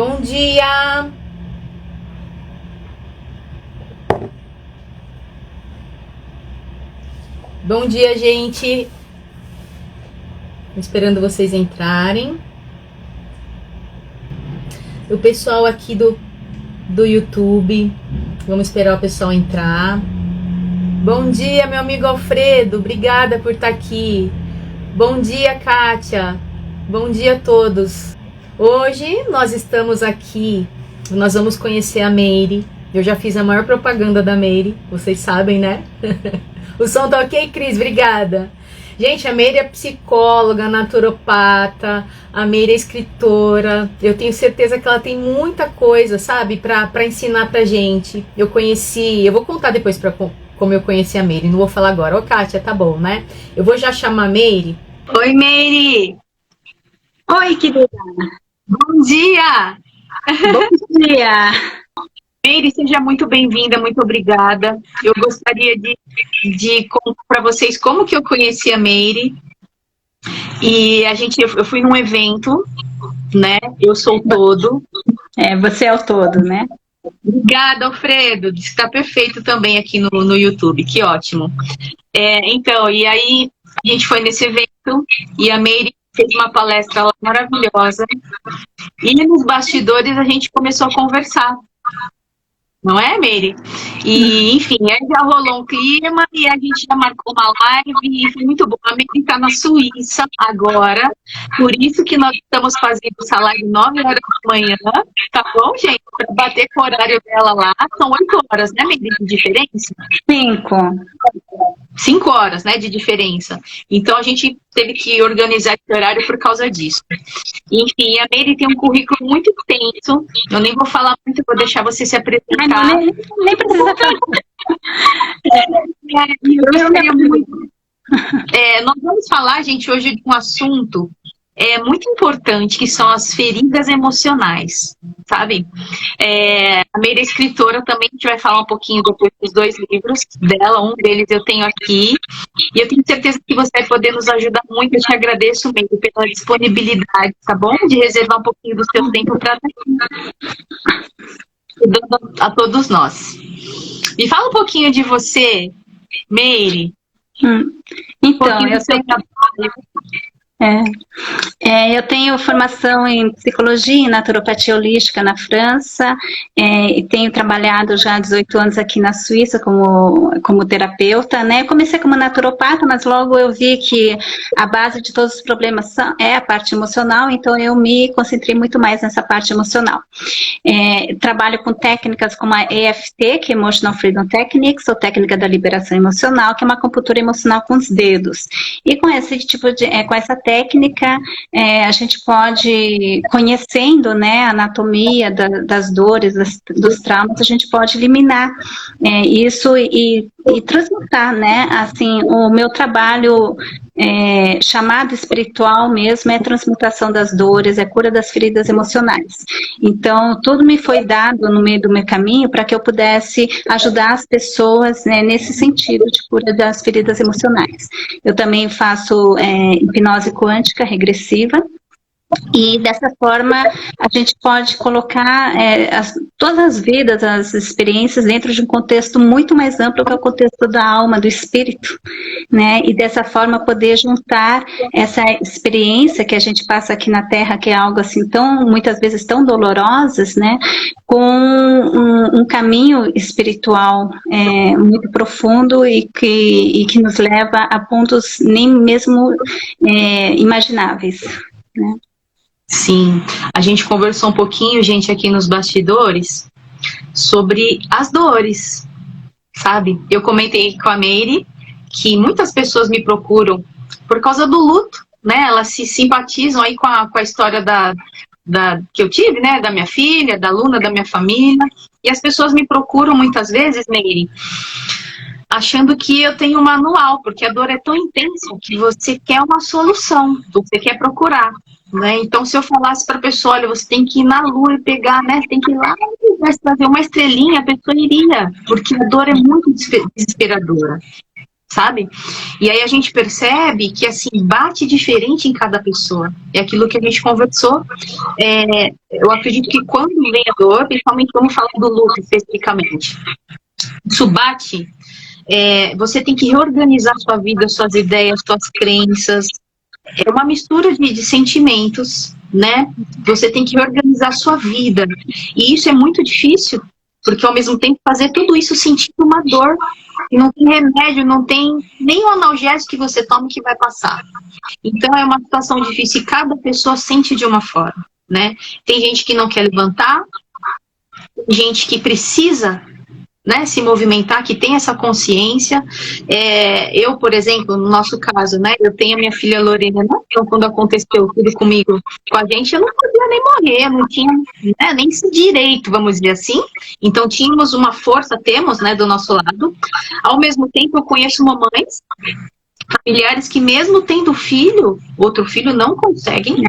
Bom dia! Bom dia, gente! Esperando vocês entrarem. O pessoal aqui do YouTube. Vamos esperar o pessoal entrar. Bom dia, meu amigo Alfredo. Obrigada por estar aqui. Bom dia, Kátia. Bom dia a todos. Hoje nós estamos aqui. Nós vamos conhecer a Meire. Eu já fiz a maior propaganda da Meire. Vocês sabem, né? O som tá ok, Cris? Obrigada. Gente, a Meire é psicóloga, naturopata, a Meire é escritora. Eu tenho certeza que ela tem muita coisa, sabe, pra ensinar pra gente. Eu vou contar depois como eu conheci a Meire, não vou falar agora. Ô, Kátia, tá bom, né? Eu vou já chamar a Meire. Oi, Meire. Oi, querida. Bom dia. Bom dia. Meire, seja muito bem-vinda, muito obrigada. Eu gostaria de contar para vocês como que eu conheci a Meire. E eu fui num evento, né? Eu sou o todo. Você é o todo, né? Obrigada, Alfredo. Está perfeito também aqui no YouTube, que ótimo. Então, e aí a gente foi nesse evento e a Meire fez uma palestra lá maravilhosa. E nos bastidores a gente começou a conversar. Não é, Meire? E, enfim, aí já rolou um clima e a gente já marcou uma live e foi muito bom. A Meire está na Suíça agora, por isso que nós estamos fazendo essa live 9 horas da manhã, tá bom, gente? Para bater com o horário dela lá, são 8 horas, né, Meire, de diferença? 5 horas, né, de diferença. Então a gente teve que organizar esse horário por causa disso. Enfim, a Meire tem um currículo muito extenso. Eu nem vou falar muito, vou deixar você se apresentar. Nem precisa falar. Nós vamos falar, gente, hoje de um assunto muito importante, que são as feridas emocionais, sabe? A Meire é escritora também, a gente vai falar um pouquinho depois dos 2 livros dela, um deles eu tenho aqui, e eu tenho certeza que você vai poder nos ajudar muito. Eu te agradeço, Meire, pela disponibilidade, tá bom? De reservar um pouquinho do seu tempo para ajudando a todos nós. Me fala um pouquinho de você, Meire. Então, eu tenho formação em psicologia e naturopatia holística na França, e tenho trabalhado já há 18 anos aqui na Suíça como terapeuta, né? Comecei como naturopata, mas logo eu vi que a base de todos os problemas é a parte emocional, então eu me concentrei muito mais nessa parte emocional. Trabalho com técnicas como a EFT, que é Emotional Freedom Techniques, ou técnica da liberação emocional, que é uma acupuntura emocional com os dedos. E com esse tipo com essa técnica, a gente pode, conhecendo, né, a anatomia das dores, dos traumas, a gente pode eliminar isso e transmutar, né, assim, o meu trabalho chamado espiritual mesmo é transmutação das dores, é cura das feridas emocionais. Então, tudo me foi dado no meio do meu caminho para que eu pudesse ajudar as pessoas, né, nesse sentido de cura das feridas emocionais. Eu também faço hipnose quântica regressiva, e dessa forma a gente pode colocar todas as vidas, as experiências dentro de um contexto muito mais amplo que é o contexto da alma, do espírito, né? E dessa forma poder juntar essa experiência que a gente passa aqui na Terra, que é algo assim muitas vezes tão dolorosas, né? Com um caminho espiritual muito profundo e que nos leva a pontos nem mesmo imagináveis, né? Sim, a gente conversou um pouquinho, gente, aqui nos bastidores, sobre as dores, sabe? Eu comentei com a Meire que muitas pessoas me procuram por causa do luto, né? Elas se simpatizam aí com a história que eu tive, né? Da minha filha, da Luna, da minha família. E as pessoas me procuram muitas vezes, Meire, achando que eu tenho um manual, porque a dor é tão intensa que você quer uma solução, você quer procurar. Né? Então, se eu falasse para a pessoa, olha, você tem que ir na lua e pegar, né? Tem que ir lá e vai trazer uma estrelinha, a pessoa iria, porque a dor é muito desesperadora. sabe? E aí a gente percebe que, assim, bate diferente em cada pessoa. É aquilo que a gente conversou. Eu acredito que quando vem a dor, principalmente vamos falar do luto especificamente, isso bate, você tem que reorganizar sua vida, suas ideias, suas crenças. É uma mistura de sentimentos, né? Você tem que reorganizar sua vida. E isso é muito difícil, porque ao mesmo tempo fazer tudo isso sentindo uma dor. E não tem remédio, não tem nem o analgésico que você tome que vai passar. Então é uma situação difícil e cada pessoa sente de uma forma, né? Tem gente que não quer levantar, tem gente que precisa, né, se movimentar, que tem essa consciência. Eu, por exemplo, no nosso caso, né, eu tenho a minha filha Lorena, então quando aconteceu tudo comigo, com a gente, eu não podia nem morrer, não tinha, né, nem esse direito, vamos dizer assim. Então tínhamos uma força, temos, né, do nosso lado. Ao mesmo tempo, eu conheço mamães, familiares que mesmo tendo filho, outro filho não conseguem.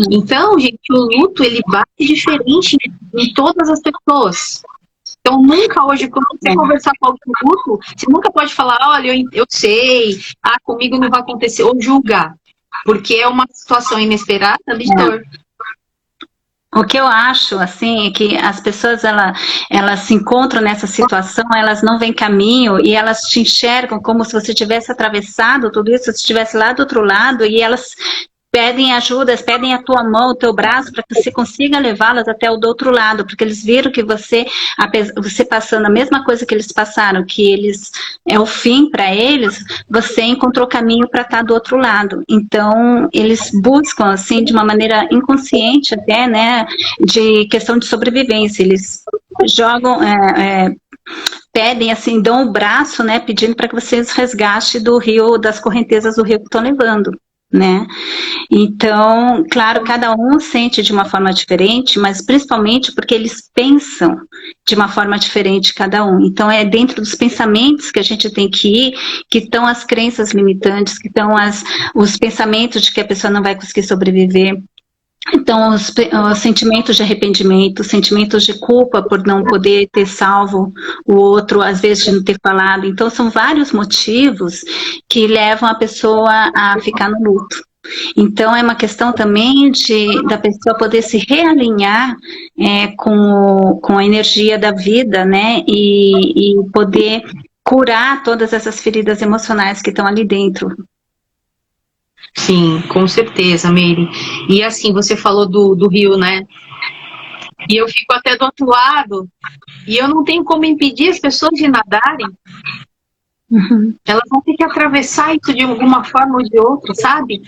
Então, gente, o luto, ele bate diferente em todas as pessoas. Então, nunca hoje, quando você conversar com alguém do luto, você nunca pode falar, olha, eu sei, comigo não vai acontecer, ou julgar, porque é uma situação inesperada de dor. O que eu acho, assim, é que as pessoas, elas se encontram nessa situação, elas não veem caminho e elas te enxergam como se você tivesse atravessado tudo isso, se você estivesse lá do outro lado, e elas pedem ajuda, pedem a tua mão, o teu braço, para que você consiga levá-las até o do outro lado, porque eles viram que você passando a mesma coisa que eles passaram, que é o fim para eles, você encontrou caminho para estar do outro lado. Então, eles buscam, assim, de uma maneira inconsciente até, né, de questão de sobrevivência, eles jogam, pedem, assim, dão o braço, né, pedindo para que vocês resgatem do rio, das correntezas do rio que estão levando, né? Então, claro, cada um sente de uma forma diferente, mas principalmente porque eles pensam de uma forma diferente cada um. Então, é dentro dos pensamentos que a gente tem que ir, que estão as crenças limitantes, que estão os pensamentos de que a pessoa não vai conseguir sobreviver. Então, os sentimentos de arrependimento, sentimentos de culpa por não poder ter salvo o outro, às vezes de não ter falado. Então, são vários motivos que levam a pessoa a ficar no luto. Então, é uma questão também da pessoa poder se realinhar com a energia da vida, né? E poder curar todas essas feridas emocionais que estão ali dentro. Sim, com certeza, Meire. E assim, você falou do rio, né? E eu fico até do outro lado, e eu não tenho como impedir as pessoas de nadarem. Uhum. Elas vão ter que atravessar isso de alguma forma ou de outra, sabe?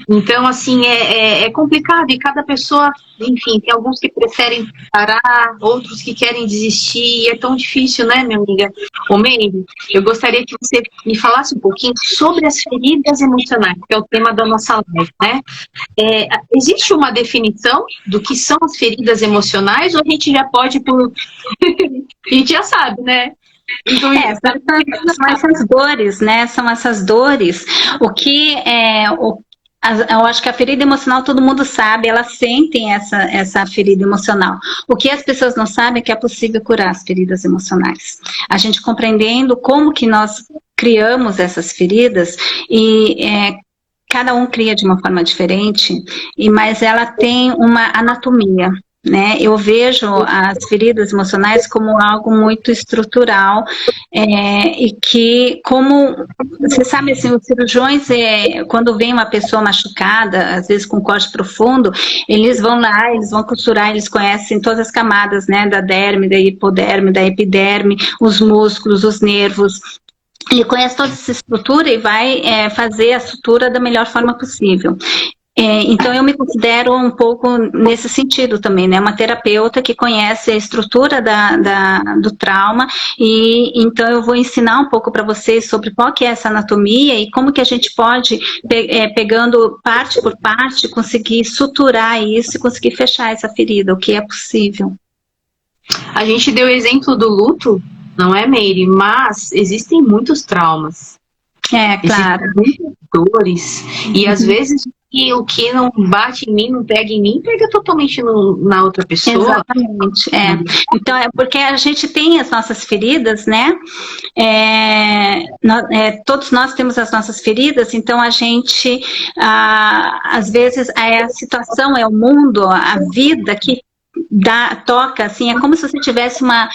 Então, assim, é complicado, e cada pessoa, enfim, tem alguns que preferem parar, outros que querem desistir, e é tão difícil, né, minha amiga? Ô, Meire, eu gostaria que você me falasse um pouquinho sobre as feridas emocionais, que é o tema da nossa live, né? Existe uma definição do que são as feridas emocionais, ou a gente já pode, a gente já sabe, né? Então, são essas dores, né? São essas dores. Eu acho que a ferida emocional todo mundo sabe, elas sentem essa ferida emocional. O que as pessoas não sabem é que é possível curar as feridas emocionais. A gente compreendendo como que nós criamos essas feridas e cada um cria de uma forma diferente, mas ela tem uma anatomia. Né? Eu vejo as feridas emocionais como algo muito estrutural e que, como você sabe, assim, os cirurgiões, quando vem uma pessoa machucada, às vezes com corte profundo, eles vão lá, eles vão costurar, eles conhecem todas as camadas, né, da derme, da hipoderme, da epiderme, os músculos, os nervos. Ele conhece toda essa estrutura e vai fazer a sutura da melhor forma possível. Então, eu me considero um pouco nesse sentido também, né? Uma terapeuta que conhece a estrutura do trauma, e então eu vou ensinar um pouco para vocês sobre qual que é essa anatomia e como que a gente pode, pegando parte por parte, conseguir suturar isso e conseguir fechar essa ferida, o que é possível. A gente deu o exemplo do luto, não é, Meire? Mas existem muitos traumas. Claro. Existem muitas dores. E às vezes E o que não bate em mim, não pega em mim, pega totalmente na outra pessoa. Exatamente, Então, é porque a gente tem as nossas feridas, né? Todos nós temos as nossas feridas, então a gente, às vezes, a situação, o mundo, a vida que toca, assim, é como se você tivesse uma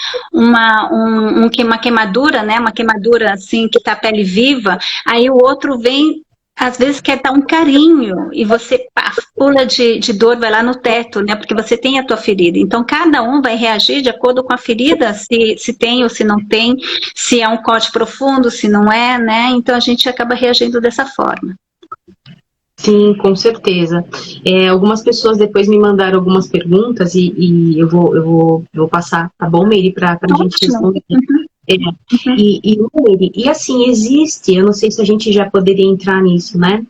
queimadura, né? Uma queimadura, assim, que tá a pele viva, aí o outro vem, às vezes quer dar um carinho e você pula de dor, vai lá no teto, né? Porque você tem a tua ferida. Então, cada um vai reagir de acordo com a ferida, se tem ou se não tem, se é um corte profundo, se não é, né? Então, a gente acaba reagindo dessa forma. Sim, com certeza. Algumas pessoas depois me mandaram algumas perguntas e eu vou passar, tá bom, Meire, para a gente responder. E assim, existe, eu não sei se a gente já poderia entrar nisso, né?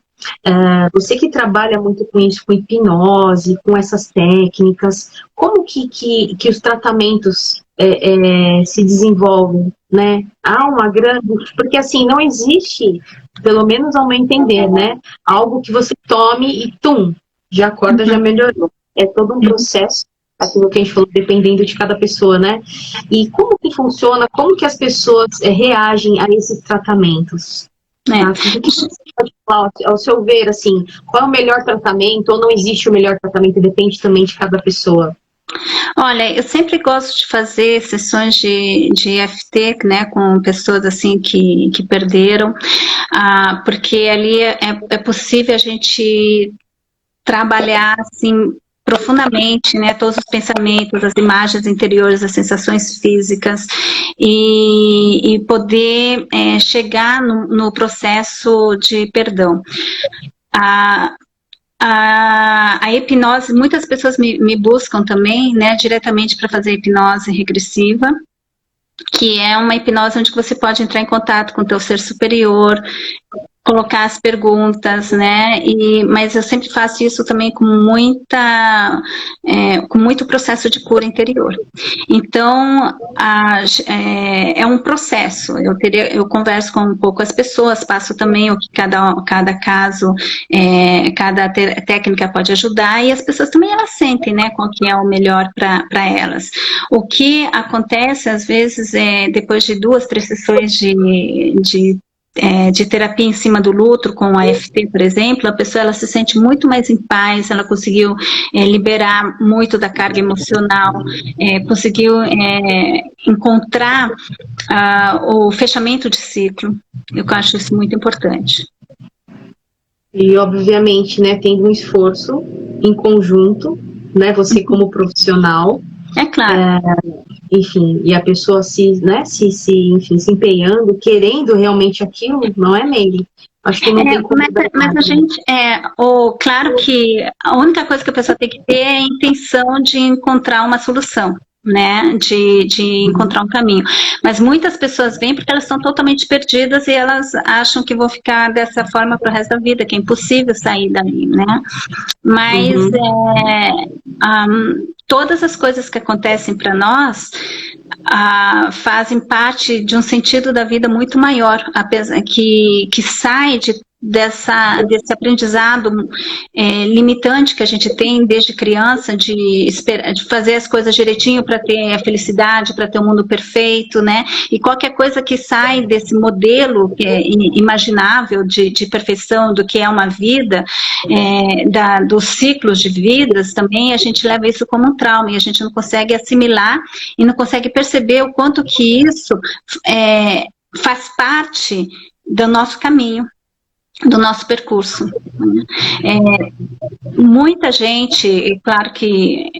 Você que trabalha muito com isso, com hipnose, com essas técnicas, como que os tratamentos se desenvolvem, né? Há uma grande... Porque assim, não existe, pelo menos ao meu entender, né? Algo que você tome e já acorda, já melhorou. É todo um processo, aquilo que a gente falou, dependendo de cada pessoa, né? E como que funciona, como que as pessoas reagem a esses tratamentos? O que você pode falar, ao seu ver, assim, qual é o melhor tratamento, ou não existe o melhor tratamento, depende também de cada pessoa? Olha, eu sempre gosto de fazer sessões de EFT, né, com pessoas assim que perderam, porque ali é possível a gente trabalhar assim profundamente, né, todos os pensamentos, as imagens interiores, as sensações físicas e poder chegar no processo de perdão. A hipnose, muitas pessoas me buscam também, né, diretamente para fazer hipnose regressiva, que é uma hipnose onde você pode entrar em contato com o teu ser superior, colocar as perguntas, né? Mas eu sempre faço isso também com muito processo de cura interior. Então, é um processo. Eu converso com um pouco as pessoas, passo também o que cada caso, cada técnica pode ajudar, e as pessoas também elas sentem, né? Qual que é o melhor para elas. O que acontece às vezes depois de 2, 3 sessões de terapia em cima do luto, com a EFT, por exemplo, a pessoa ela se sente muito mais em paz, ela conseguiu liberar muito da carga emocional, conseguiu encontrar o fechamento de ciclo. Eu acho isso muito importante. E, obviamente, né, tendo um esforço em conjunto, né, você como profissional, é claro. Enfim, e a pessoa se empenhando, querendo realmente aquilo, não é Meire? Acho que não tem como. Mas a gente, claro que a única coisa que a pessoa tem que ter é a intenção de encontrar uma solução, né, de encontrar um caminho. Mas muitas pessoas vêm porque elas estão totalmente perdidas e elas acham que vão ficar dessa forma pro resto da vida, que é impossível sair dali, né? Mas todas as coisas que acontecem para nós fazem parte de um sentido da vida muito maior, que sai desse aprendizado limitante que a gente tem desde criança, de fazer as coisas direitinho para ter a felicidade, para ter o mundo perfeito, né? E qualquer coisa que sai desse modelo que é imaginável de perfeição do que é uma vida, dos ciclos de vidas, também a gente leva isso como um trauma e a gente não consegue assimilar e não consegue perceber o quanto que isso faz parte do nosso caminho, do nosso percurso. Muita gente, claro que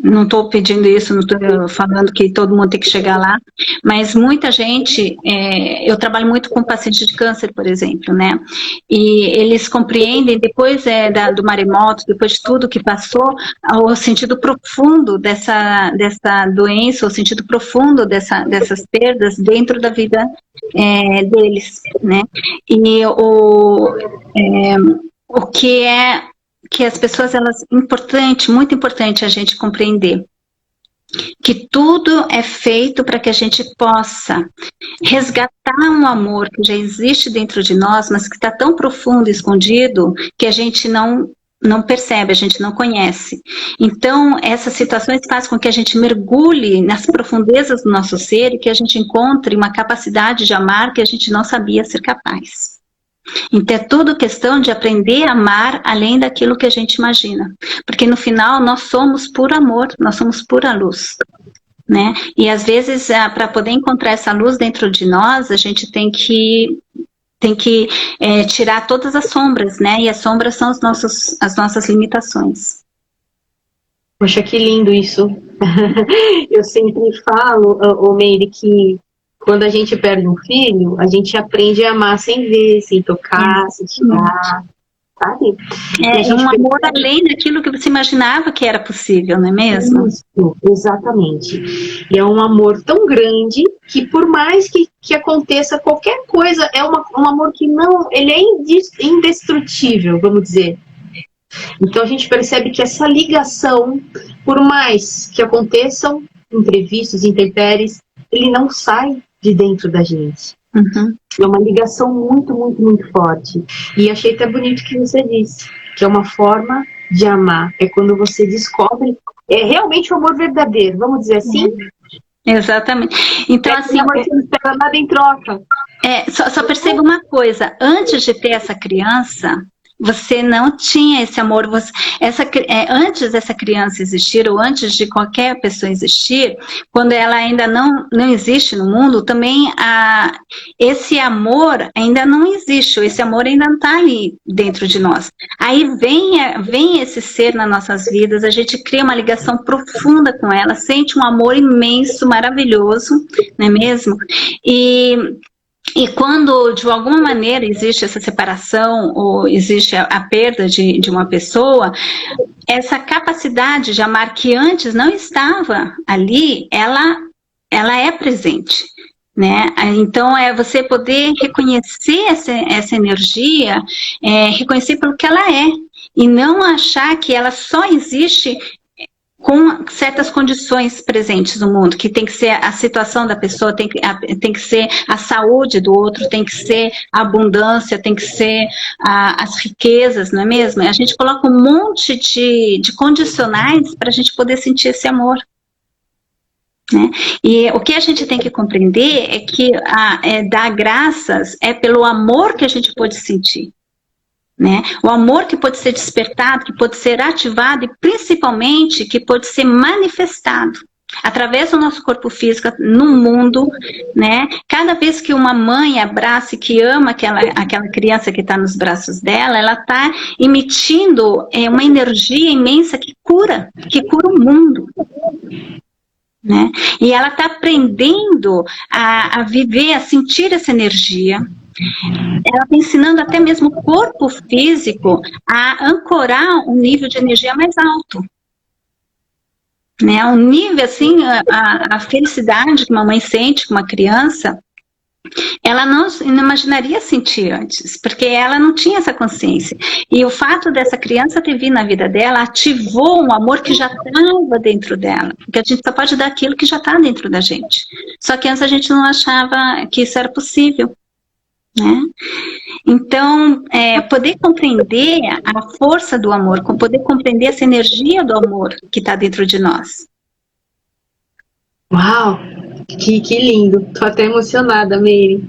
não estou pedindo isso, não estou falando que todo mundo tem que chegar lá, mas muita gente, eu trabalho muito com pacientes de câncer, por exemplo, né, e eles compreendem, depois do maremoto, depois de tudo que passou, o sentido profundo dessa doença, o sentido profundo dessas perdas dentro da vida deles, né, e o que as pessoas, muito importante a gente compreender, que tudo é feito para que a gente possa resgatar um amor que já existe dentro de nós, mas que está tão profundo e escondido que a gente não percebe, a gente não conhece. Então, essas situações fazem com que a gente mergulhe nas profundezas do nosso ser e que a gente encontre uma capacidade de amar que a gente não sabia ser capaz. Então, é tudo questão de aprender a amar além daquilo que a gente imagina. Porque no final, nós somos puro amor, nós somos pura luz. Né? E às vezes, para poder encontrar essa luz dentro de nós, a gente tem que tirar todas as sombras, né? E as sombras são as nossas limitações. Poxa, que lindo isso. Eu sempre falo, Meire, que quando a gente perde um filho, a gente aprende a amar sem ver, sem tocar, sem tirar, sabe? É um amor além daquilo que você imaginava que era possível, não é mesmo? Isso, exatamente. E é um amor tão grande que por mais que aconteça qualquer coisa, é um amor que não, ele é indestrutível, vamos dizer. Então a gente percebe que essa ligação, por mais que aconteçam imprevistos, intempéries, ele não sai de dentro da gente. Uhum. É uma ligação muito, muito, muito forte. E achei até bonito que você disse, que é uma forma de amar. É quando você descobre, é realmente o amor verdadeiro, vamos dizer assim? Exatamente. Então, assim, você não espera nada em troca. Só perceba uma coisa, antes de ter essa criança, você não tinha esse amor, antes dessa criança existir, ou antes de qualquer pessoa existir, quando ela ainda não existe no mundo, também esse amor ainda não existe, esse amor ainda não está ali dentro de nós. Aí vem esse ser nas nossas vidas, a gente cria uma ligação profunda com ela, sente um amor imenso, maravilhoso, não é mesmo? E quando, de alguma maneira, existe essa separação ou existe a perda de uma pessoa, essa capacidade de amar que antes não estava ali, ela é presente. Né? Então, é você poder reconhecer essa energia, reconhecer pelo que ela é, e não achar que ela só existe com certas condições presentes no mundo, que tem que ser a situação da pessoa, tem que ser a saúde do outro, tem que ser a abundância, tem que ser as riquezas, não é mesmo? A gente coloca um monte de condicionais para a gente poder sentir esse amor. Né? E o que a gente tem que compreender é que dar graças é pelo amor que a gente pode sentir. Né? O amor que pode ser despertado, que pode ser ativado e principalmente que pode ser manifestado através do nosso corpo físico no mundo, né? Cada vez que uma mãe abraça e que ama aquela criança que está nos braços dela, ela está emitindo uma energia imensa que cura o mundo. Né? E ela está aprendendo a viver, a sentir essa energia. Ela está ensinando até mesmo o corpo físico a ancorar um nível de energia mais alto. Né? Um nível, assim, a felicidade que uma mãe sente com uma criança, ela não imaginaria sentir antes, porque ela não tinha essa consciência. E o fato dessa criança ter vindo na vida dela ativou um amor que já estava dentro dela. Porque a gente só pode dar aquilo que já está dentro da gente. Só que antes a gente não achava que isso era possível. Né? Então, poder compreender a força do amor, poder compreender essa energia do amor que está dentro de nós. Uau, que lindo, tô até emocionada, Meire.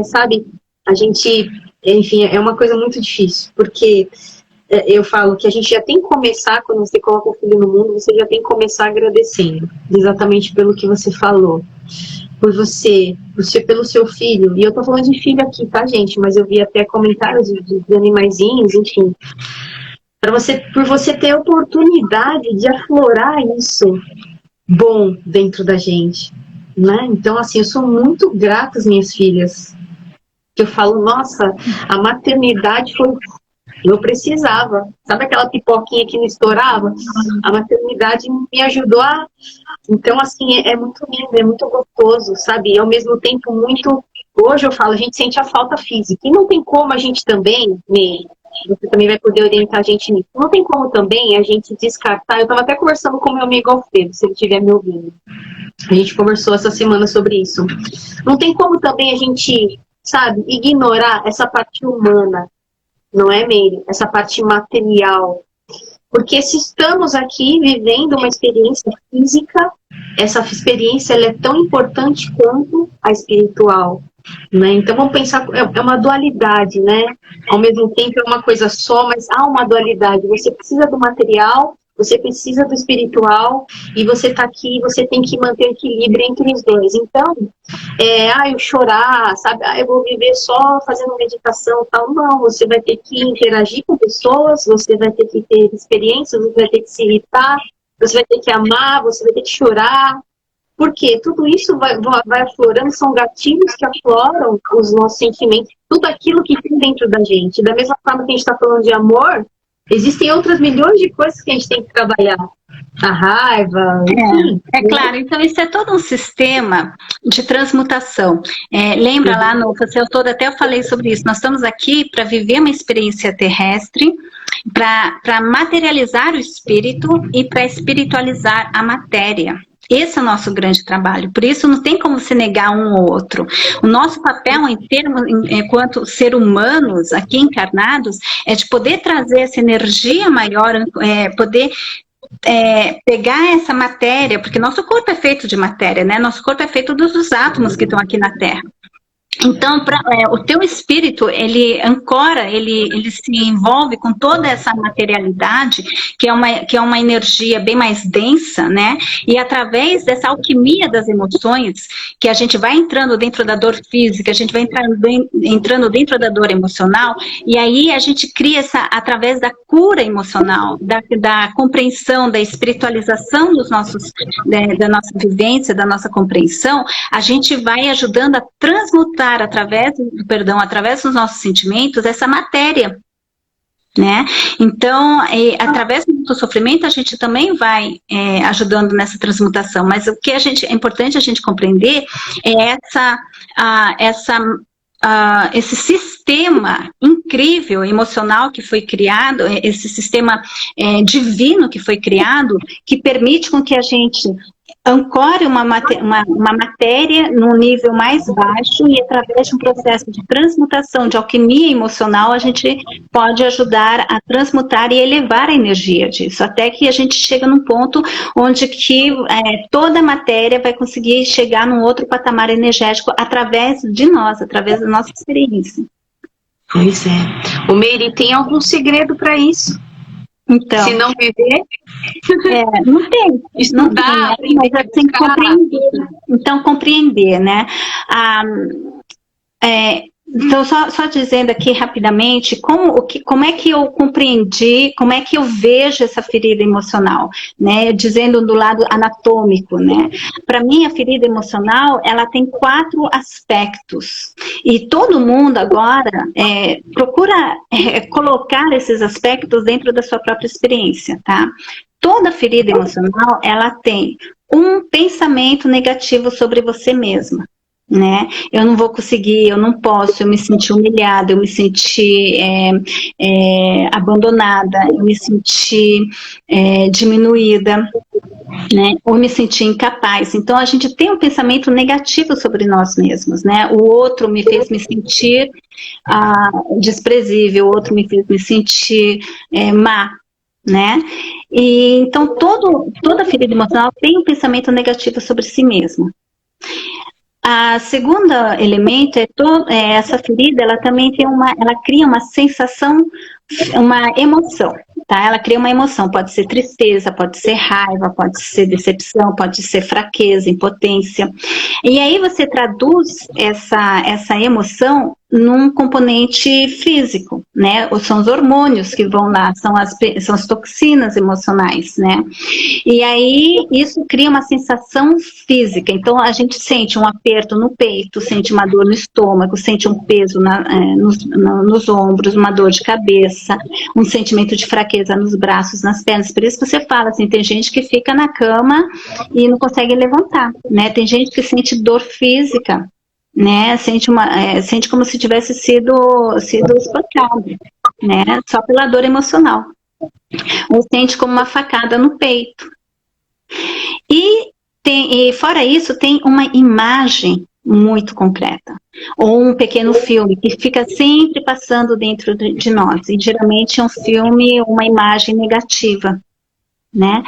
Sabe, a gente, enfim, é uma coisa muito difícil, porque eu falo que a gente já tem que começar, quando você coloca o filho no mundo, você já tem que começar agradecendo, exatamente pelo que você falou. Por você pelo seu filho, e eu tô falando de filho aqui, tá, gente? Mas eu vi até comentários de animaizinhos, enfim. Por você ter a oportunidade de aflorar isso bom dentro da gente, né? Então, assim, eu sou muito grata às minhas filhas. Que eu falo, nossa, a maternidade foi... Eu precisava. Sabe aquela pipoquinha que não estourava? A maternidade me ajudou a... Então, assim, é muito lindo, é muito gostoso, sabe? E ao mesmo tempo muito... Hoje eu falo, a gente sente a falta física. E não tem como a gente também, você também vai poder orientar a gente nisso. Não tem como também a gente descartar, eu estava até conversando com meu amigo Alfredo, se ele estiver me ouvindo. A gente conversou essa semana sobre isso. Não tem como também a gente, sabe, ignorar essa parte humana, não é, Meire? Essa parte material. Porque se estamos aqui vivendo uma experiência física, essa experiência ela é tão importante quanto a espiritual. Né? Então vamos pensar, é uma dualidade, né? Ao mesmo tempo é uma coisa só, mas há uma dualidade. Você precisa do material, você precisa do espiritual, e você está aqui, você tem que manter o equilíbrio entre os dois. Então, eu chorar, sabe? Eu vou viver só fazendo meditação e tal. Não, você vai ter que interagir com pessoas, você vai ter que ter experiências, você vai ter que se irritar, você vai ter que amar, você vai ter que chorar. Porque tudo isso vai aflorando, são gatilhos que afloram os nossos sentimentos, tudo aquilo que tem dentro da gente. Da mesma forma que a gente está falando de amor, existem outras milhões de coisas que a gente tem que trabalhar. A raiva, enfim. Claro, então isso é todo um sistema de transmutação. Lembra lá no Você Todo, até eu falei sobre isso, nós estamos aqui para viver uma experiência terrestre, para materializar o espírito e para espiritualizar a matéria. Esse é o nosso grande trabalho, por isso não tem como se negar um ou outro. O nosso papel enquanto ser humanos aqui encarnados é de poder trazer essa energia maior, poder pegar essa matéria, porque nosso corpo é feito de matéria, né? Nosso corpo é feito dos átomos que estão aqui na Terra. Então, o teu espírito, ele ancora, ele se envolve com toda essa materialidade, que é uma energia bem mais densa, né? E através dessa alquimia das emoções, que a gente vai entrando dentro da dor física, a gente vai entrando dentro da dor emocional, e aí a gente cria através da cura emocional, da compreensão, da espiritualização da nossa vivência, da nossa compreensão, a gente vai ajudando a transmutar através dos nossos sentimentos, essa matéria, né? Então, através do sofrimento, a gente também vai ajudando nessa transmutação, mas o que é importante a gente compreender é esse sistema incrível, emocional que foi criado, esse sistema divino que foi criado, que permite com que a gente ancore uma matéria num nível mais baixo, e através de um processo de transmutação, de alquimia emocional, a gente pode ajudar a transmutar e elevar a energia disso, até que a gente chega num ponto onde que toda a matéria vai conseguir chegar num outro patamar energético através de nós, através da nossa experiência. Pois é. O Meire, tem algum segredo para isso? Então, se não viver, não tem. Estudar, não tem, mas tem que compreender. Então, compreender, né? Então, só dizendo aqui rapidamente, como é que eu compreendi, como é que eu vejo essa ferida emocional, né? Dizendo do lado anatômico, né? Para mim, a ferida emocional, ela tem 4 aspectos. E todo mundo agora procura colocar esses aspectos dentro da sua própria experiência, tá? Toda ferida emocional, ela tem um pensamento negativo sobre você mesma. Né? Eu não vou conseguir, eu não posso, eu me senti humilhada, eu me senti abandonada, eu me senti diminuída, né? Ou me senti incapaz. Então a gente tem um pensamento negativo sobre nós mesmos, né? O outro me fez me sentir desprezível, o outro me fez me sentir má, né? E então toda ferida emocional tem um pensamento negativo sobre si mesma. A segunda elemento essa ferida, ela também tem ela cria uma sensação, uma emoção, tá? Ela cria uma emoção, pode ser tristeza, pode ser raiva, pode ser decepção, pode ser fraqueza, impotência. E aí você traduz essa emoção num componente físico, né? Ou são os hormônios que vão lá, são as toxinas emocionais, né? E aí isso cria uma sensação física. Então a gente sente um aperto no peito, sente uma dor no estômago, sente um peso nos ombros, uma dor de cabeça, um sentimento de fraqueza nos braços, nas pernas. Por isso que você fala assim, tem gente que fica na cama e não consegue levantar, né? Tem gente que sente dor física, né? Sente como se tivesse sido espancado. né? Só pela dor emocional. Ou sente como uma facada no peito. E fora isso, tem uma imagem muito concreta, ou um pequeno filme que fica sempre passando dentro de nós, e geralmente é um filme, uma imagem negativa, né?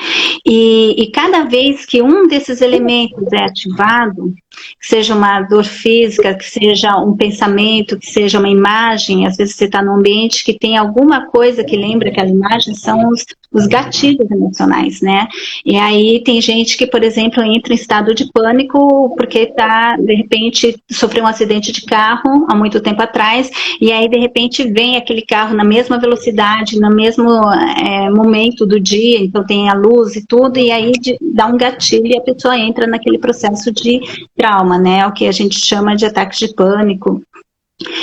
E cada vez que um desses elementos é ativado, que seja uma dor física, que seja um pensamento, que seja uma imagem, às vezes você está num ambiente que tem alguma coisa que lembra aquela imagem, são os gatilhos emocionais, né? E aí tem gente que, por exemplo, entra em estado de pânico porque de repente, sofreu um acidente de carro há muito tempo atrás, e aí, de repente, vem aquele carro na mesma velocidade, no mesmo momento do dia, então tem a luz e tudo, e aí dá um gatilho e a pessoa entra naquele processo de trauma, né? O que a gente chama de ataque de pânico.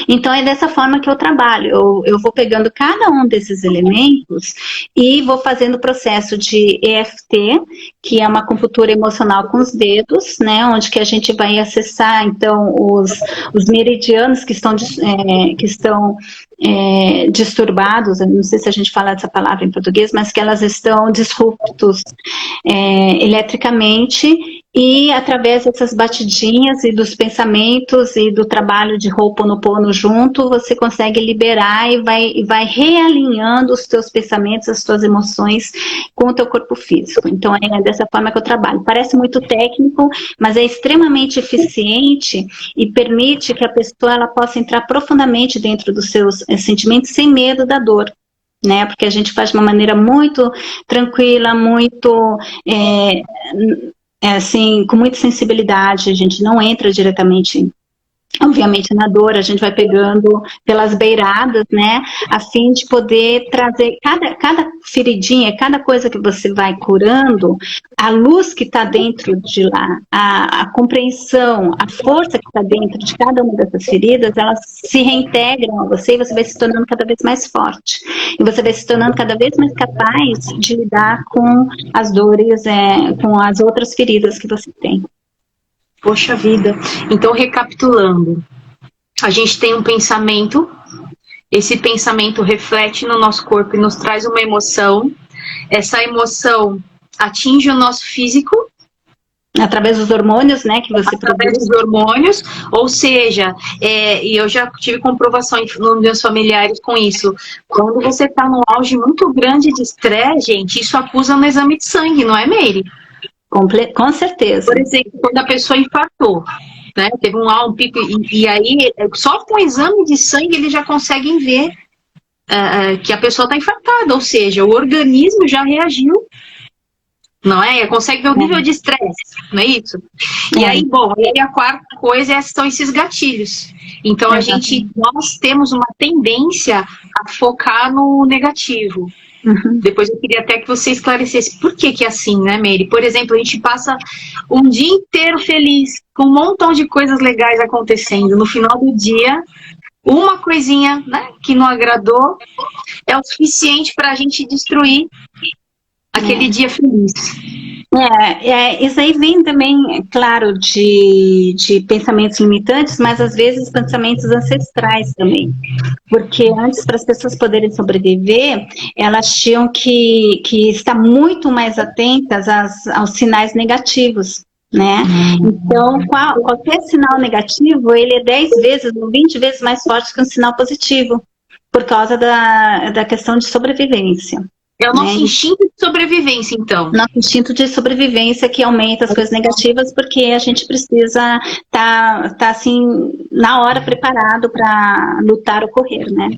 Então é dessa forma que eu trabalho, eu vou pegando cada um desses elementos e vou fazendo o processo de EFT, que é uma acupuntura emocional com os dedos, né, onde que a gente vai acessar então os meridianos que estão disturbados, eu não sei se a gente fala essa palavra em português, mas que elas estão disruptos eletricamente, e através dessas batidinhas e dos pensamentos e do trabalho de Ho'oponopono junto, você consegue liberar e vai realinhando os teus pensamentos, as tuas emoções com o teu corpo físico. Então é dessa forma que eu trabalho. Parece muito técnico, mas é extremamente eficiente e permite que a pessoa ela possa entrar profundamente dentro dos seus sentimentos sem medo da dor, né? Porque a gente faz de uma maneira muito tranquila, muito assim, com muita sensibilidade. A gente não entra diretamente, obviamente, na dor, a gente vai pegando pelas beiradas, né, a fim de poder trazer cada feridinha, cada coisa que você vai curando, a luz que está dentro de lá, a compreensão, a força que está dentro de cada uma dessas feridas, elas se reintegram a você e você vai se tornando cada vez mais forte. E você vai se tornando cada vez mais capaz de lidar com as dores, com as outras feridas que você tem. Poxa vida. Então, recapitulando, a gente tem um pensamento, esse pensamento reflete no nosso corpo e nos traz uma emoção, essa emoção atinge o nosso físico, através dos hormônios, né, que você através produz. dos hormônios, ou seja, e eu já tive comprovação nos meus familiares com isso, quando você está num auge muito grande de estresse, gente, isso acusa no exame de sangue, não é, Meire? Com certeza. Por exemplo, quando a pessoa infartou, né, teve um pico, e aí, só com o exame de sangue, eles já conseguem ver que a pessoa está infartada, ou seja, o organismo já reagiu, não é? Consegue ver o nível de estresse, não é isso? E aí, bom, a quarta coisa são esses gatilhos. Então, nós temos uma tendência a focar no negativo. Uhum. Depois eu queria até que você esclarecesse por que é assim, né, Meire? Por exemplo, a gente passa um dia inteiro feliz, com um montão de coisas legais acontecendo. No final do dia, uma coisinha, né, que não agradou é o suficiente para a gente destruir aquele dia feliz. Isso aí vem também, claro, de pensamentos limitantes, mas às vezes pensamentos ancestrais também. Porque antes, para as pessoas poderem sobreviver, elas tinham que estar muito mais atentas aos sinais negativos, né? Então, qualquer sinal negativo, ele é 10 vezes ou 20 vezes mais forte que um sinal positivo, por causa da questão de sobrevivência. É o nosso instinto de sobrevivência, então. Nosso instinto de sobrevivência que aumenta as coisas negativas, porque a gente precisa tá assim, na hora preparado para lutar ou correr, né?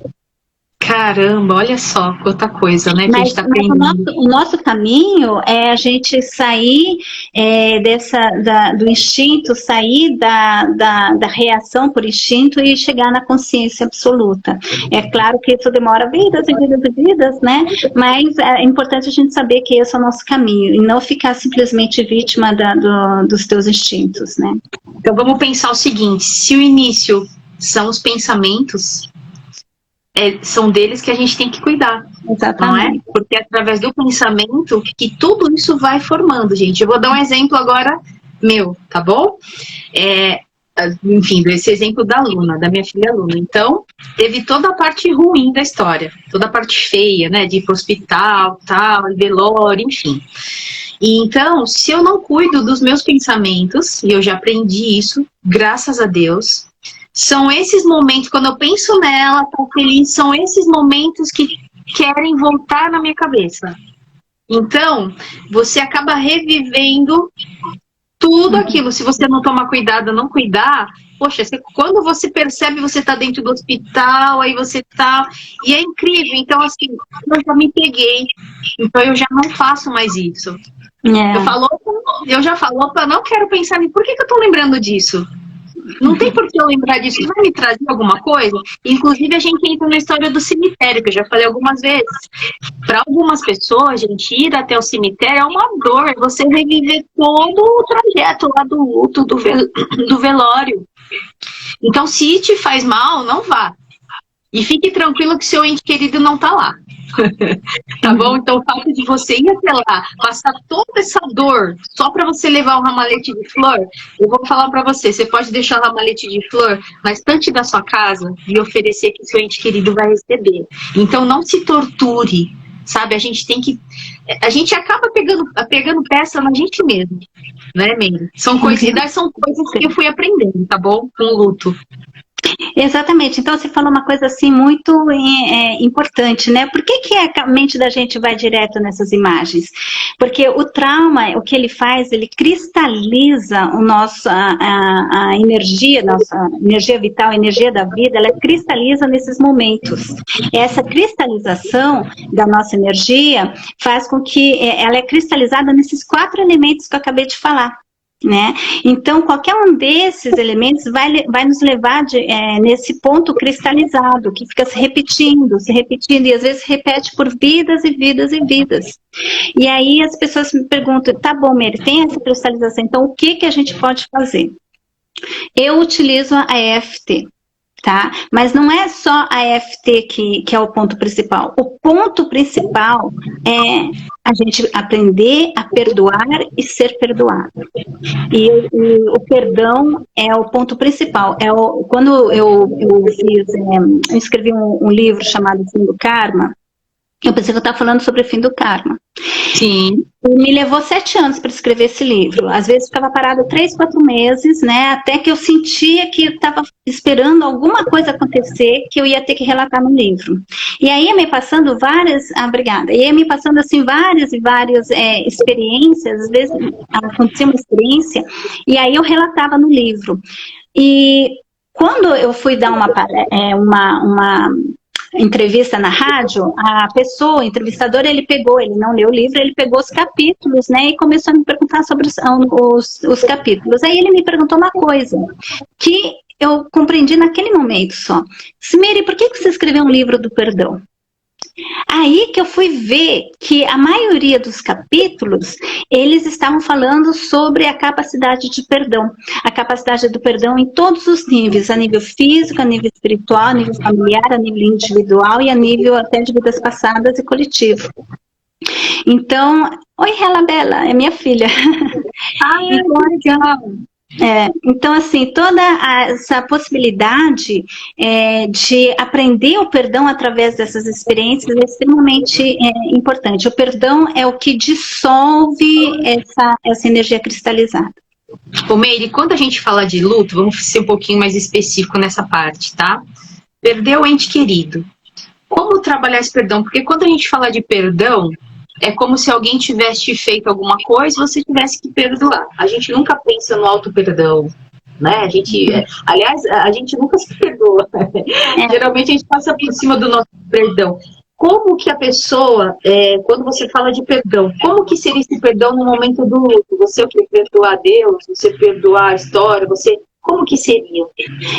Caramba, olha só quanta coisa, né, que a gente tá aprendendo. O nosso caminho é a gente sair do instinto, sair da reação por instinto e chegar na consciência absoluta. É claro que isso demora vidas e vidas e vidas, né? Mas é importante a gente saber que esse é o nosso caminho e não ficar simplesmente vítima dos teus instintos, né? Então vamos pensar o seguinte, se o início são os pensamentos, são deles que a gente tem que cuidar. Exatamente. Não é? Porque é através do pensamento que tudo isso vai formando, gente. Eu vou dar um exemplo agora meu, tá bom? enfim, desse exemplo da Luna, da minha filha Luna. Então, teve toda a parte ruim da história, toda a parte feia, né, de ir pro hospital, tal, velório, enfim. E então, se eu não cuido dos meus pensamentos, e eu já aprendi isso, graças a Deus, são esses momentos, quando eu penso nela, tô feliz, são esses momentos que querem voltar na minha cabeça. Então, você acaba revivendo tudo aquilo. Se você não tomar cuidado, não cuidar, poxa, quando você percebe, você tá dentro do hospital, aí você tá... E é incrível. Então, assim, eu já me peguei. Então, eu já não faço mais isso. Eu já falo, opa, não quero pensar em por que eu tô lembrando disso? Não tem por que eu lembrar disso. Vai me trazer alguma coisa? Inclusive, a gente entra na história do cemitério, que eu já falei algumas vezes. Para algumas pessoas, gente, ir até o cemitério é uma dor. Você reviver todo o trajeto lá do luto, do velório. Então, se te faz mal, não vá. E fique tranquilo que seu ente querido não tá lá. Tá bom? Então, o fato de você ir até lá, passar toda essa dor só para você levar um ramalhete de flor, eu vou falar para você, você pode deixar o ramalhete de flor na estante da sua casa e oferecer que seu ente querido vai receber. Então, não se torture, sabe? A gente acaba pegando peça na gente mesmo, né, Meire? São coisas que eu fui aprendendo, tá bom? Com o luto. Exatamente, então você falou uma coisa assim muito importante, né? Por que a mente da gente vai direto nessas imagens? Porque o trauma, o que ele faz, ele cristaliza a energia, nossa energia vital, a energia da vida, ela cristaliza nesses momentos. Essa cristalização da nossa energia faz com que ela é cristalizada nesses 4 elementos que eu acabei de falar. Né? Então, qualquer um desses elementos vai nos levar nesse ponto cristalizado, que fica se repetindo, e às vezes repete por vidas e vidas e vidas. E aí as pessoas me perguntam, tá bom, Mary, tem essa cristalização, então o que a gente pode fazer? Eu utilizo a EFT. Tá? Mas não é só a EFT que é o ponto principal. O ponto principal é a gente aprender a perdoar e ser perdoado. E o perdão é o ponto principal. Quando eu escrevi um livro chamado Fim do Karma, eu pensei que eu estava falando sobre o fim do karma. Sim. E me levou 7 anos para escrever esse livro. Às vezes ficava parada 3, 4 meses, né? Até que eu sentia que eu estava esperando alguma coisa acontecer que eu ia ter que relatar no livro. E aí ia me passando várias... obrigada. Ia me passando assim várias e várias experiências. Às vezes acontecia uma experiência e aí eu relatava no livro. E quando eu fui dar uma entrevista na rádio, o entrevistador, ele não leu o livro, ele pegou os capítulos, né, e começou a me perguntar sobre os capítulos. Aí ele me perguntou uma coisa, que eu compreendi naquele momento só. Mary, por que você escreveu um livro do perdão? Aí que eu fui ver que a maioria dos capítulos, eles estavam falando sobre a capacidade de perdão. A capacidade do perdão em todos os níveis, a nível físico, a nível espiritual, a nível familiar, a nível individual e a nível até de vidas passadas e coletivo. Então, oi, Hela Bela, é minha filha. Legal. Então, assim, toda essa possibilidade de aprender o perdão através dessas experiências é extremamente importante. O perdão é o que dissolve essa energia cristalizada. Ô, Meire, quando a gente fala de luto, vamos ser um pouquinho mais específico nessa parte, tá? Perder o ente querido. Como trabalhar esse perdão? Porque quando a gente fala de perdão, é como se alguém tivesse feito alguma coisa e você tivesse que perdoar. A gente nunca pensa no auto-perdão, né? Aliás, a gente nunca se perdoa. Geralmente a gente passa por cima do nosso perdão. Como que a pessoa, quando você fala de perdão, como que seria esse perdão no momento do luto? Você perdoar a Deus, você perdoar a história, como que seria?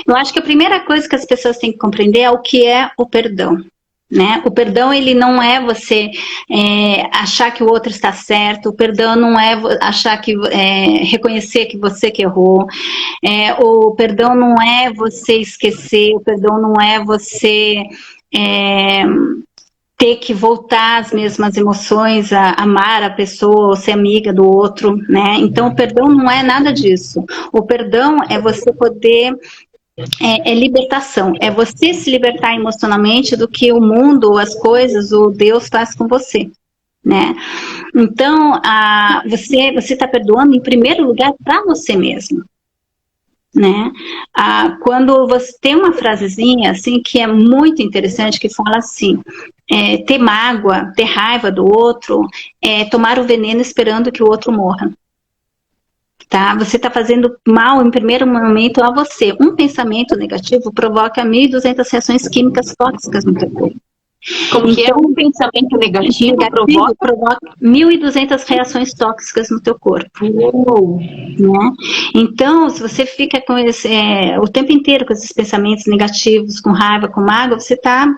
Eu acho que a primeira coisa que as pessoas têm que compreender é o que é o perdão. Né? O perdão, ele não é você achar que o outro está certo, o perdão não é achar que reconhecer que você que errou, o perdão não é você esquecer, o perdão não é você ter que voltar às mesmas emoções, a amar a pessoa, ou ser amiga do outro, né? Então, o perdão não é nada disso. O perdão é você poder... É libertação, é você se libertar emocionalmente do que o mundo, as coisas, o Deus faz com você, né? Então, você está perdoando em primeiro lugar para você mesmo, né? Quando você tem uma frasezinha assim que é muito interessante, que fala assim: ter mágoa, ter raiva do outro, tomar o veneno esperando que o outro morra. Tá? Você está fazendo mal em primeiro momento a você. Um pensamento negativo provoca 1.200 reações químicas tóxicas no teu corpo. Como que é um pensamento negativo provoca 1.200 reações tóxicas no teu corpo. Né? Então, se você fica com o tempo inteiro com esses pensamentos negativos, com raiva, com mágoa, você está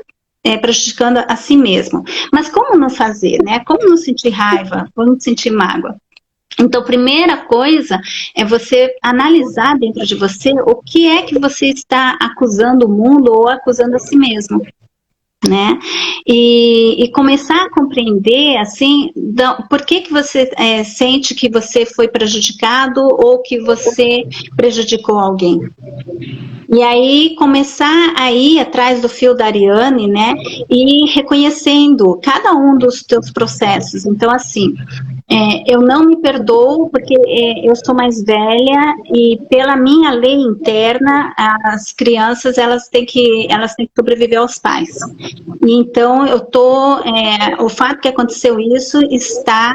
prejudicando a si mesmo. Mas como não fazer, né? Como não sentir raiva? Como não sentir mágoa? Então, a primeira coisa é você analisar dentro de você o que é que você está acusando o mundo ou acusando a si mesmo, né? E começar a compreender, assim, por que você sente que você foi prejudicado ou que você prejudicou alguém. E aí começar a ir atrás do fio da Ariane, né? E reconhecendo cada um dos teus processos. Então, assim, eu não me perdoo porque eu sou mais velha e pela minha lei interna as crianças elas têm que sobreviver aos pais. E então o fato que aconteceu isso está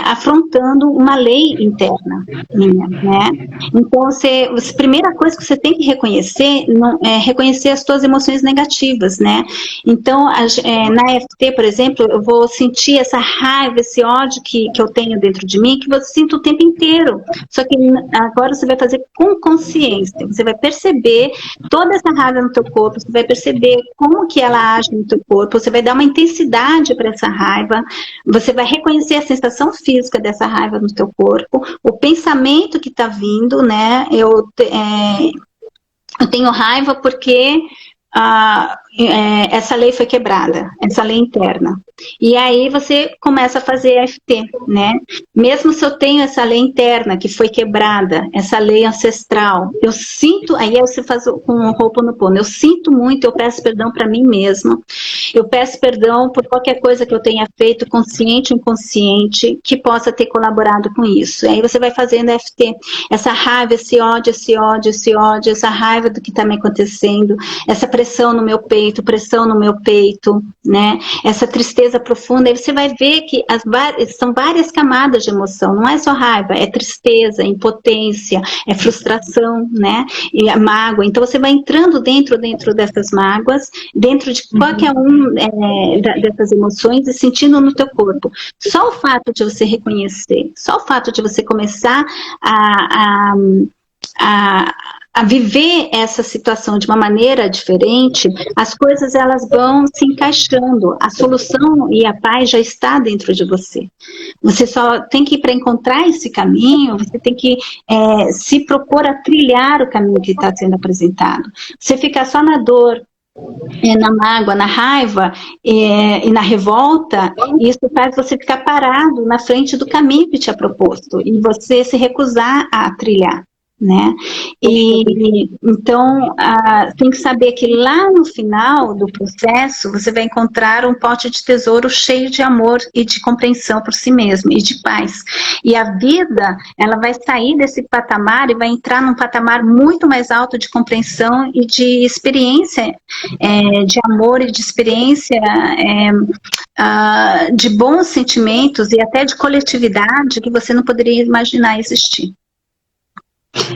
afrontando uma lei interna minha, né? Então a primeira coisa que você tem que reconhecer é reconhecer as suas emoções negativas, né? Então na EFT, por exemplo, eu vou sentir essa raiva, esse ódio que eu tenho dentro de mim, que você sinto o tempo inteiro. Só que agora você vai fazer com consciência. Você vai perceber toda essa raiva no teu corpo, você vai perceber como que ela age no teu corpo, você vai dar uma intensidade para essa raiva, você vai reconhecer a sensação física dessa raiva no teu corpo, o pensamento que está vindo, né? Eu tenho raiva porque essa lei foi quebrada, essa lei interna. E aí você começa a fazer EFT, né? Mesmo se eu tenho essa lei interna que foi quebrada, essa lei ancestral, eu sinto, aí você faz com o Ho'oponopono, eu sinto muito, eu peço perdão para mim mesma, eu peço perdão por qualquer coisa que eu tenha feito, consciente ou inconsciente, que possa ter colaborado com isso. Aí você vai fazendo EFT, essa raiva, esse ódio, essa raiva do que está me acontecendo, essa pressão no meu peito, né? Essa tristeza profunda, aí você vai ver que são várias camadas de emoção, não é só raiva, é tristeza, impotência, é frustração, né? E a mágoa. Então você vai entrando dentro dessas mágoas, dentro de qualquer dessas emoções e sentindo no teu corpo. Só o fato de você reconhecer, só o fato de você começar a viver essa situação de uma maneira diferente, as coisas elas vão se encaixando, a solução e a paz já está dentro de você. Você só tem que ir para encontrar esse caminho, você tem que se propor a trilhar o caminho que está sendo apresentado. Você ficar só na dor, na mágoa, na raiva e na revolta, isso faz você ficar parado na frente do caminho que te é proposto e você se recusar a trilhar, né? E então tem que saber que lá no final do processo você vai encontrar um pote de tesouro cheio de amor e de compreensão por si mesmo e de paz. E a vida, ela vai sair desse patamar e vai entrar num patamar muito mais alto de compreensão e de experiência de amor e de experiência de bons sentimentos e até de coletividade que você não poderia imaginar existir.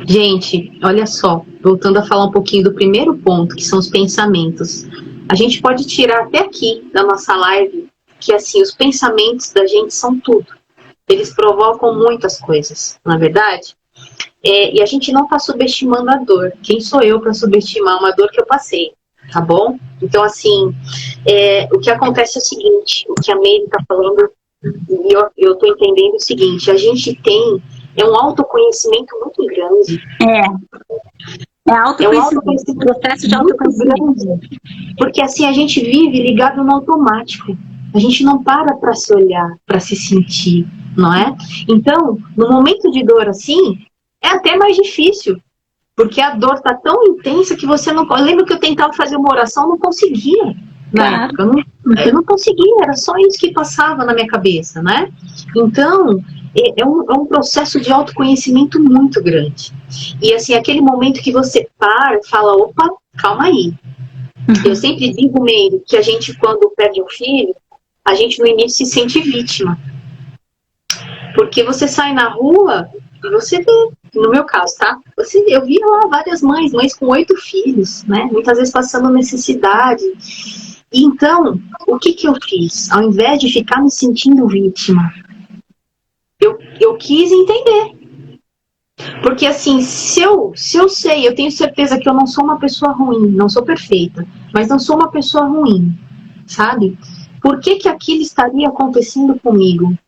Gente, olha só, voltando a falar um pouquinho do primeiro ponto, que são os pensamentos. A gente pode tirar até aqui da nossa live que, assim, os pensamentos da gente são tudo. Eles provocam muitas coisas, não é verdade? E a gente não está subestimando a dor. Quem sou eu para subestimar uma dor que eu passei, tá bom? Então, assim, o que acontece é o seguinte, o que a Meire está falando, e eu estou entendendo o seguinte, a gente tem um autoconhecimento muito grande. É autoconhecimento, processo de autoconhecimento. Grande, porque assim a gente vive ligado no automático. A gente não para se olhar, para se sentir, não é? Então, no momento de dor assim, é até mais difícil, porque a dor tá tão intensa que você não pode. Eu lembro que eu tentava fazer uma oração, não conseguia. Na época, eu não conseguia, era só isso que passava na minha cabeça, né? Então, é um processo de autoconhecimento muito grande. E assim, aquele momento que você para e fala, opa, calma aí. Eu sempre digo, Meire, que a gente, quando perde um filho, a gente no início se sente vítima. Porque você sai na rua e você vê, no meu caso, tá? Eu via lá várias mães com 8 filhos, né? Muitas vezes passando necessidade. Então, o que eu fiz? Ao invés de ficar me sentindo vítima, eu quis entender. Porque assim, se eu sei, eu tenho certeza que eu não sou uma pessoa ruim, não sou perfeita, mas não sou uma pessoa ruim, sabe? Por que aquilo estaria acontecendo comigo?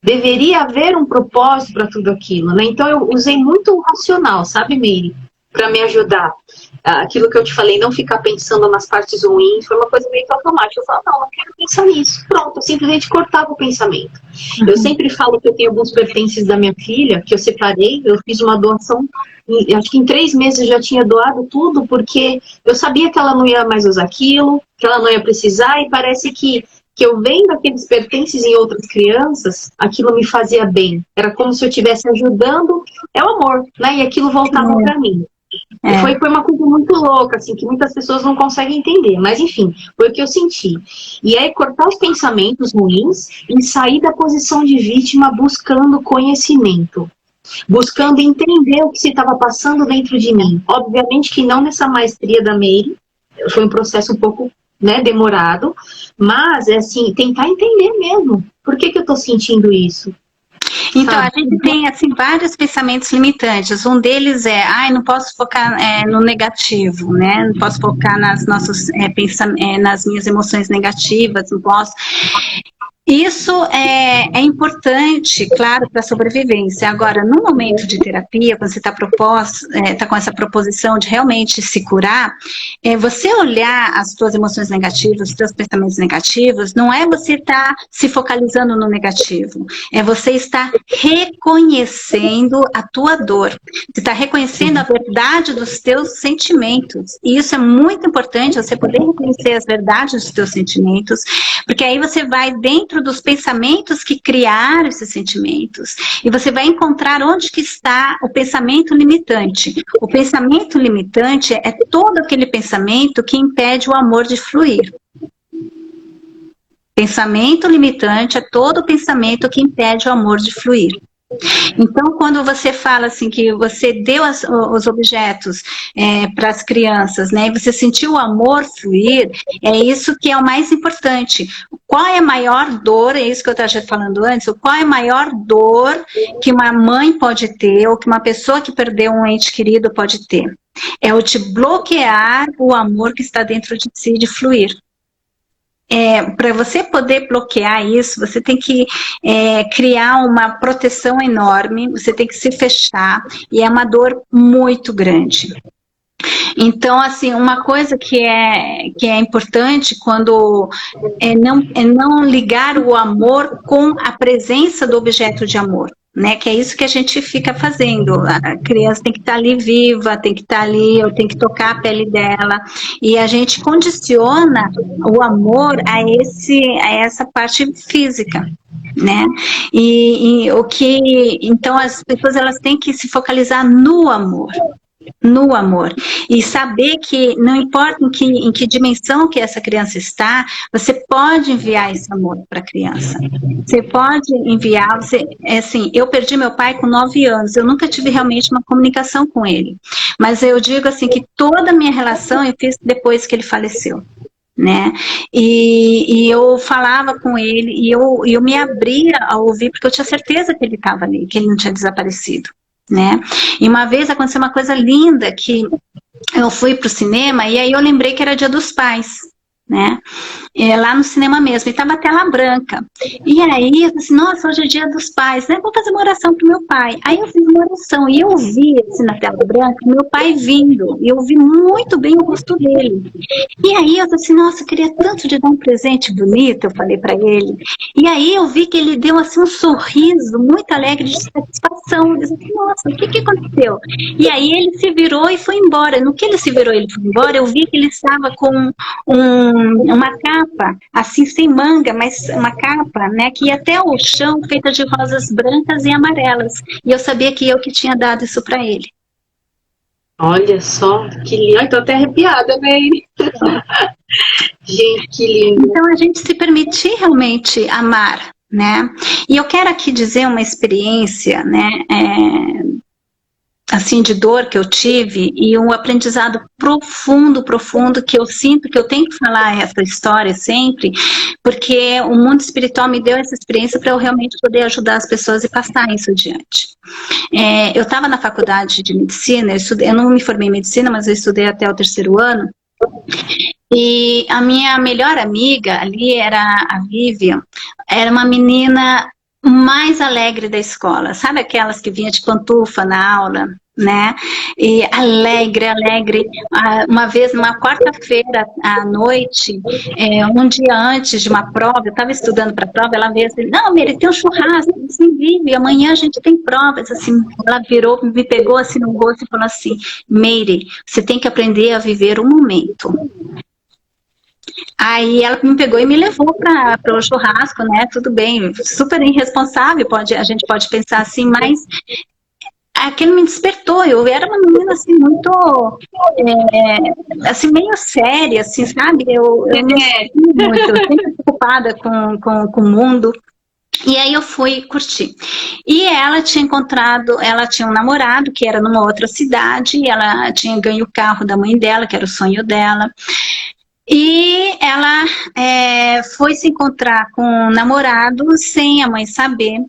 Deveria haver um propósito para tudo aquilo, né? Então eu usei muito o racional, sabe, Meire? Para me ajudar. Aquilo que eu te falei, não ficar pensando nas partes ruins, foi uma coisa meio que automática. Eu falo, não quero pensar nisso. Pronto, eu simplesmente cortava o pensamento. Eu sempre falo que eu tenho alguns pertences da minha filha, que eu separei, eu fiz uma doação, acho que em 3 meses eu já tinha doado tudo, porque eu sabia que ela não ia mais usar aquilo, que ela não ia precisar, e parece que eu vendo aqueles pertences em outras crianças, aquilo me fazia bem. Era como se eu estivesse ajudando, é o amor, né? E aquilo voltava para mim. Foi uma coisa muito louca, assim, que muitas pessoas não conseguem entender. Mas, enfim, foi o que eu senti. E aí, cortar os pensamentos ruins e sair da posição de vítima buscando conhecimento. Buscando entender o que se estava passando dentro de mim. Obviamente que não nessa maestria da Meire. Foi um processo um pouco, né, demorado. Mas, é assim, tentar entender mesmo. Por que eu estou sentindo isso? Então, a gente tem, assim, vários pensamentos limitantes. Um deles é, não posso focar no negativo, né? Não posso focar nas nas minhas emoções negativas, não posso. Isso é importante, claro, para a sobrevivência. Agora, no momento de terapia, quando você está com essa proposição de realmente se curar, você olhar as suas emoções negativas, os seus pensamentos negativos, não é você estar se focalizando no negativo, é você estar reconhecendo a tua dor, você está reconhecendo a verdade dos teus sentimentos. E isso é muito importante, você poder reconhecer as verdades dos teus sentimentos, porque aí você vai dentro dos pensamentos que criaram esses sentimentos e você vai encontrar onde que está o pensamento limitante. O pensamento limitante é todo aquele pensamento que impede o amor de fluir. Pensamento limitante é todo pensamento que impede o amor de fluir. Então, quando você fala assim que você deu os objetos para as crianças, né, e você sentiu o amor fluir, é isso que é o mais importante. Qual é a maior dor, é isso que eu estava falando antes, qual é a maior dor que uma mãe pode ter, ou que uma pessoa que perdeu um ente querido pode ter? É o te bloquear o amor que está dentro de si de fluir. Para você poder bloquear isso, você tem que criar uma proteção enorme, você tem que se fechar, e é uma dor muito grande. Então, assim, uma coisa que é importante quando não ligar o amor com a presença do objeto de amor. Né, que é isso que a gente fica fazendo. A criança tem que estar ali viva, tem que estar ali, eu tenho que tocar a pele dela, e a gente condiciona o amor a essa parte física, né? Então as pessoas elas têm que se focalizar no amor. No amor, e saber que não importa em que dimensão que essa criança está, você pode enviar esse amor para a criança. Você pode enviar, assim, eu perdi meu pai com 9 anos, eu nunca tive realmente uma comunicação com ele, mas eu digo assim que toda a minha relação eu fiz depois que ele faleceu. Né? E eu falava com ele, e eu me abria a ouvir, porque eu tinha certeza que ele estava ali, que ele não tinha desaparecido. Né? E uma vez aconteceu uma coisa linda, que eu fui para o cinema e aí eu lembrei que era Dia dos Pais, né? Lá no cinema mesmo, e tava a tela branca. E aí, eu disse, nossa, hoje é dia dos pais, né? Vou fazer uma oração pro meu pai. Aí eu fiz uma oração, e eu vi, assim, na tela branca, meu pai vindo, e eu vi muito bem o rosto dele. E aí eu disse, nossa, eu queria tanto de dar um presente bonito, eu falei para ele. E aí eu vi que ele deu, assim, um sorriso muito alegre de satisfação. Eu disse, nossa, o que aconteceu? E aí ele se virou e foi embora. No que ele se virou e ele foi embora, eu vi que ele estava com uma capa, assim, sem manga, mas uma capa, né, que ia até o chão, feita de rosas brancas e amarelas. E eu sabia que eu que tinha dado isso para ele. Olha só, que lindo. Ai, tô até arrepiada, né? Gente, que lindo. Então, a gente se permitir realmente amar, né? E eu quero aqui dizer uma experiência, né, assim, de dor que eu tive e um aprendizado profundo, profundo, que eu sinto que eu tenho que falar essa história sempre, porque o mundo espiritual me deu essa experiência para eu realmente poder ajudar as pessoas e passar isso adiante. Eu estava na faculdade de medicina, eu não me formei em medicina, mas eu estudei até o 3º ano, e a minha melhor amiga ali era a Vivian, era uma menina mais alegre da escola, sabe aquelas que vinha de pantufa na aula, né? E alegre. Uma vez, numa quarta-feira à noite, um dia antes de uma prova, eu estava estudando para a prova, ela veio assim, não, Mary, tem um churrasco, assim, vive, amanhã a gente tem provas, assim, ela virou, me pegou assim no rosto e falou assim, Mary, você tem que aprender a viver o momento. Aí ela me pegou e me levou para o churrasco, né? Tudo bem, super irresponsável, a gente pode pensar assim, mas aquilo me despertou. Eu era uma menina assim muito, assim meio séria, assim, sabe? Eu sempre preocupada com o mundo. E aí eu fui curtir. E ela tinha um namorado que era numa outra cidade, ela tinha ganho o carro da mãe dela, que era o sonho dela. E ela foi se encontrar com o namorado sem a mãe saber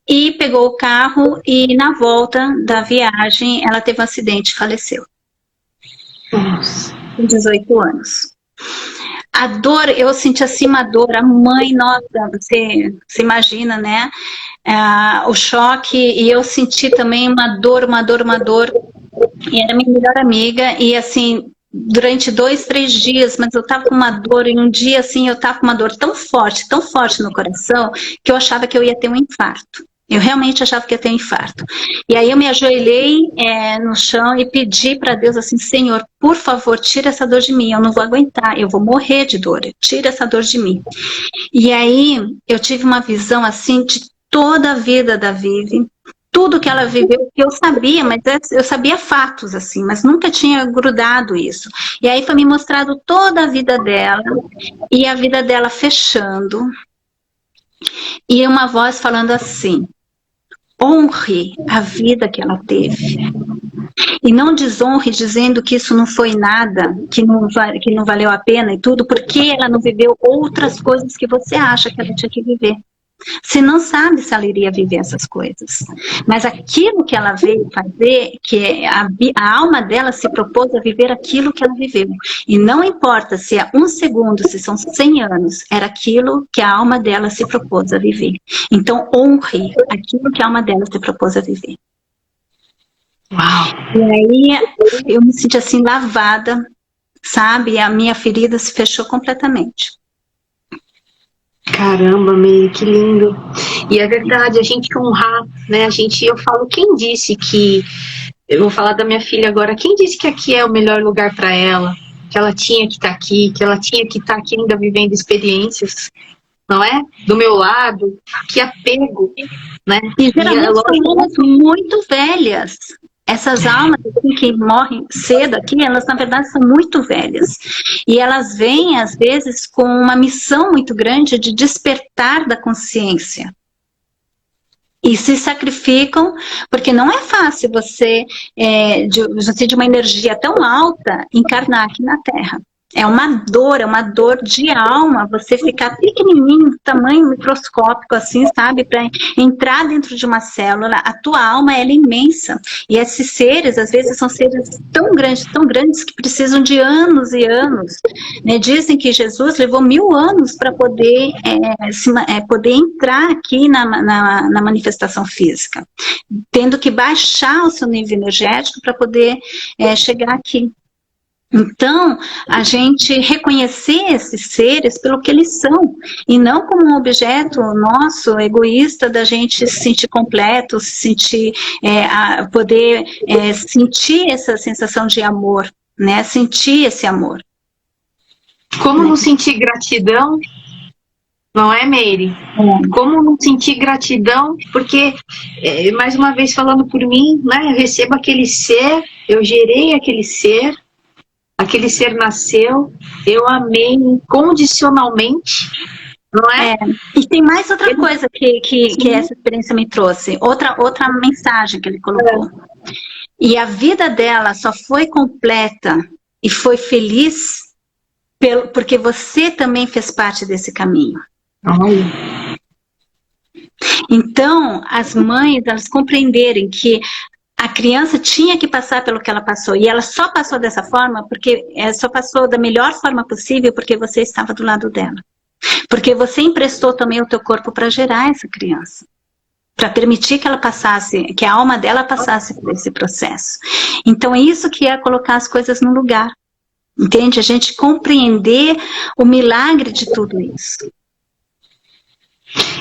e pegou o carro e na volta da viagem ela teve um acidente e faleceu. Nossa. Com 18 anos. A dor, eu senti assim uma dor, a mãe, nossa, você imagina, né? O choque, e eu senti também uma dor, e era minha melhor amiga, e assim, durante 2, 3 dias, mas eu tava com uma dor, e um dia assim, eu tava com uma dor tão forte no coração, que eu achava que eu ia ter um infarto. Eu realmente achava que ia ter um infarto. E aí eu me ajoelhei no chão e pedi para Deus assim, Senhor, por favor, tira essa dor de mim, eu não vou aguentar, eu vou morrer de dor, tira essa dor de mim. E aí eu tive uma visão assim de toda a vida da Vivi, tudo que ela viveu, que eu sabia, mas eu sabia fatos, assim, mas nunca tinha grudado isso. E aí foi me mostrado toda a vida dela, e a vida dela fechando, e uma voz falando assim, honre a vida que ela teve. E não desonre dizendo que isso não foi nada, que não valeu a pena e tudo, porque ela não viveu outras coisas que você acha que ela tinha que viver. Você não sabe se ela iria viver essas coisas. Mas aquilo que ela veio fazer, que a alma dela se propôs a viver aquilo que ela viveu. E não importa se é 1 segundo, se são 100 anos, era aquilo que a alma dela se propôs a viver. Então honre aquilo que a alma dela se propôs a viver. Uau. E aí eu me senti assim lavada, sabe? E a minha ferida se fechou completamente. Caramba, Mary, que lindo. E é verdade, a gente honrar, né? Eu falo, quem disse que... Eu vou falar da minha filha agora. Quem disse que aqui é o melhor lugar para ela? Que ela tinha que estar aqui, que ela tinha que estar aqui ainda vivendo experiências, não é? Do meu lado, que apego, né? E geralmente são almas muito velhas. Essas almas assim, que morrem cedo aqui, elas na verdade são muito velhas. E elas vêm, às vezes, com uma missão muito grande de despertar da consciência. E se sacrificam, porque não é fácil você de uma energia tão alta, encarnar aqui na Terra. É uma dor de alma, você ficar pequenininho, tamanho microscópico assim, sabe? Para entrar dentro de uma célula, a tua alma ela é imensa. E esses seres, às vezes, são seres tão grandes, que precisam de anos e anos. Né? Dizem que Jesus levou 1000 anos para poder, poder entrar aqui na manifestação física, tendo que baixar o seu nível energético para poder chegar aqui. Então, a gente reconhecer esses seres pelo que eles são, e não como um objeto nosso, egoísta, da gente se sentir completo, se sentir, poder sentir essa sensação de amor, né? Sentir esse amor. Como não sentir gratidão? Não é, Meire? Como não sentir gratidão? Porque, mais uma vez falando por mim, né? Eu recebo aquele ser, eu gerei aquele ser nasceu, eu amei incondicionalmente, não é? E tem mais outra coisa que essa experiência me trouxe, outra mensagem que ele colocou. E a vida dela só foi completa e foi feliz porque você também fez parte desse caminho. Então, as mães, elas compreenderem que a criança tinha que passar pelo que ela passou, e ela só passou dessa forma, porque só passou da melhor forma possível, porque você estava do lado dela. Porque você emprestou também o teu corpo para gerar essa criança, para permitir que ela passasse, que a alma dela passasse por esse processo. Então é isso que é colocar as coisas no lugar, entende? A gente compreender o milagre de tudo isso.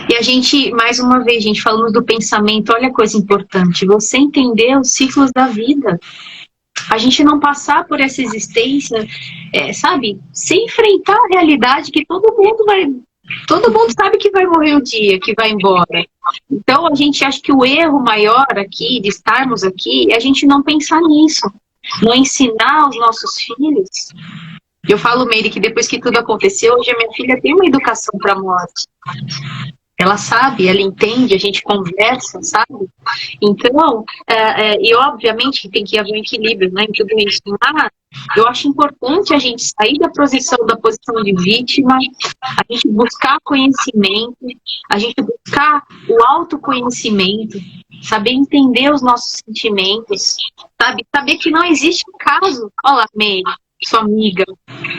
E a gente, mais uma vez, gente, falando do pensamento, olha a coisa importante, você entender os ciclos da vida. A gente não passar por essa existência, sabe, sem enfrentar a realidade que todo mundo sabe que vai morrer um dia, que vai embora. Então a gente acha que o erro maior aqui, de estarmos aqui, é a gente não pensar nisso, não ensinar aos nossos filhos. Eu falo, Meire, que depois que tudo aconteceu, hoje a minha filha tem uma educação para a morte. Ela sabe, ela entende, a gente conversa, sabe? Então, e obviamente que tem que haver um equilíbrio, né, em tudo isso. Mas eu acho importante a gente sair da posição de vítima, a gente buscar conhecimento, a gente buscar o autoconhecimento, saber entender os nossos sentimentos, sabe? Saber que não existe um caso. Olha lá, Meire, sua amiga,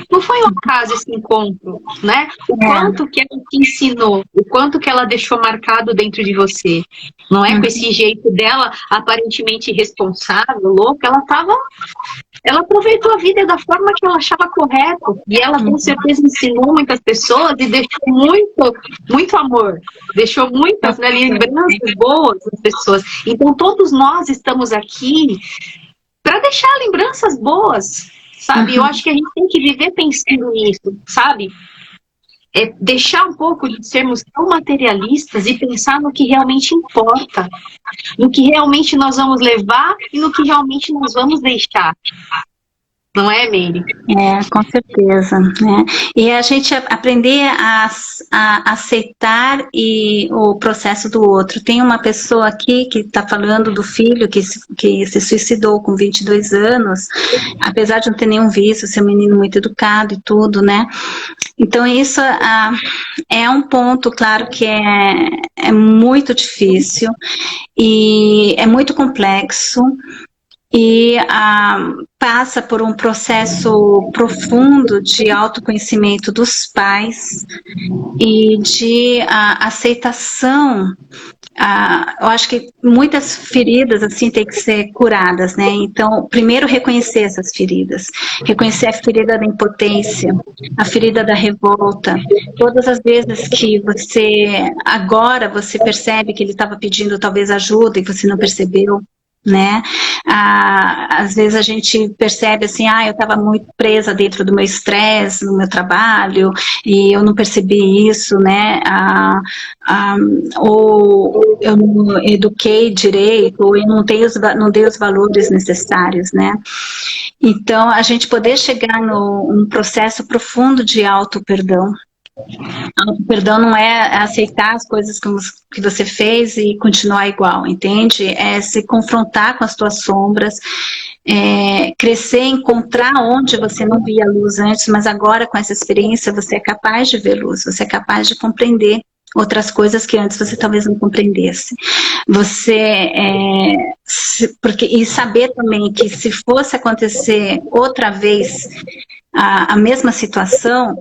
não foi um acaso esse encontro, né? O quanto que ela te ensinou, o quanto que ela deixou marcado dentro de você, não é? Com esse jeito dela, aparentemente irresponsável, louca, ela aproveitou a vida da forma que ela achava correto, e ela com certeza ensinou muitas pessoas e deixou muito amor, deixou muitas, né, lembranças boas das pessoas. Então todos nós estamos aqui para deixar lembranças boas, sabe? Eu acho que a gente tem que viver pensando nisso, sabe? Deixar um pouco de sermos tão materialistas e pensar no que realmente importa, no que realmente nós vamos levar e no que realmente nós vamos deixar. Não é, Meire? Com certeza, né? E a gente aprender a aceitar o processo do outro. Tem uma pessoa aqui que está falando do filho que se suicidou com 22 anos, apesar de não ter nenhum vício, ser um menino muito educado e tudo, né? Então isso é um ponto, claro, que é muito difícil e é muito complexo. E passa por um processo profundo de autoconhecimento dos pais e de aceitação. Eu acho que muitas feridas assim têm que ser curadas, né? Então, primeiro reconhecer essas feridas, reconhecer a ferida da impotência, a ferida da revolta. Todas as vezes que agora você percebe que ele estava pedindo talvez ajuda e você não percebeu, né? Às vezes a gente percebe assim, eu estava muito presa dentro do meu estresse, no meu trabalho, e eu não percebi isso, né? Ou eu não eduquei direito, ou eu não dei os valores necessários, né? Então, a gente poder chegar num processo profundo de auto-perdão. Perdão não é aceitar as coisas que você fez e continuar igual, entende? É se confrontar com as tuas sombras, crescer, encontrar onde você não via luz antes, mas agora com essa experiência você é capaz de ver luz, você é capaz de compreender outras coisas que antes você talvez não compreendesse. E saber também que se fosse acontecer outra vez a mesma situação,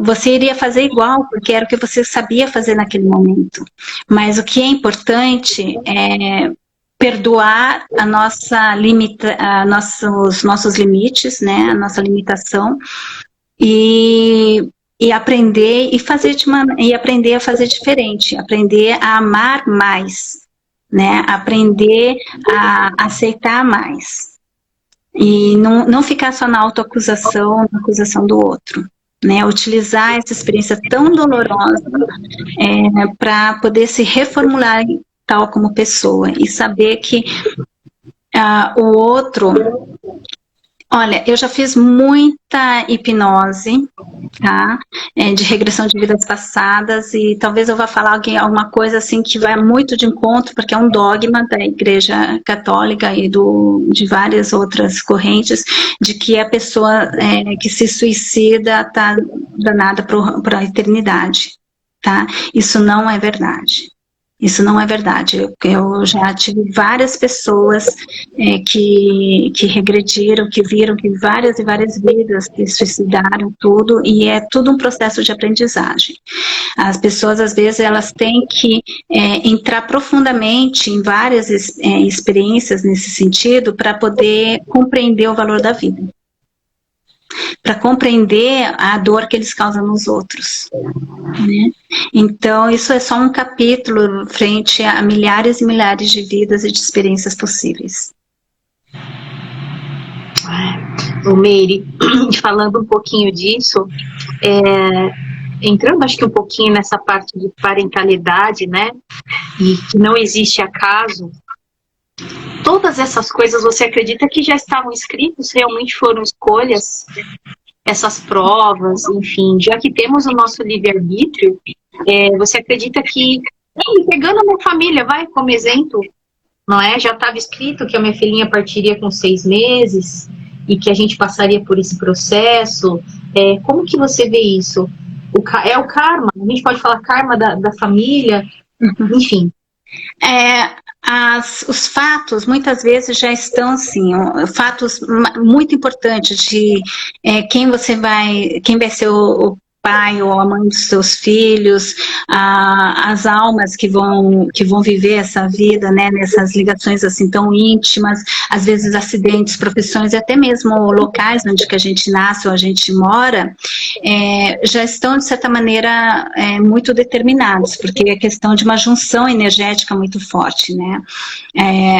você iria fazer igual, porque era o que você sabia fazer naquele momento. Mas o que é importante é perdoar os nossos limites, né, a nossa limitação, e aprender aprender a fazer diferente, aprender a amar mais, né, aprender a aceitar mais. E não ficar só na autoacusação, na acusação do outro. Né, utilizar essa experiência tão dolorosa para poder se reformular tal como pessoa e saber que o outro... Olha, eu já fiz muita hipnose, tá? De regressão de vidas passadas, e talvez eu vá falar alguma coisa assim que vai muito de encontro, porque é um dogma da Igreja Católica e de várias outras correntes, de que a pessoa que se suicida está danada para a eternidade, tá? Isso não é verdade. Isso não é verdade. Eu já tive várias pessoas que regrediram, que viram que várias e várias vidas se suicidaram, tudo, e é tudo um processo de aprendizagem. As pessoas, às vezes, elas têm que entrar profundamente em várias experiências nesse sentido para poder compreender o valor da vida. Para compreender a dor que eles causam nos outros, né? Então, isso é só um capítulo frente a milhares e milhares de vidas e de experiências possíveis. O Meire, falando um pouquinho disso, entrando acho que um pouquinho nessa parte de parentalidade, né, e que não existe acaso, todas essas coisas você acredita que já estavam escritos, realmente foram escolhas, essas provas, enfim, já que temos o nosso livre-arbítrio, você acredita que, pegando a minha família, vai, como exemplo, não é? Já estava escrito que a minha filhinha partiria com 6 meses e que a gente passaria por esse processo. Como que você vê isso? É o karma, a gente pode falar karma da família, enfim. Os fatos, muitas vezes, já estão assim, fatos muito importantes de quem vai ser o pai ou a mãe dos seus filhos, as almas que vão viver essa vida, né, nessas ligações assim tão íntimas, às vezes acidentes, profissões e até mesmo locais onde que a gente nasce ou a gente mora, já estão de certa maneira muito determinados, porque é questão de uma junção energética muito forte, né?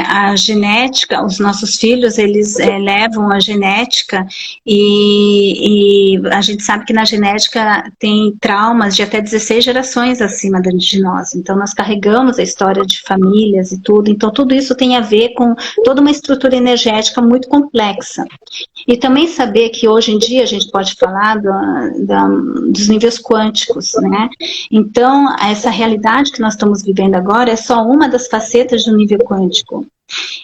A genética, os nossos filhos, eles levam a genética e a gente sabe que na genética tem traumas de até 16 gerações acima de nós, então nós carregamos a história de famílias e tudo, então tudo isso tem a ver com toda uma estrutura energética muito complexa. E também saber que hoje em dia a gente pode falar dos níveis quânticos, né? Então, essa realidade que nós estamos vivendo agora é só uma das facetas do nível quântico.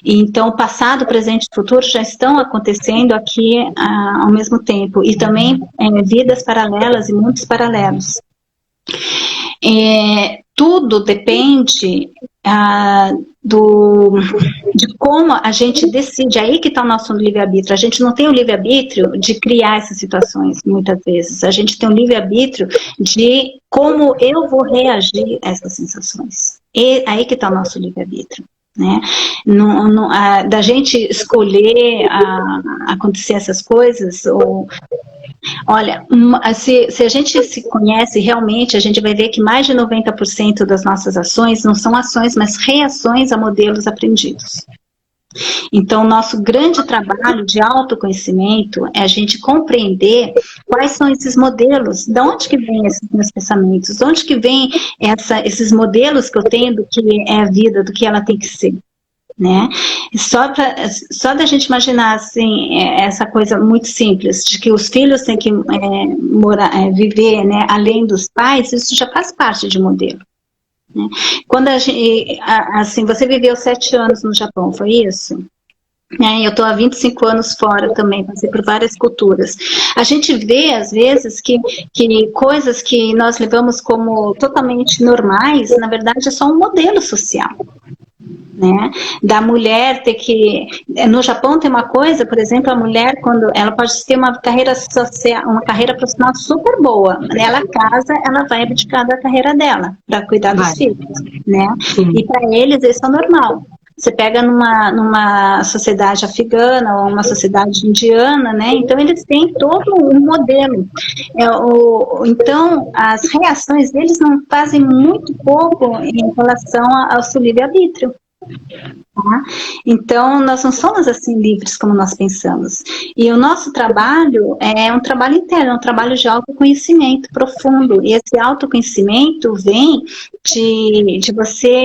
Então, o passado, presente e futuro já estão acontecendo aqui ao mesmo tempo. E também vidas paralelas e mundos paralelos. Tudo depende de como a gente decide. Aí que está o nosso livre-arbítrio. A gente não tem o livre-arbítrio de criar essas situações, muitas vezes. A gente tem o livre-arbítrio de como eu vou reagir a essas sensações. E aí que está o nosso livre-arbítrio. Né? Da gente escolher acontecer essas coisas, olha, se a gente se conhece realmente, a gente vai ver que mais de 90% das nossas ações não são ações, mas reações a modelos aprendidos. Então, nosso grande trabalho de autoconhecimento é a gente compreender quais são esses modelos, de onde que vêm esses meus pensamentos, de onde que vêm esses modelos que eu tenho do que é a vida, do que ela tem que ser. Né? Só da gente imaginar assim, essa coisa muito simples, de que os filhos têm que viver, né, além dos pais, isso já faz parte de modelo. Né? Quando assim, você viveu 7 anos no Japão, foi isso? Eu estou há 25 anos fora também, passei por várias culturas. A gente vê, às vezes, que coisas que nós levamos como totalmente normais, na verdade, é só um modelo social. Né? Da mulher ter que... No Japão tem uma coisa, por exemplo, a mulher, quando ela pode ter uma carreira social, uma carreira profissional super boa, ela casa, ela vai abdicar da carreira dela para cuidar dos filhos, né? E para eles isso é normal. Você pega numa sociedade afegana ou uma sociedade indiana, né? Então eles têm todo um modelo. Então as reações deles não fazem muito pouco em relação ao seu livre-arbítrio. Tá? Então, nós não somos assim livres como nós pensamos. E o nosso trabalho é um trabalho interno, é um trabalho de autoconhecimento profundo. E esse autoconhecimento vem de você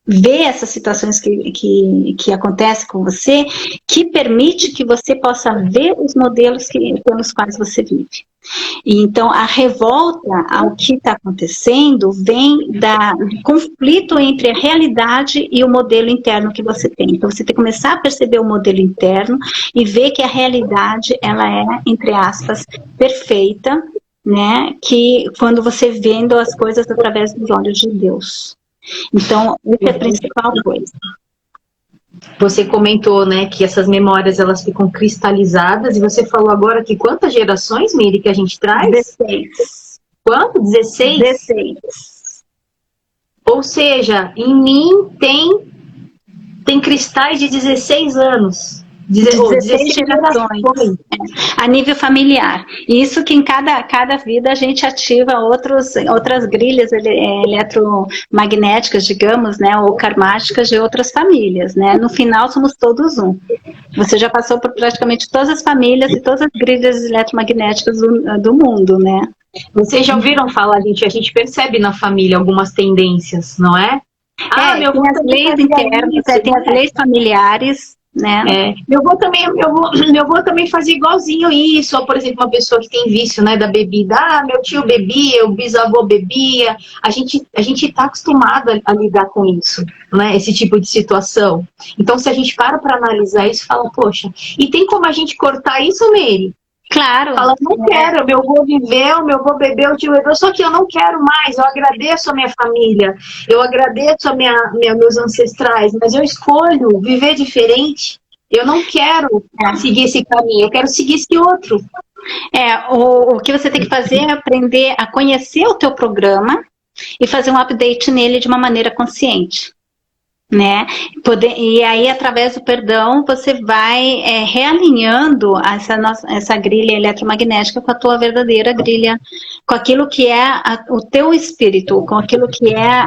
ver essas situações que acontecem com você, que permite que você possa ver os modelos pelos quais você vive. E então, a revolta ao que está acontecendo vem do conflito entre a realidade e o modelo interno que você tem. Então, você tem que começar a perceber o modelo interno e ver que a realidade, ela é, entre aspas, perfeita, né? Que quando você vendo as coisas através dos olhos de Deus. Então, essa é a principal coisa. Você comentou, né, que essas memórias elas ficam cristalizadas, e você falou agora que quantas gerações, Meire, que a gente traz? 16. Quanto? 16? 16. Ou seja, em mim tem cristais de 16 anos. 16 gerações. A nível familiar. Isso que em cada vida a gente ativa outras grilhas eletromagnéticas, digamos, né, ou karmáticas de outras famílias, né? No final somos todos um. Você já passou por praticamente todas as famílias e todas as grilhas eletromagnéticas do mundo, né? Vocês já ouviram falar, gente? A gente percebe na família algumas tendências, não é? Tem as leis internas, tem as leis familiares, né? Meu avô também fazia igualzinho isso. Ou, por exemplo, uma pessoa que tem vício, né, da bebida. Meu tio bebia, o bisavô bebia. A gente está acostumado a lidar com isso, né, esse tipo de situação. Então, se a gente para analisar isso, fala, poxa, e tem como a gente cortar isso, Meire? Claro. Fala, não quero, meu avô viveu, meu avô bebeu, o tio bebeu, só que eu não quero mais. Eu agradeço a minha família, eu agradeço a meus ancestrais, mas eu escolho viver diferente. Eu não quero seguir esse caminho, eu quero seguir esse outro. O que você tem que fazer é aprender a conhecer o teu programa e fazer um update nele de uma maneira consciente. Né? E aí, através do perdão, você vai realinhando essa grilha eletromagnética com a tua verdadeira grilha, com aquilo que é o teu espírito, com aquilo que é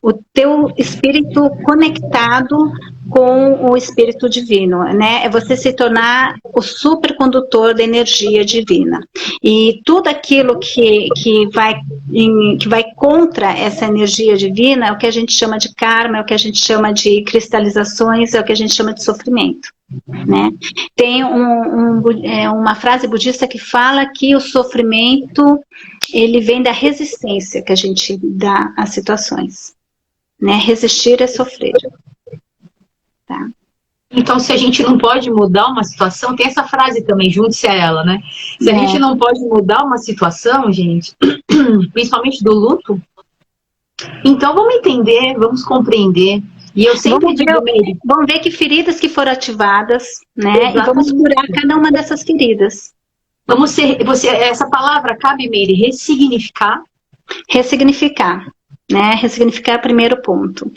o teu espírito conectado com o espírito divino, né? É você se tornar o supercondutor da energia divina. E tudo aquilo que vai contra essa energia divina é o que a gente chama de karma, é o que a gente chama de cristalizações, é o que a gente chama de sofrimento. Né? Tem uma frase budista que fala que o sofrimento ele vem da resistência que a gente dá às situações. Né? Resistir é sofrer. Tá? Então, se a gente não pode mudar uma situação, tem essa frase também, junte-se a ela, né? Se a gente não pode mudar uma situação, gente, principalmente do luto, então vamos entender, vamos compreender. E eu sempre vamos ver que feridas que foram ativadas, né? Exatamente. E vamos curar cada uma dessas feridas. Essa palavra cabe, Meire, ressignificar. Ressignificar. Né? Ressignificar é o primeiro ponto.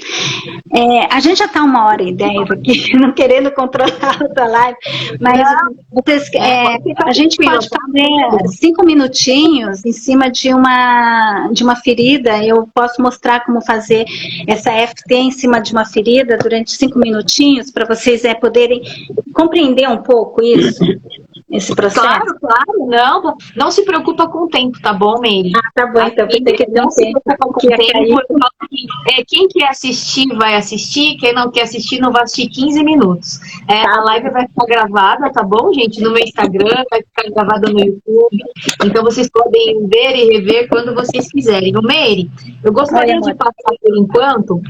A gente já está 1h10 aqui, não querendo controlar a live, mas a gente pode fazer 5 minutinhos em cima de uma ferida. Eu posso mostrar como fazer essa EFT em cima de uma ferida durante 5 minutinhos, para vocês poderem compreender um pouco isso. esse processo? Claro, claro, não se preocupa com o tempo, tá bom, Meire? Tá bom, então pensei que Não se preocupa com o tempo. cair. Quem quer assistir, vai assistir. Quem não quer assistir, não vai assistir 15 minutos. A live vai ficar gravada, tá bom, gente? No meu Instagram, vai ficar gravada no YouTube. Então vocês podem ver e rever quando vocês quiserem. O Meire, eu gostaria de passar, por enquanto,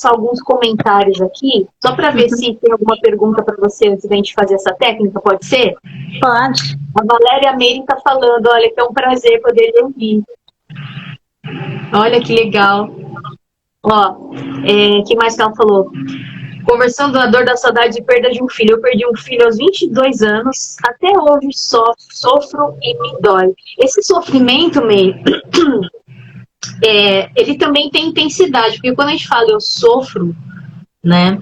alguns comentários aqui, só para ver se tem alguma pergunta para você antes da gente fazer essa técnica, pode ser? Pode. A Valéria Meire está falando, olha, que é um prazer poder ouvir. Olha que legal. Ó, que mais que ela falou? Conversando da dor da saudade de perda de um filho. Eu perdi um filho aos 22 anos. Até hoje sofro e me dói. Esse sofrimento, Meire, ele também tem intensidade. Porque quando a gente fala eu sofro, né?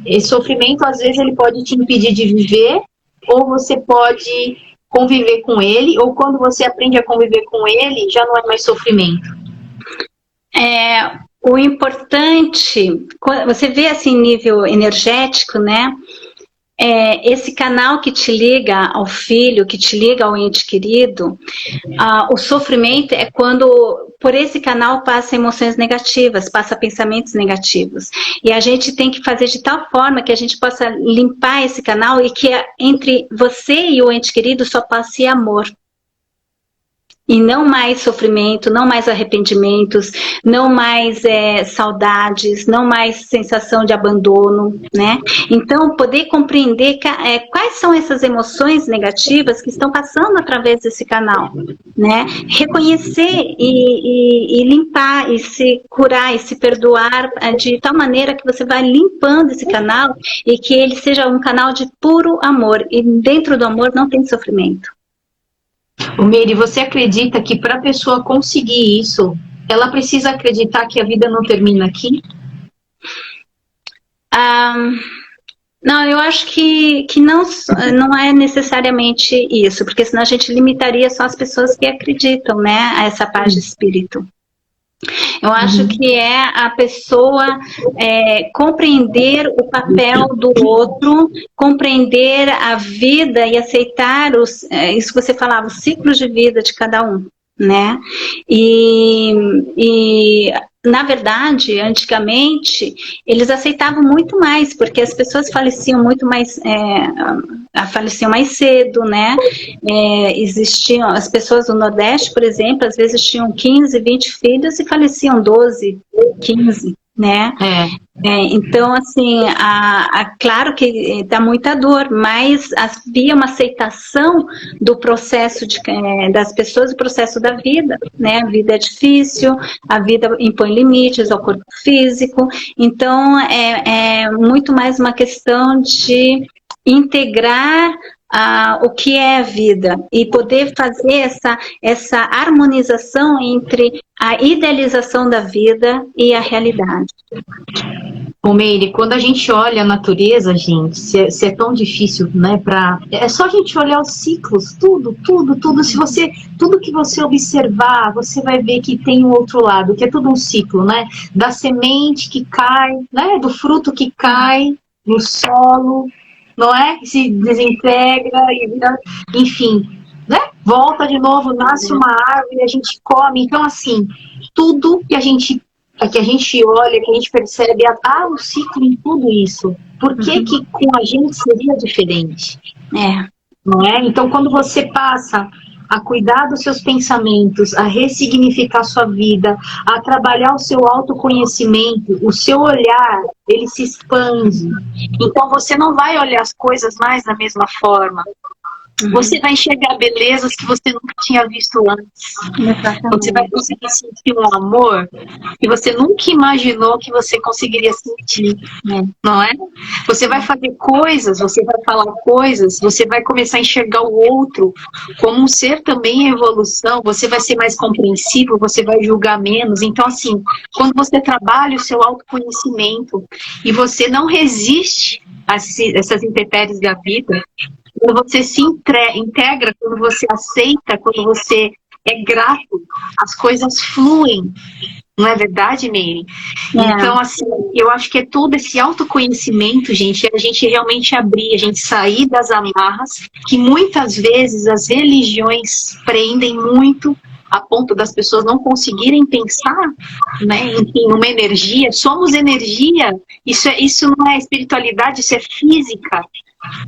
Esse sofrimento, às vezes, ele pode te impedir de viver, ou você pode conviver com ele, ou quando você aprende a conviver com ele, já não é mais sofrimento. O importante, você vê assim, nível energético, né? Esse canal que te liga ao filho, que te liga ao ente querido, o sofrimento é quando por esse canal passa emoções negativas, passa pensamentos negativos. E a gente tem que fazer de tal forma que a gente possa limpar esse canal e que entre você e o ente querido só passe amor. E não mais sofrimento, não mais arrependimentos, não mais saudades, não mais sensação de abandono, né? Então, poder compreender quais são essas emoções negativas que estão passando através desse canal, né? Reconhecer e limpar, e se curar, e se perdoar de tal maneira que você vai limpando esse canal e que ele seja um canal de puro amor. E dentro do amor não tem sofrimento. Meire, você acredita que para a pessoa conseguir isso, ela precisa acreditar que a vida não termina aqui? Não, eu acho que não é necessariamente isso, porque senão a gente limitaria só as pessoas que acreditam, né, a essa paz de espírito. Eu acho que é a pessoa compreender o papel do outro, compreender a vida e aceitar isso que você falava, os ciclos de vida de cada um, né? E na verdade, antigamente, eles aceitavam muito mais, porque as pessoas faleciam muito mais, faleciam mais cedo, né? Existiam, as pessoas do Nordeste, por exemplo, às vezes tinham 15, 20 filhos e faleciam 12, 15, né? Então, assim, claro que dá muita dor, mas havia uma aceitação do processo das pessoas, do processo da vida, né? A vida é difícil, a vida impõe limites ao corpo físico, então é muito mais uma questão de integrar o que é a vida e poder fazer essa harmonização entre a idealização da vida e a realidade. Meire, quando a gente olha a natureza, gente, se é tão difícil, né, é só a gente olhar os ciclos, tudo, tudo que você observar, você vai ver que tem um outro lado, que é tudo um ciclo, né, da semente que cai, né, do fruto que cai no solo, não é, que se desintegra, enfim, né, volta de novo, nasce uma árvore, a gente come, então assim, tudo que a gente olha, que a gente percebe, o ciclo em tudo isso. Por que que com a gente seria diferente? Não é? Então, quando você passa a cuidar dos seus pensamentos, a ressignificar sua vida, a trabalhar o seu autoconhecimento, o seu olhar, ele se expande. Então, você não vai olhar as coisas mais da mesma forma. Você vai enxergar belezas que você nunca tinha visto antes. Exatamente. Você vai conseguir sentir um amor que você nunca imaginou que você conseguiria sentir, não é? Você vai fazer coisas, você vai falar coisas, você vai começar a enxergar o outro como um ser também em evolução, você vai ser mais compreensivo, você vai julgar menos. Então, assim, quando você trabalha o seu autoconhecimento e você não resiste a essas intempéries da vida, quando você se integra, quando você aceita, quando você é grato, as coisas fluem. Não é verdade, Meire? É. Então, assim, eu acho que é todo esse autoconhecimento, gente, é a gente realmente abrir, a gente sair das amarras, que muitas vezes as religiões prendem muito a ponto das pessoas não conseguirem pensar, né, enfim, numa energia. Somos energia, isso não é espiritualidade, isso é física.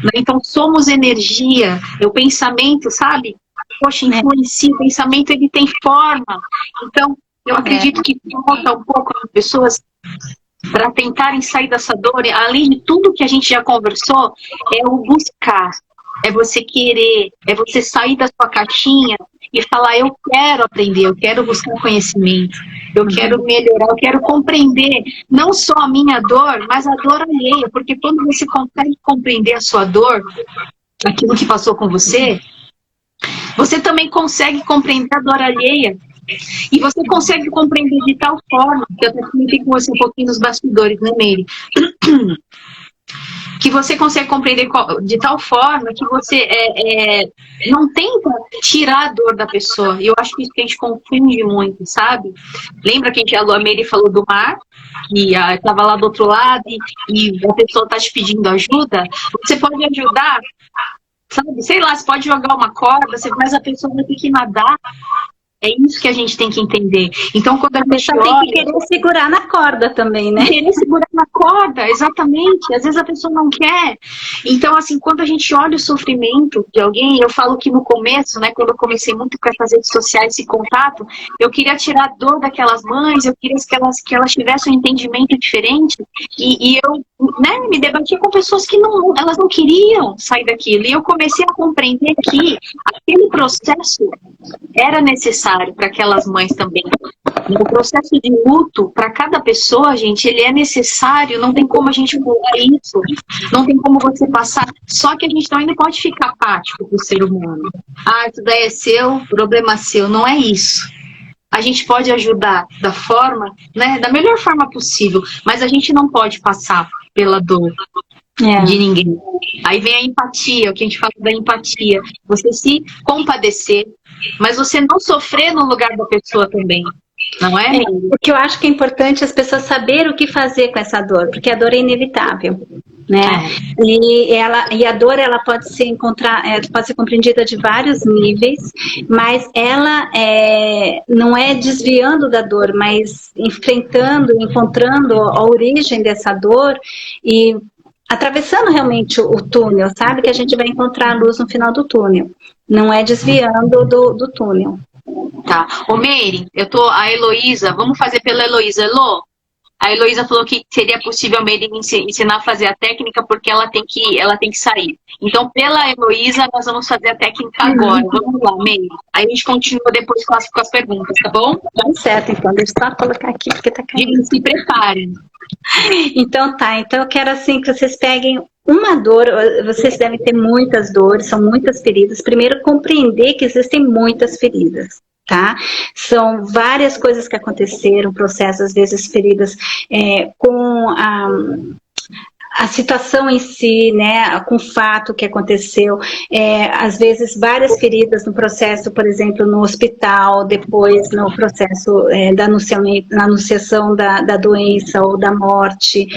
Né? Então, somos energia, o pensamento, sabe? Poxa, influencia, o pensamento ele tem forma. Então, eu acredito que falta um pouco as pessoas para tentarem sair dessa dor, além de tudo que a gente já conversou, é o buscar, é você querer, é você sair da sua caixinha e falar, eu quero aprender, eu quero buscar conhecimento, eu quero melhorar, eu quero compreender não só a minha dor, mas a dor alheia, porque quando você consegue compreender a sua dor, aquilo que passou com você, você também consegue compreender a dor alheia. E você consegue compreender de tal forma, que eu até comentei com você um pouquinho nos bastidores, né, Meire? Que você consegue compreender de tal forma que você não tenta tirar a dor da pessoa. E eu acho que isso que a gente confunde muito, sabe? Lembra que a Meire falou do mar? Que estava lá do outro lado e a pessoa está te pedindo ajuda? Você pode ajudar, sabe? Sei lá, você pode jogar uma corda, mas a pessoa vai ter que nadar. É isso que a gente tem que entender. Então, quando a gente olha... tem que querer segurar na corda também, né? Querer segurar na corda, exatamente. Às vezes a pessoa não quer. Então, assim, quando a gente olha o sofrimento de alguém, eu falo que no começo, né, quando eu comecei muito com as redes sociais, esse contato, eu queria tirar a dor daquelas mães, eu queria que elas tivessem um entendimento diferente. E eu, né, me debati com pessoas que elas não queriam sair daquilo. E eu comecei a compreender que aquele processo era necessário para aquelas mães também. O processo de luto, para cada pessoa, gente, ele é necessário, não tem como a gente pular isso, não tem como você passar, só que a gente também não pode ficar apático pro ser humano. Ah, isso daí é seu, problema seu, não é isso. A gente pode ajudar da forma, né, da melhor forma possível, mas a gente não pode passar pela dor de ninguém. Aí vem a empatia, o que a gente fala da empatia. Você se compadecer, mas você não sofrer no lugar da pessoa também. Não é? O que eu acho que é importante as pessoas saberem o que fazer com essa dor, porque a dor é inevitável, né? E a dor ela pode ser compreendida de vários níveis, mas ela não é desviando da dor, mas enfrentando, encontrando a origem dessa dor e atravessando realmente o túnel, sabe? Que a gente vai encontrar a luz no final do túnel. Não é desviando do túnel. Tá. Ô, Meire, a Heloísa, vamos fazer pela Heloísa. Elô, a Heloísa falou que seria possível a Meire ensinar a fazer a técnica porque ela tem que sair. Então, pela Heloísa, nós vamos fazer a técnica agora. Vamos lá, Meire. Aí a gente continua depois com as perguntas, tá bom? Tá certo, então. Deixa eu só colocar aqui porque tá caindo. Se preparem. Então tá, então eu quero assim que vocês peguem uma dor, vocês devem ter muitas dores, são muitas feridas. Primeiro, compreender que existem muitas feridas, tá? São várias coisas que aconteceram, processos, às vezes feridas com a situação em si, né, com o fato que aconteceu, às vezes várias feridas no processo, por exemplo, no hospital, depois no processo da anunciação da doença ou da morte,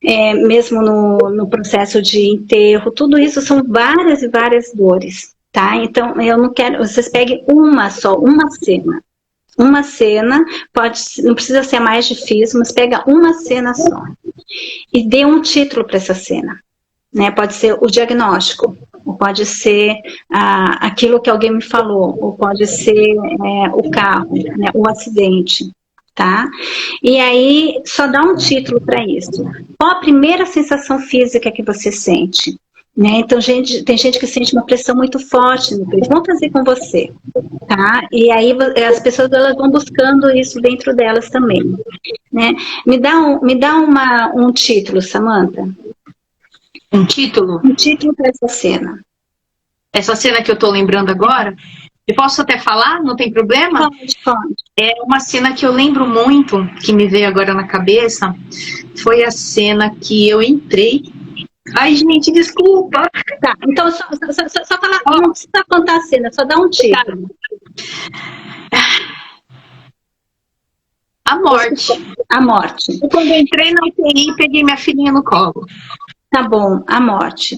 mesmo no processo de enterro, tudo isso são várias e várias dores, tá? Então, eu não quero, vocês peguem uma cena. Uma cena, não precisa ser a mais difícil, mas pega uma cena só. E dê um título para essa cena. Né? Pode ser o diagnóstico, ou pode ser aquilo que alguém me falou, ou pode ser o carro, né? O acidente. Tá? E aí, só dá um título para isso. Qual a primeira sensação física que você sente? Né? Então, tem gente que sente uma pressão muito forte no peito. Vamos fazer com você, tá? E aí as pessoas elas vão buscando isso dentro delas também, né? Me dá um título, Samantha. Um título? Um título para essa cena. Essa cena que eu tô lembrando agora, eu posso até falar? Não tem problema? Pode. É uma cena que eu lembro muito, que me veio agora na cabeça, foi a cena que eu entrei. Ai, gente, desculpa. Tá, então só falar, não precisa contar a cena, só dá um título. A morte. A morte. Eu, quando eu entrei na UTI, peguei minha filhinha no colo. Tá bom, a morte.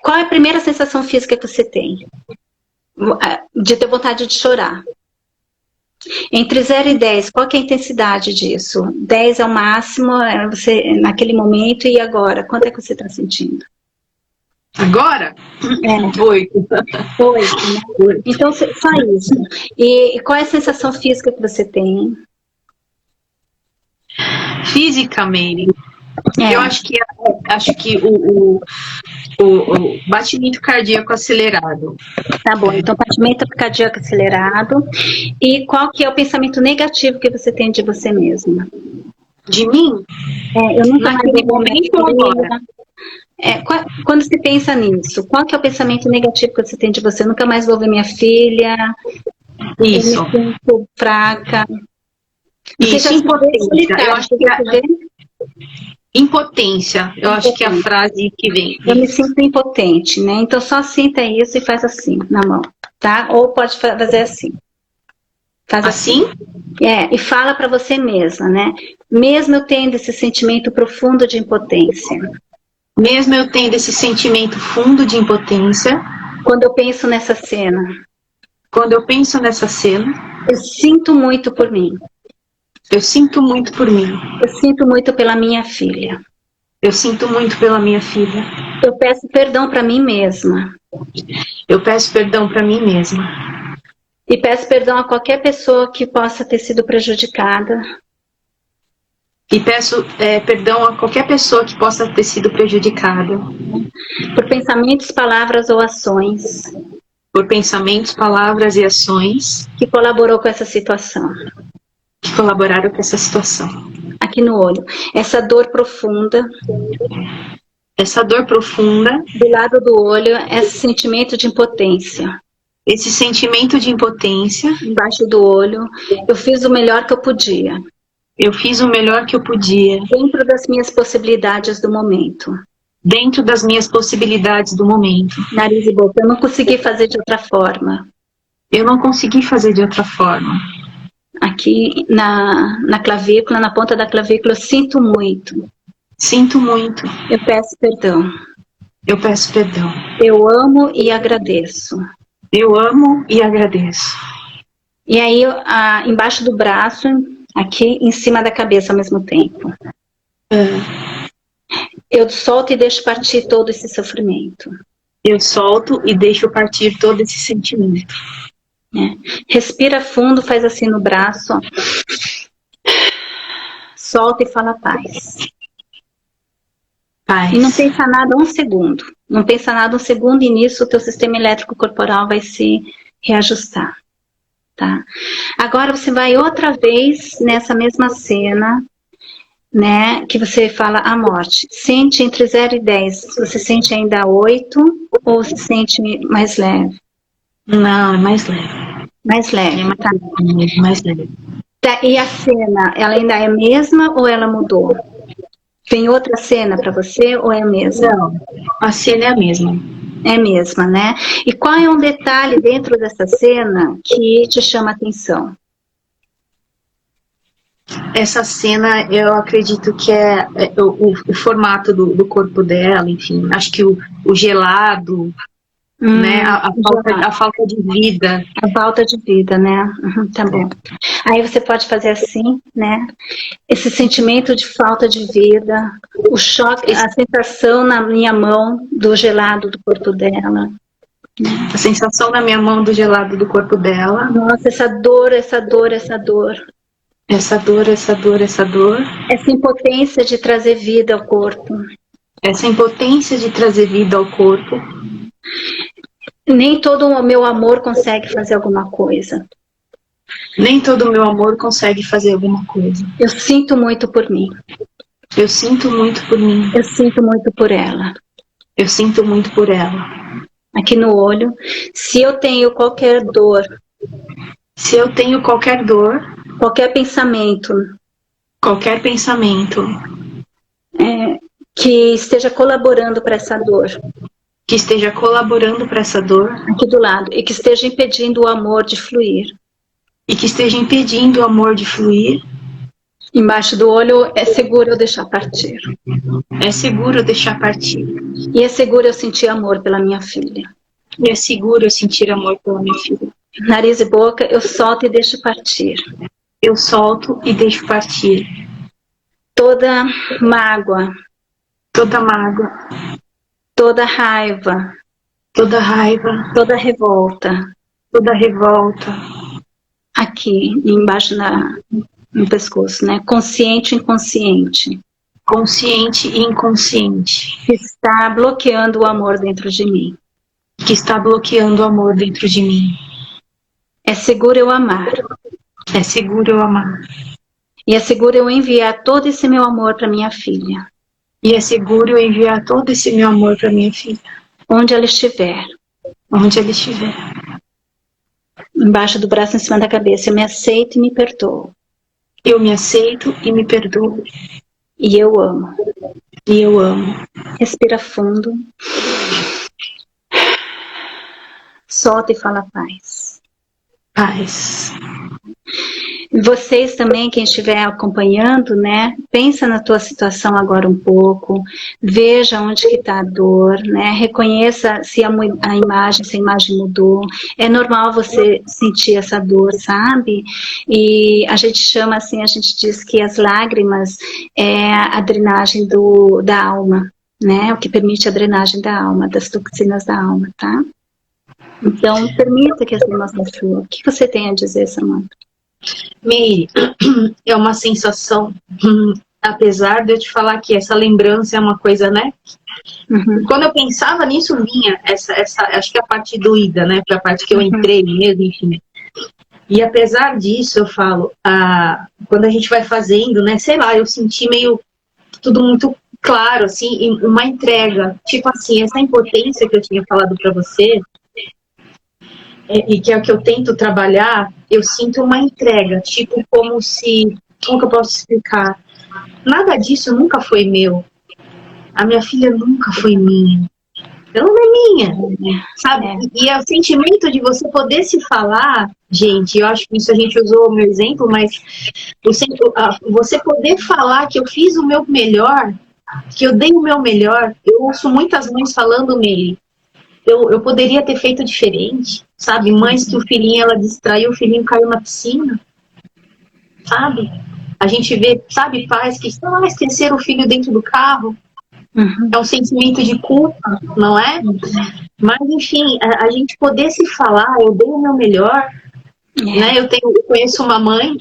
Qual é a primeira sensação física que você tem? De ter vontade de chorar. Entre 0 e 10, qual que é a intensidade disso? 10 é o máximo, você naquele momento, e agora? Quanto é que você está sentindo? Agora? 8. 8, né? Então, só isso. E qual é a sensação física que você tem? Física, Meire. Eu acho que o batimento cardíaco acelerado. Tá bom, então batimento cardíaco acelerado. E qual que é o pensamento negativo que você tem de você mesma? De mim? Eu nunca Naquele momento ou agora? Quando você pensa nisso, qual que é o pensamento negativo que você tem de você? Eu nunca mais vou ver minha filha. Isso. Eu me sinto fraca. Isso, impotência. Eu acho que impotência. Eu acho que é a frase que vem. Eu me sinto impotente, né? Então só sinta isso e faz assim, na mão, tá? Ou pode fazer assim. Faz assim? E fala pra você mesma, né? Mesmo eu tendo esse sentimento profundo de impotência. Mesmo eu tendo esse sentimento fundo de impotência. Quando eu penso nessa cena. Quando eu penso nessa cena. Eu sinto muito por mim. Eu sinto muito por mim. Eu sinto muito pela minha filha. Eu sinto muito pela minha filha. Eu peço perdão para mim mesma. Eu peço perdão para mim mesma. E peço perdão a qualquer pessoa que possa ter sido prejudicada. E peço perdão a qualquer pessoa que possa ter sido prejudicada. Por pensamentos, palavras ou ações. Por pensamentos, palavras e ações. Que colaborou com essa situação. Que colaboraram com essa situação. Aqui no olho. Essa dor profunda. Essa dor profunda. Do lado do olho, esse sentimento de impotência. Esse sentimento de impotência. Embaixo do olho. Eu fiz o melhor que eu podia. Eu fiz o melhor que eu podia. Dentro das minhas possibilidades do momento. Dentro das minhas possibilidades do momento. Nariz e boca. Eu não consegui fazer de outra forma. Eu não consegui fazer de outra forma. Aqui na clavícula, na ponta da clavícula, eu sinto muito. Sinto muito. Eu peço perdão. Eu peço perdão. Eu amo e agradeço. Eu amo e agradeço. E aí, embaixo do braço, aqui em cima da cabeça ao mesmo tempo. Eu solto e deixo partir todo esse sofrimento. Eu solto e deixo partir todo esse sentimento. Respira fundo, faz assim no braço. Ó. Solta e fala paz. Paz. E não pensa nada um segundo. Não pensa nada um segundo e nisso o teu sistema elétrico corporal vai se reajustar. Tá? Agora você vai outra vez nessa mesma cena, né, que você fala a morte. Sente entre 0 e 10. Você sente ainda 8 ou se sente mais leve? Não, é mais leve. Mais leve, tá? Mais leve. Tá, e a cena, ela ainda é a mesma ou ela mudou? Tem outra cena para você ou é a mesma? Não, a cena é a mesma. É a mesma, né? E qual é um detalhe dentro dessa cena que te chama a atenção? Essa cena, eu acredito que é o formato do corpo dela, enfim. Acho que o gelado, né? A falta de vida. A falta de vida, né? Tá bom. Aí você pode fazer assim, né? Esse sentimento de falta de vida, o choque, a sensação na minha mão do gelado do corpo dela. A sensação na minha mão do gelado do corpo dela. Nossa, essa dor, essa dor, essa dor. Essa dor, essa dor, essa dor. Essa impotência de trazer vida ao corpo. Essa impotência de trazer vida ao corpo. Nem todo o meu amor consegue fazer alguma coisa. Nem todo o meu amor consegue fazer alguma coisa. Eu sinto muito por mim. Eu sinto muito por mim. Eu sinto muito por ela. Eu sinto muito por ela. Aqui no olho. Se eu tenho qualquer dor. Se eu tenho qualquer dor. Qualquer pensamento. Qualquer pensamento. Que esteja colaborando para essa dor. Que esteja colaborando para essa dor. Aqui do lado. E que esteja impedindo o amor de fluir. E que esteja impedindo o amor de fluir. Embaixo do olho, é seguro eu deixar partir. É seguro eu deixar partir. E é seguro eu sentir amor pela minha filha. E é seguro eu sentir amor pela minha filha. Nariz e boca, eu solto e deixo partir. Eu solto e deixo partir. Toda mágoa. Toda mágoa. Toda raiva. Toda raiva. Toda revolta. Toda revolta. Aqui, embaixo no pescoço, né? Consciente e inconsciente. Consciente e inconsciente. Que está bloqueando o amor dentro de mim. Que está bloqueando o amor dentro de mim. É seguro eu amar. É seguro eu amar. E é seguro eu enviar todo esse meu amor para minha filha. E é seguro eu enviar todo esse meu amor para minha filha. Onde ela estiver. Onde ela estiver. Embaixo do braço, em cima da cabeça. Eu me aceito e me perdoo. Eu me aceito e me perdoo. E eu amo. E eu amo. Respira fundo. Solta e fala paz. Paz. Vocês também, quem estiver acompanhando, né? Pensa na tua situação agora um pouco. Veja onde que está a dor, né? Reconheça se a imagem mudou. É normal você sentir essa dor, sabe? E a gente chama assim, a gente diz que as lágrimas é a drenagem da alma, né? O que permite a drenagem da alma, das toxinas da alma, tá? Então, permita que as emoções fluam. O que você tem a dizer, Samantha? Meire, é uma sensação, apesar de eu te falar que essa lembrança é uma coisa, né? Uhum. Quando eu pensava nisso, vinha essa acho que a parte doída, né? Foi a parte que eu entrei mesmo, enfim. E apesar disso, eu falo, quando a gente vai fazendo, né? Sei lá, eu senti meio tudo muito claro, assim, uma entrega. Tipo assim, essa impotência que eu tinha falado pra você, e que é o que eu tento trabalhar, eu sinto uma entrega, tipo como se, como que eu posso explicar? Nada disso nunca foi meu. A minha filha nunca foi minha. Ela não é minha, sabe? E é o sentimento de você poder se falar, gente, eu acho que isso a gente usou o meu exemplo, mas você poder falar que eu fiz o meu melhor, que eu dei o meu melhor. Eu ouço muitas mães falando, Meire, eu poderia ter feito diferente, sabe? Mães que o filhinho, ela distraiu, o filhinho caiu na piscina, sabe? A gente vê, sabe, pais que esqueceram o filho dentro do carro. Uhum. É um sentimento de culpa, não é? Mas, enfim, a gente poder se falar, eu dei o meu melhor, né? Eu conheço uma mãe,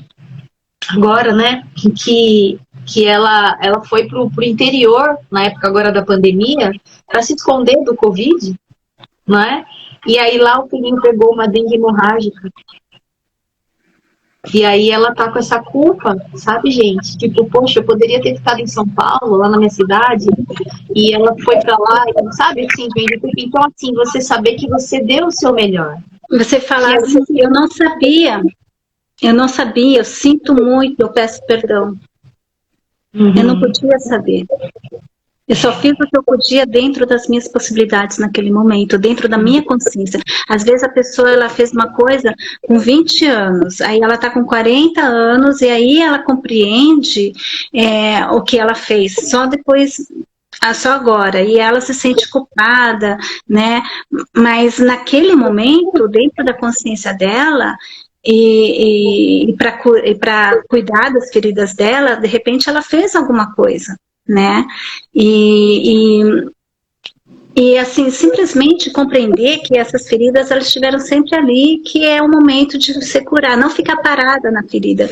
agora, né, que ela foi pro interior, na época agora da pandemia, para se esconder do Covid, não é? E aí lá o filhinho pegou uma dengue hemorrágica. E aí ela tá com essa culpa, sabe, gente? Tipo, poxa, eu poderia ter ficado em São Paulo, lá na minha cidade, e ela foi pra lá, sabe, assim, gente? Então, assim, você saber que você deu o seu melhor. Você falar assim, eu não sabia, eu sinto muito, eu peço perdão. Uhum. Eu não podia saber. Eu só fiz o que eu podia dentro das minhas possibilidades naquele momento, dentro da minha consciência. Às vezes a pessoa, ela fez uma coisa com 20 anos, aí ela está com 40 anos, e aí ela compreende o que ela fez, só depois, só agora, e ela se sente culpada, né? Mas naquele momento, dentro da consciência dela, e para cuidar das feridas dela, de repente ela fez alguma coisa, né? E assim, simplesmente compreender que essas feridas, elas estiveram sempre ali, que é o momento de você curar, não ficar parada na ferida.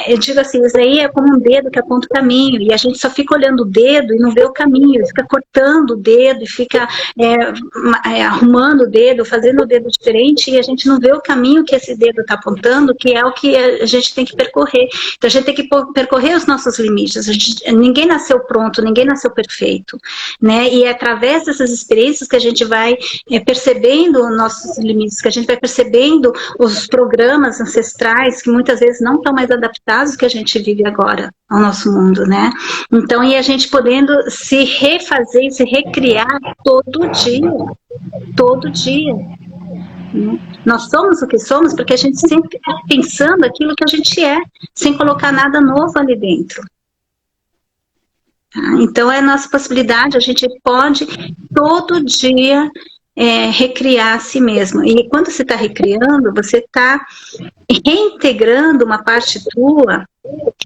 Eu digo assim, isso aí é como um dedo que aponta o caminho, e a gente só fica olhando o dedo e não vê o caminho, fica cortando o dedo, e fica arrumando o dedo, fazendo o dedo diferente, e a gente não vê o caminho que esse dedo está apontando, que é o que a gente tem que percorrer. Então a gente tem que percorrer os nossos limites. Ninguém nasceu pronto, ninguém nasceu perfeito, né? E é através dessas experiências que a gente vai percebendo nossos limites, que a gente vai percebendo os programas ancestrais que muitas vezes não estão mais adaptados ao que a gente vive agora ao nosso mundo, né? Então, e a gente podendo se refazer, se recriar todo dia, né? Nós somos o que somos porque a gente sempre está pensando aquilo que a gente é, sem colocar nada novo ali dentro. Tá? Então, é a nossa possibilidade, a gente pode todo dia recriar a si mesmo. E quando você está recriando, você está reintegrando uma parte tua,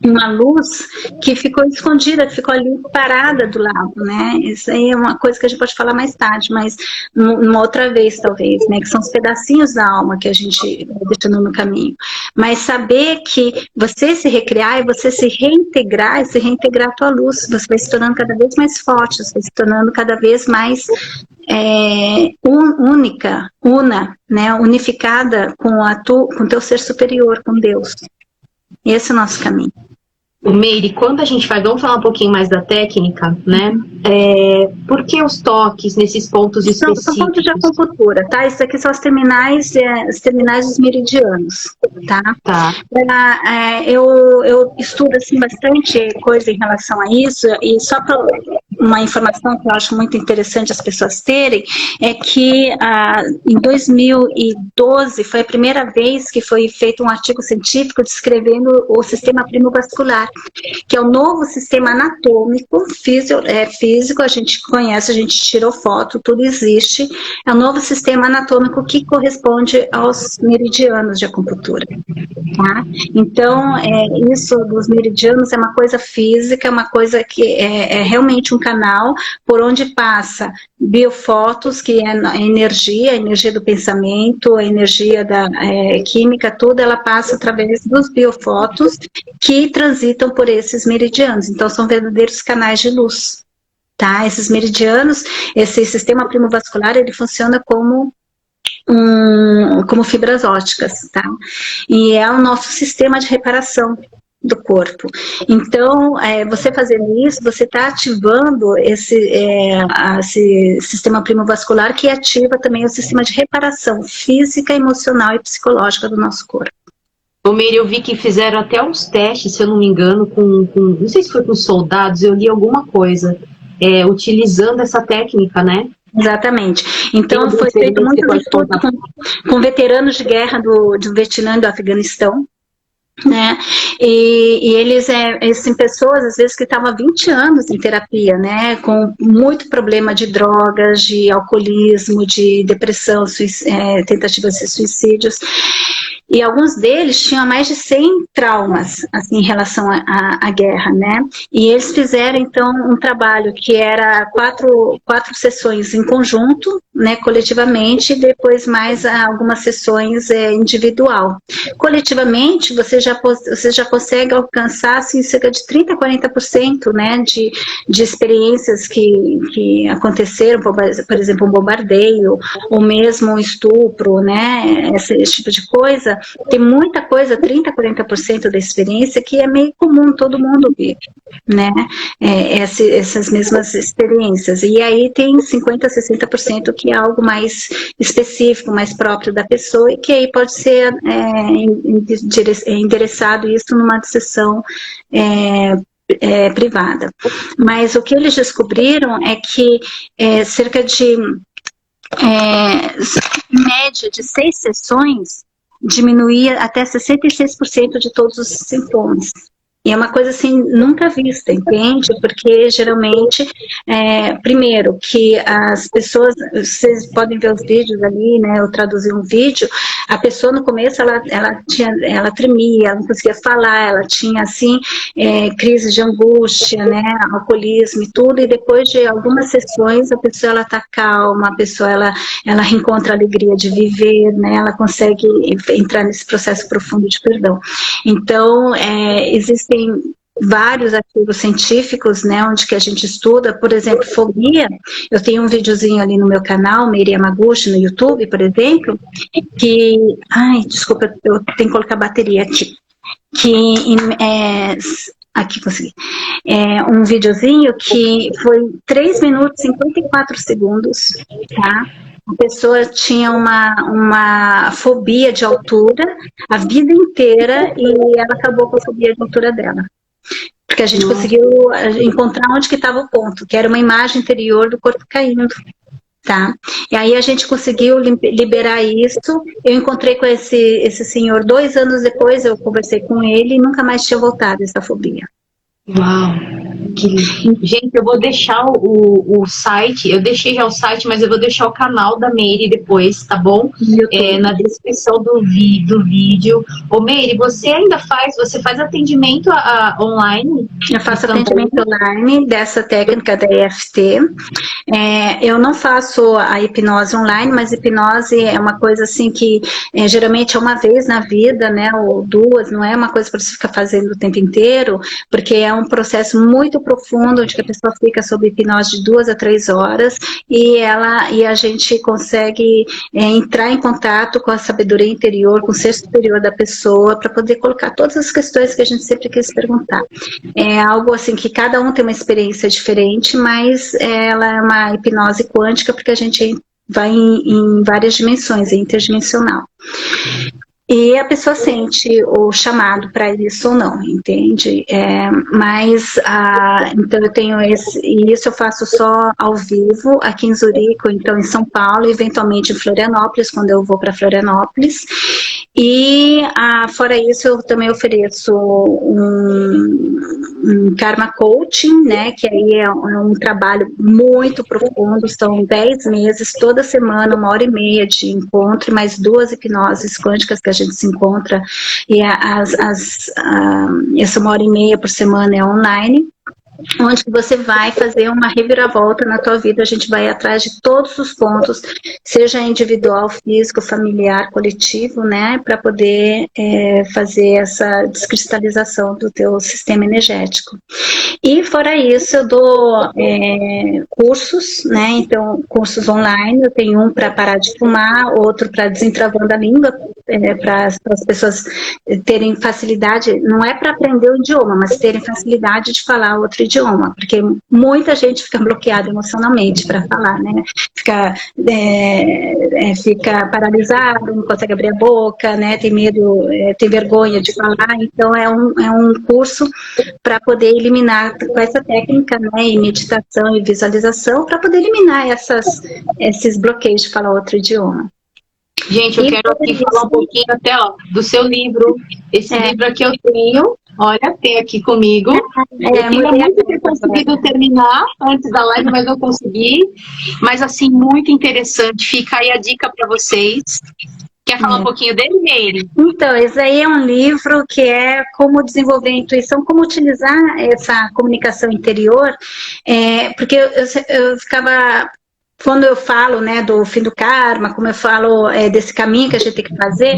uma luz que ficou escondida, que ficou ali parada do lado, né? Isso aí é uma coisa que a gente pode falar mais tarde, mas uma outra vez, talvez, né? Que são os pedacinhos da alma que a gente vai deixando no caminho. Mas saber que você se recriar e você se reintegrar, e se reintegrar a tua luz, você vai se tornando cada vez mais forte, você vai se tornando cada vez mais única, né? Unificada com o teu ser superior, com Deus. Esse é o nosso caminho. Meire, quando a gente vai, vamos falar um pouquinho mais da técnica, né? Por que os toques nesses pontos específicos? São pontos de acupuntura, tá? Isso aqui são os terminais dos meridianos, tá? Tá. Eu estudo assim, bastante coisa em relação a isso, e só para uma informação que eu acho muito interessante as pessoas terem, é que em 2012 foi a primeira vez que foi feito um artigo científico descrevendo o sistema primovascular, que é o novo sistema anatômico, físico, a gente conhece, a gente tirou foto, tudo existe, é o novo sistema anatômico que corresponde aos meridianos de acupuntura. Tá? Então, isso dos meridianos é uma coisa física, é uma coisa que é realmente um canal por onde passa biofotos, que é a energia do pensamento, a energia da química, toda ela passa através dos biofotos que transitam por esses meridianos. Então, são verdadeiros canais de luz. Tá? Esses meridianos, esse sistema primovascular, ele funciona como fibras ópticas, tá? E é o nosso sistema de reparação do corpo. Então, você fazendo isso, você está ativando esse sistema primovascular, que ativa também o sistema de reparação física, emocional e psicológica do nosso corpo. Ô Meire, eu vi que fizeram até uns testes, se eu não me engano, não sei se foi com soldados, eu li alguma coisa, utilizando essa técnica, né? Exatamente. Então, foi feito muitos estudos com veteranos de guerra do Vietnã e do Afeganistão, né? E eles são pessoas, às vezes, que estavam há 20 anos em terapia, né? Com muito problema de drogas, de alcoolismo, de depressão, tentativas de suicídios. E alguns deles tinham mais de 100 traumas, assim, em relação à guerra, né? E eles fizeram, então, um trabalho que era quatro sessões em conjunto, né, coletivamente, e depois mais algumas sessões individual. Coletivamente, você já consegue alcançar, assim, cerca de 30% a 40%, né, de experiências que aconteceram, por exemplo, um bombardeio, ou mesmo um estupro, né, esse tipo de coisa. Tem muita coisa, 30% a 40% da experiência, que é meio comum, todo mundo vive, né? Essas mesmas experiências. E aí tem 50% a 60% que é algo mais específico, mais próprio da pessoa, e que aí pode ser endereçado isso numa sessão privada. Mas o que eles descobriram é que cerca de, em média, de 6 sessões, diminuía até 66% de todos os sintomas. E é uma coisa assim, nunca vista, entende? Porque geralmente, primeiro, que as pessoas, vocês podem ver os vídeos ali, né? Eu traduzi um vídeo, a pessoa no começo, ela tremia, ela não conseguia falar, ela tinha, assim, crise de angústia, né? Alcoolismo e tudo, e depois de algumas sessões, a pessoa, ela tá calma, a pessoa, ela reencontra a alegria de viver, né? Ela consegue entrar nesse processo profundo de perdão. Então, existem vários artigos científicos, né, onde que a gente estuda, por exemplo, fobia. Eu tenho um videozinho ali no meu canal, Meire Yamaguchi, no YouTube, por exemplo, que... Ai, desculpa, eu tenho que colocar bateria aqui. Aqui, consegui. Um videozinho que foi 3 minutos e 54 segundos, tá? A pessoa tinha uma fobia de altura a vida inteira e ela acabou com a fobia de altura dela. Porque a gente conseguiu encontrar onde que estava o ponto, que era uma imagem interior do corpo caindo. Tá? E aí a gente conseguiu liberar isso. Eu encontrei com esse senhor 2 anos depois, eu conversei com ele e nunca mais tinha voltado essa fobia. Uau! Gente, eu vou deixar o site, eu deixei já o site, mas eu vou deixar o canal da Meire depois, tá bom? Na descrição do vídeo. Ô Meire, você faz atendimento online? Eu faço atendimento online dessa técnica da EFT. Eu não faço a hipnose online, mas hipnose é uma coisa assim que geralmente é uma vez na vida, né, ou 2, não é uma coisa para você ficar fazendo o tempo inteiro, porque é um processo muito profundo, onde a pessoa fica sob hipnose de 2 a 3 horas e a gente consegue entrar em contato com a sabedoria interior, com o ser superior da pessoa, para poder colocar todas as questões que a gente sempre quis perguntar. É algo assim que cada um tem uma experiência diferente, mas ela é uma hipnose quântica, porque a gente vai em várias dimensões, é interdimensional. E a pessoa sente o chamado para isso ou não, entende? Então eu tenho isso eu faço só ao vivo, aqui em Zurique, ou então em São Paulo, e eventualmente em Florianópolis, quando eu vou para Florianópolis. E fora isso, eu também ofereço um Karma Coaching, né, que aí é um trabalho muito profundo, são 10 meses, toda semana, 1h30 de encontro, e mais 2 hipnoses quânticas que a gente se encontra, e essa 1h30 por semana é online, onde você vai fazer uma reviravolta na tua vida. A gente vai atrás de todos os pontos, seja individual, físico, familiar, coletivo, né, para poder fazer essa descristalização do teu sistema energético. E fora isso, eu dou cursos, né, então cursos online. Eu tenho um para parar de fumar, outro para desentravando a língua, para as pessoas terem facilidade, não é para aprender o idioma, mas terem facilidade de falar outro idioma, porque muita gente fica bloqueada emocionalmente para falar, né? Fica paralisado, não consegue abrir a boca, né? Tem medo, tem vergonha de falar. Então é um curso para poder eliminar com essa técnica, né? E meditação e visualização, para poder eliminar esses bloqueios de falar outro idioma. Gente, eu quero aqui falar um pouquinho até do seu livro. Esse livro aqui eu tenho, olha, tem aqui comigo. Eu queria muito ter conseguido terminar antes da live, mas não consegui. Mas assim, muito interessante. Fica aí a dica para vocês. Quer falar um pouquinho dele, Meire? Então, esse aí é um livro que é como desenvolver a intuição, como utilizar essa comunicação interior, porque eu ficava... Quando eu falo, né, do fim do karma, como eu falo desse caminho que a gente tem que fazer,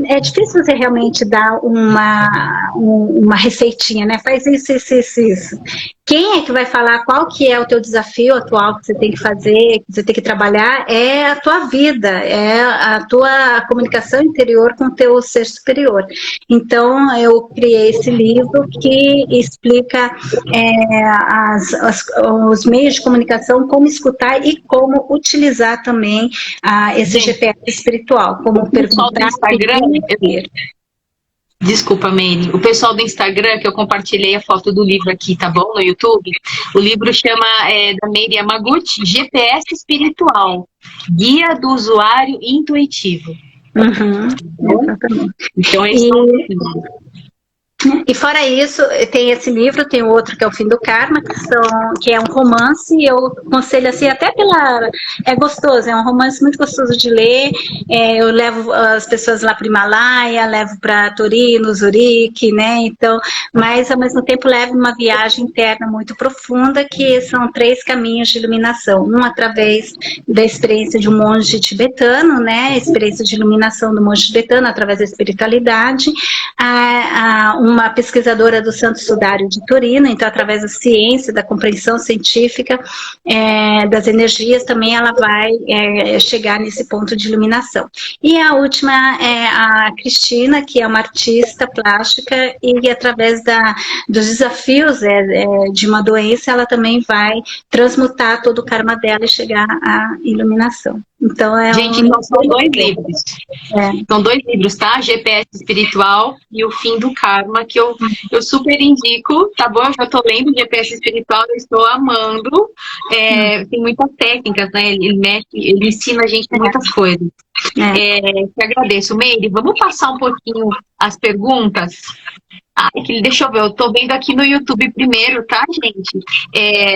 é difícil você realmente dar uma receitinha, né? Faz isso, isso, isso, isso. Quem é que vai falar qual que é o teu desafio atual que você tem que fazer, que você tem que trabalhar, é a tua vida, é a tua comunicação interior com o teu ser superior. Então, eu criei esse livro que explica os meios de comunicação, como escutar e como utilizar também esse GPS espiritual, como perguntar... Desculpa, Meire. O pessoal do Instagram, que eu compartilhei a foto do livro aqui, tá bom? No YouTube. O livro chama, da Meire Yamaguchi, GPS Espiritual, Guia do Usuário Intuitivo. Exatamente. Então, E fora isso, tem esse livro, tem outro que é O Fim do Karma, que é um romance. Eu aconselho assim, até é gostoso, é um romance muito gostoso de ler. Eu levo as pessoas lá para o Himalaia, levo para Torino, Zurique, né? Então, mas ao mesmo tempo levo uma viagem interna muito profunda, que são 3 caminhos de iluminação. Um através da experiência de um monge tibetano, né? A experiência de iluminação do monge tibetano através da espiritualidade. Uma pesquisadora do Santo Sudário de Torino, então através da ciência, da compreensão científica das energias, também ela vai chegar nesse ponto de iluminação. E a última é a Cristina, que é uma artista plástica, e através dos desafios de uma doença, ela também vai transmutar todo o karma dela e chegar à iluminação. Então Gente, então são 2 livros. São 2 livros, tá? GPS Espiritual e O Fim do Karma, que eu super indico, tá bom? Eu já tô lendo GPS Espiritual, eu estou amando. Tem muitas técnicas, né? Ele ensina a gente muitas coisas. Te agradeço. Meire, vamos passar um pouquinho as perguntas? Deixa eu ver, eu tô vendo aqui no YouTube primeiro, tá, gente?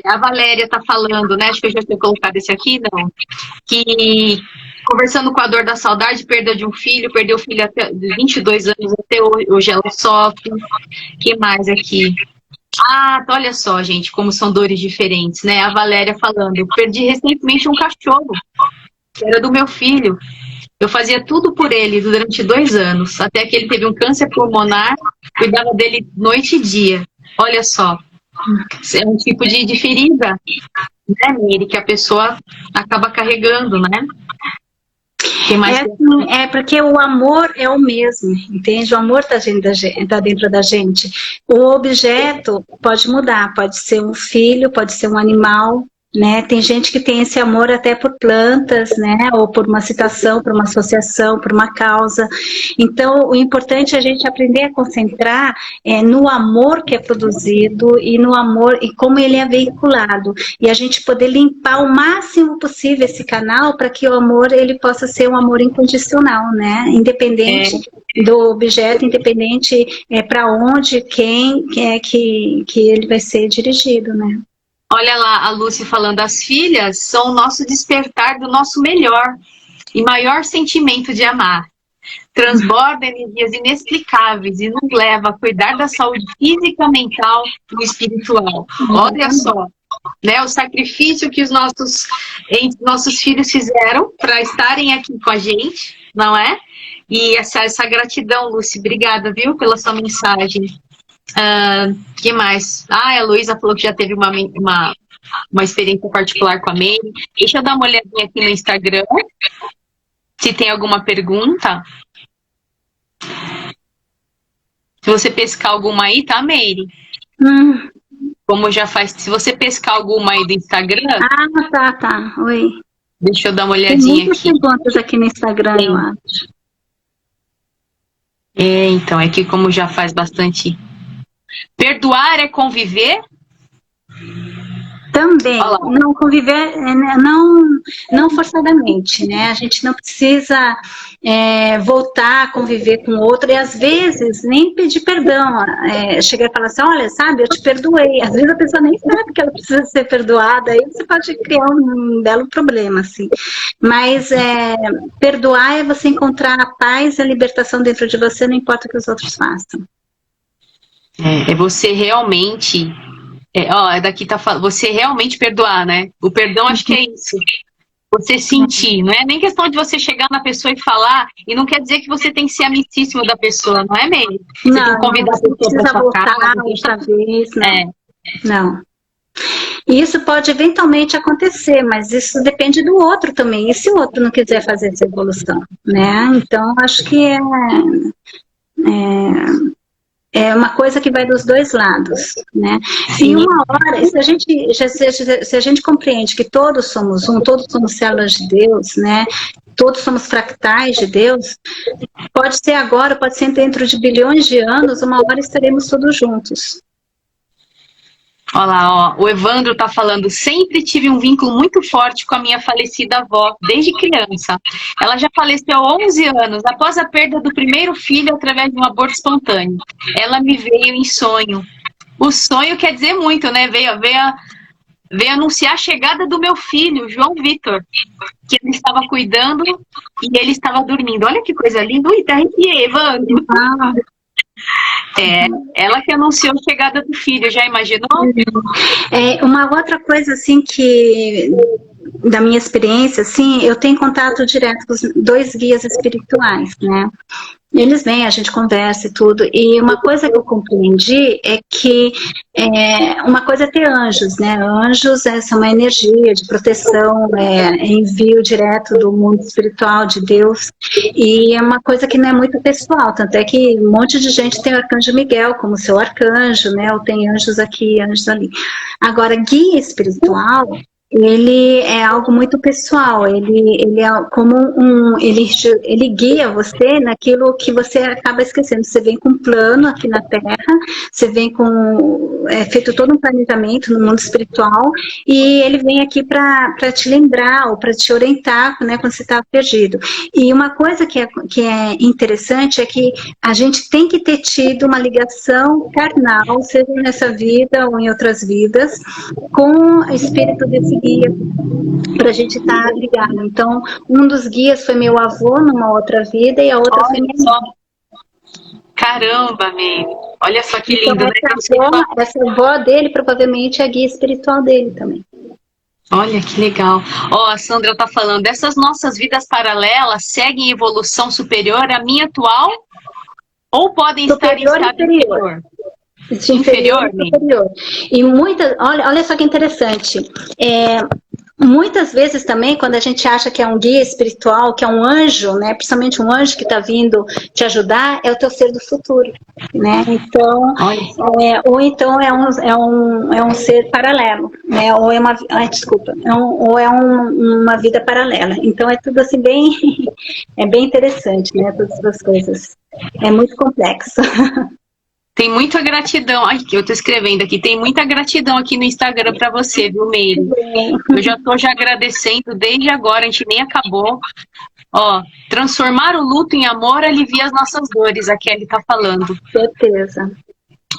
A Valéria tá falando, né? Acho que eu já tinha colocado esse aqui, não. Que conversando com a dor da saudade, perda de um filho, perdeu o filho até 22 anos, até hoje ela sofre. Que mais aqui? Olha só, gente, como são dores diferentes, né? A Valéria falando, eu perdi recentemente um cachorro, que era do meu filho. Eu fazia tudo por ele durante 2 anos, até que ele teve um câncer pulmonar, cuidava dele noite e dia. Olha só, é um tipo de ferida, né, Miri, que a pessoa acaba carregando, né? Tem mais porque o amor é o mesmo, entende? O amor tá dentro da gente. O objeto pode mudar, pode ser um filho, pode ser um animal, né? Tem gente que tem esse amor até por plantas, né? Ou por uma situação, por uma associação, por uma causa. Então, o importante é a gente aprender a concentrar no amor que é produzido e no amor e como ele é veiculado. E a gente poder limpar o máximo possível esse canal para que o amor ele possa ser um amor incondicional, né? Independente do objeto, independente para onde, quem é que ele vai ser dirigido, né? Olha lá, a Lúcia falando, as filhas são o nosso despertar do nosso melhor e maior sentimento de amar. Transborda energias inexplicáveis e nos leva a cuidar da saúde física, mental e espiritual. Olha só, né, o sacrifício que os nossos filhos fizeram para estarem aqui com a gente, não é? E essa gratidão, Lúcia, obrigada, viu, pela sua mensagem. Que mais? A Luísa falou que já teve uma experiência particular com a Meire. Deixa eu dar uma olhadinha aqui no Instagram, se tem alguma pergunta. Se você pescar alguma aí, tá, Meire? Como já faz. Se você pescar alguma aí do Instagram. Tá. Oi. Deixa eu dar uma olhadinha tem muitas aqui. Perguntas aqui no Instagram, eu acho. Então, é que como já faz bastante. Perdoar é conviver? Também, não conviver, não forçadamente, né? A gente não precisa voltar a conviver com o outro e às vezes nem pedir perdão. Chegar e falar assim, olha, sabe, eu te perdoei. Às vezes a pessoa nem sabe que ela precisa ser perdoada, aí você pode criar um belo problema, assim. Mas perdoar é você encontrar a paz e a libertação dentro de você, não importa o que os outros façam. É você realmente... daqui tá falando, você realmente perdoar, né? O perdão acho que é isso. Você sentir, não é nem questão de você chegar na pessoa e falar, e não quer dizer que você tem que ser amicíssimo da pessoa, não é mesmo? Você tem que convidar a pessoa para sua casa. Outra vez, não. E isso pode eventualmente acontecer, mas isso depende do outro também. E se o outro não quiser fazer essa evolução, né? Então, acho que é uma coisa que vai dos dois lados, né? Em uma hora, se a gente compreende que todos somos todos somos células de Deus, né? Todos somos fractais de Deus, pode ser agora, pode ser dentro de bilhões de anos, uma hora estaremos todos juntos. Olha lá, o Evandro tá falando, sempre tive um vínculo muito forte com a minha falecida avó, desde criança. Ela já faleceu há 11 anos, após a perda do primeiro filho através de um aborto espontâneo. Ela me veio em sonho. O sonho quer dizer muito, né? Veio anunciar a chegada do meu filho, João Vitor, que ele estava cuidando e ele estava dormindo. Olha que coisa linda. Ui, tá arrepiei, Evandro. Ela que anunciou a chegada do filho, já imaginou? Uma outra coisa, assim, que da minha experiência, assim, eu tenho contato direto com os 2 guias espirituais, né? Eles vêm, a gente conversa e tudo, e uma coisa que eu compreendi é que uma coisa é ter anjos, né? Anjos são uma energia de proteção, envio direto do mundo espiritual, de Deus, e é uma coisa que não é muito pessoal, tanto é que um monte de gente tem o arcanjo Miguel como seu arcanjo, né? Ou tem anjos aqui, anjos ali. Agora, guia espiritual ele é algo muito pessoal, ele é como ele guia você naquilo que você acaba esquecendo. Você vem com um plano aqui na Terra, você vem com feito todo um planejamento no mundo espiritual, e ele vem aqui para te lembrar ou para te orientar, né, quando você está perdido. E uma coisa que é interessante é que a gente tem que ter tido uma ligação carnal, seja nessa vida ou em outras vidas, com o espírito desse guia, para a gente estar ligado. Então, um dos guias foi meu avô numa outra vida e a outra foi minha mãe. Caramba, Meire. Olha só que então, lindo, né? Essa avó dele provavelmente é a guia espiritual dele também. Olha que legal. Ó, a Sandra tá falando, essas nossas vidas paralelas seguem evolução superior à minha atual ou podem superior estar em estado inferior? Superior. E muitas, olha só que interessante. Muitas vezes também, quando a gente acha que é um guia espiritual, que é um anjo, né, principalmente um anjo que está vindo te ajudar, é o teu ser do futuro, né? Então, ou então é um ser paralelo, né? Ou é uma, uma vida paralela. Então é tudo assim bem interessante, né? Todas essas coisas. É muito complexo. Tem muita gratidão. Ai, que eu tô escrevendo aqui. Tem muita gratidão aqui no Instagram para você, viu, Meire? Eu já tô agradecendo desde agora, a gente nem acabou. Ó, transformar o luto em amor alivia as nossas dores, a Kelly tá falando. Certeza.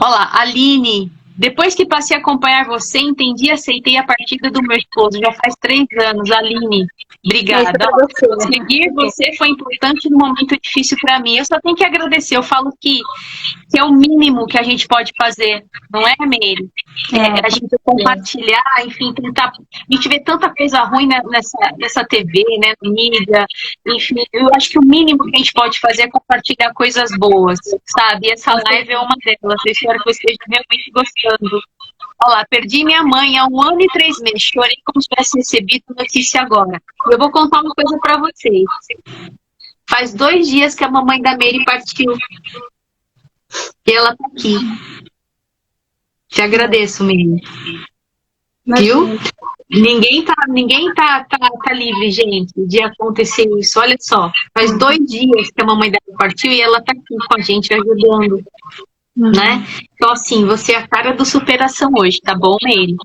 Olha lá, Aline. Depois que passei a acompanhar você, entendi e aceitei a partida do meu esposo. Já faz 3 anos, Aline. Obrigada. Seguir você foi importante no momento difícil para mim. Eu só tenho que agradecer. Eu falo que é o mínimo que a gente pode fazer, não é, Meire? A gente compartilhar, enfim, tentar. A gente vê tanta coisa ruim nessa TV, né, na mídia. Enfim, eu acho que o mínimo que a gente pode fazer é compartilhar coisas boas, sabe? E essa live é uma delas. Eu espero que você esteja realmente gostando. Olha lá, perdi minha mãe há 1 ano e 3 meses. Chorei como se tivesse recebido notícia agora. Eu vou contar uma coisa para vocês. Faz 2 dias que a mamãe da Meire partiu. E ela tá aqui. Te agradeço, Meire. Viu? Ninguém tá livre, gente, de acontecer isso. Olha só, faz 2 dias que a mamãe dela partiu e ela tá aqui com a gente ajudando. Né? Então, assim, você é a cara do superação hoje, tá bom, Meire?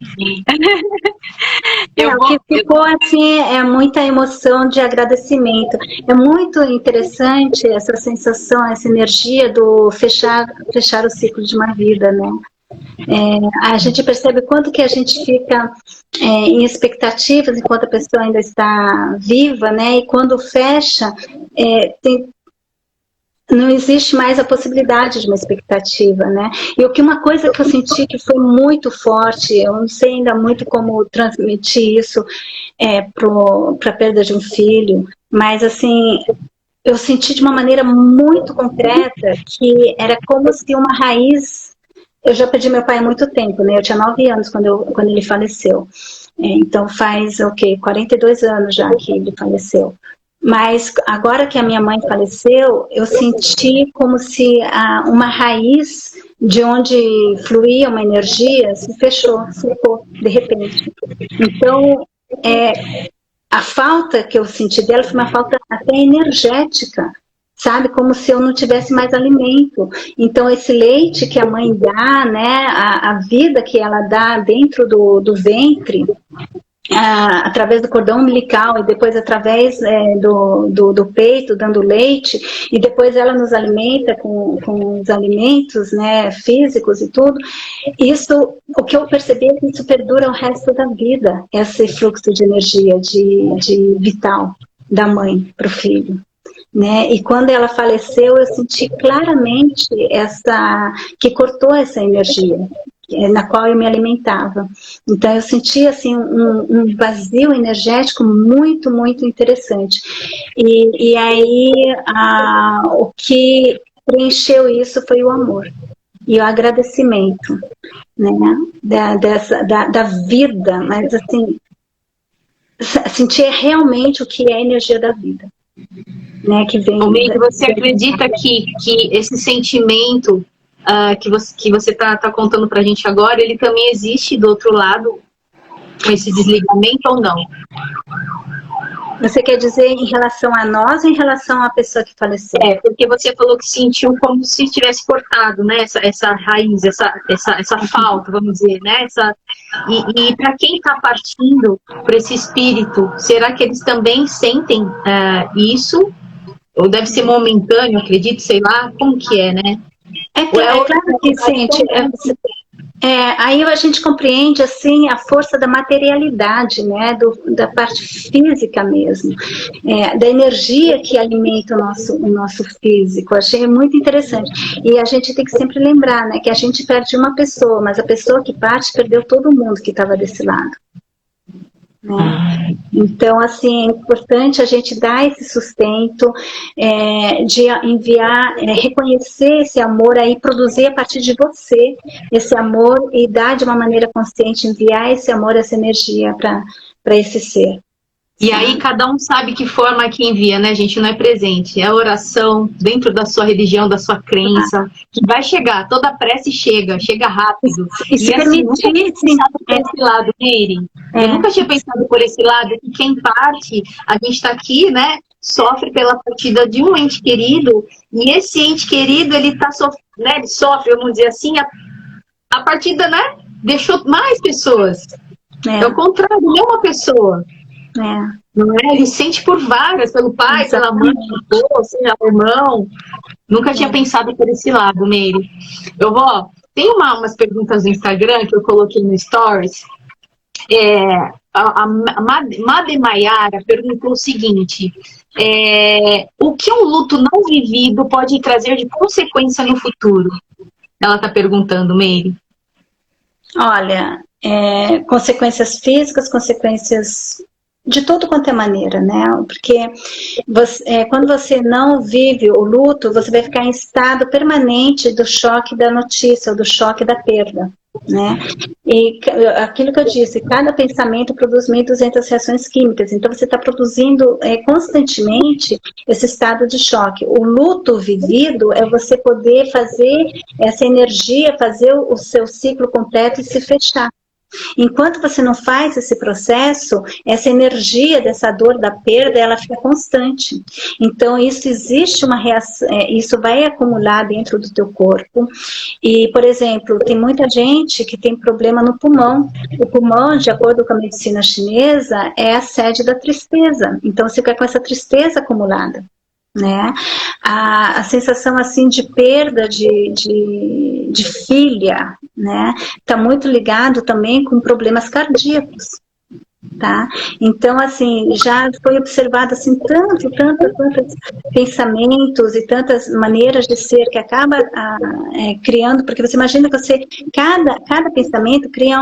O que ficou assim é muita emoção de agradecimento. É muito interessante essa sensação, essa energia do fechar o ciclo de uma vida, né? A gente percebe quanto que a gente fica em expectativas enquanto a pessoa ainda está viva, né? E quando fecha, não existe mais a possibilidade de uma expectativa, né? E uma coisa que eu senti que foi muito forte, eu não sei ainda muito como transmitir isso para a perda de um filho, mas assim, eu senti de uma maneira muito concreta que era como se uma raiz. Eu já perdi meu pai há muito tempo, né? Eu tinha 9 anos quando ele faleceu. Então faz 42 anos já que ele faleceu. Mas agora que a minha mãe faleceu, eu senti como se uma raiz de onde fluía uma energia se fechou, secou, de repente. Então, a falta que eu senti dela foi uma falta até energética, sabe? Como se eu não tivesse mais alimento. Então, esse leite que a mãe dá, né? A vida que ela dá dentro do ventre, através do cordão umbilical e depois através do peito, dando leite, e depois ela nos alimenta com os alimentos, né, físicos e tudo. Isso, o que eu percebi é que isso perdura o resto da vida, esse fluxo de energia, de vital da mãe para o filho. Né? E quando ela faleceu, eu senti claramente que cortou essa energia na qual eu me alimentava. Então eu senti assim um vazio energético muito, muito interessante. E aí o que preencheu isso foi o amor e o agradecimento, né? Da vida, mas assim, sentir realmente o que é a energia da vida. Né, que vem. Você acredita que esse sentimento que você tá contando pra gente agora, ele também existe do outro lado? com esse desligamento ou não? Você quer dizer em relação a nós ou em relação à pessoa que faleceu? Porque você falou que sentiu como se tivesse cortado, né? Essa raiz, essa falta, vamos dizer, né? E para quem está partindo para esse espírito, será que eles também sentem isso? Ou deve ser momentâneo, acredito, sei lá, como que é, né? Claro que sente. Aí a gente compreende assim a força da materialidade, né, da parte física mesmo, da energia que alimenta o nosso físico. Achei muito interessante. E a gente tem que sempre lembrar, né, que a gente perde uma pessoa, mas a pessoa que parte perdeu todo mundo que estava desse lado. Né? Então, assim, é importante a gente dar esse sustento, de enviar, reconhecer esse amor aí, produzir a partir de você esse amor e dar de uma maneira consciente, enviar esse amor, essa energia para esse ser. E aí cada um sabe que forma que envia, né, gente? Não é presente, é oração dentro da sua religião, da sua crença, que vai chegar, toda prece chega rápido. E se assim, permitir, nunca tinha pensado por esse lado, Meire. Eu nunca tinha pensado por esse lado, que quem parte, a gente está aqui, né, sofre pela partida de um ente querido, e esse ente querido, ele tá né, ele sofre, vamos dizer assim, a partida, né, deixou mais pessoas. É o contrário, não é uma pessoa. Não é? Ele sente por várias, pelo pai, pela mãe, seja o irmão. Nunca tinha pensado por esse lado, Meire. Tem umas perguntas no Instagram que eu coloquei no Stories. A Made Maiara perguntou o seguinte: o que um luto não vivido pode trazer de consequência no futuro? Ela está perguntando, Meire. Olha, consequências físicas, consequências de tudo quanto é maneira, né? Porque quando você não vive o luto, você vai ficar em estado permanente do choque da notícia, ou do choque da perda, né? E aquilo que eu disse, cada pensamento produz 1.200 reações químicas, então você está produzindo constantemente esse estado de choque. O luto vivido é você poder fazer essa energia, fazer o seu ciclo completo e se fechar. Enquanto você não faz esse processo, essa energia dessa dor da perda, ela fica constante. Então, isso existe uma reação, isso vai acumular dentro do teu corpo. E, por exemplo, tem muita gente que tem problema no pulmão. O pulmão, de acordo com a medicina chinesa, é a sede da tristeza. Então, você fica com essa tristeza acumulada. Né? A sensação assim de perda de filha, né? Tá muito ligado também com problemas cardíacos, tá? Então, assim, já foi observado assim tantos pensamentos e tantas maneiras de ser que acaba criando, porque você imagina que cada pensamento cria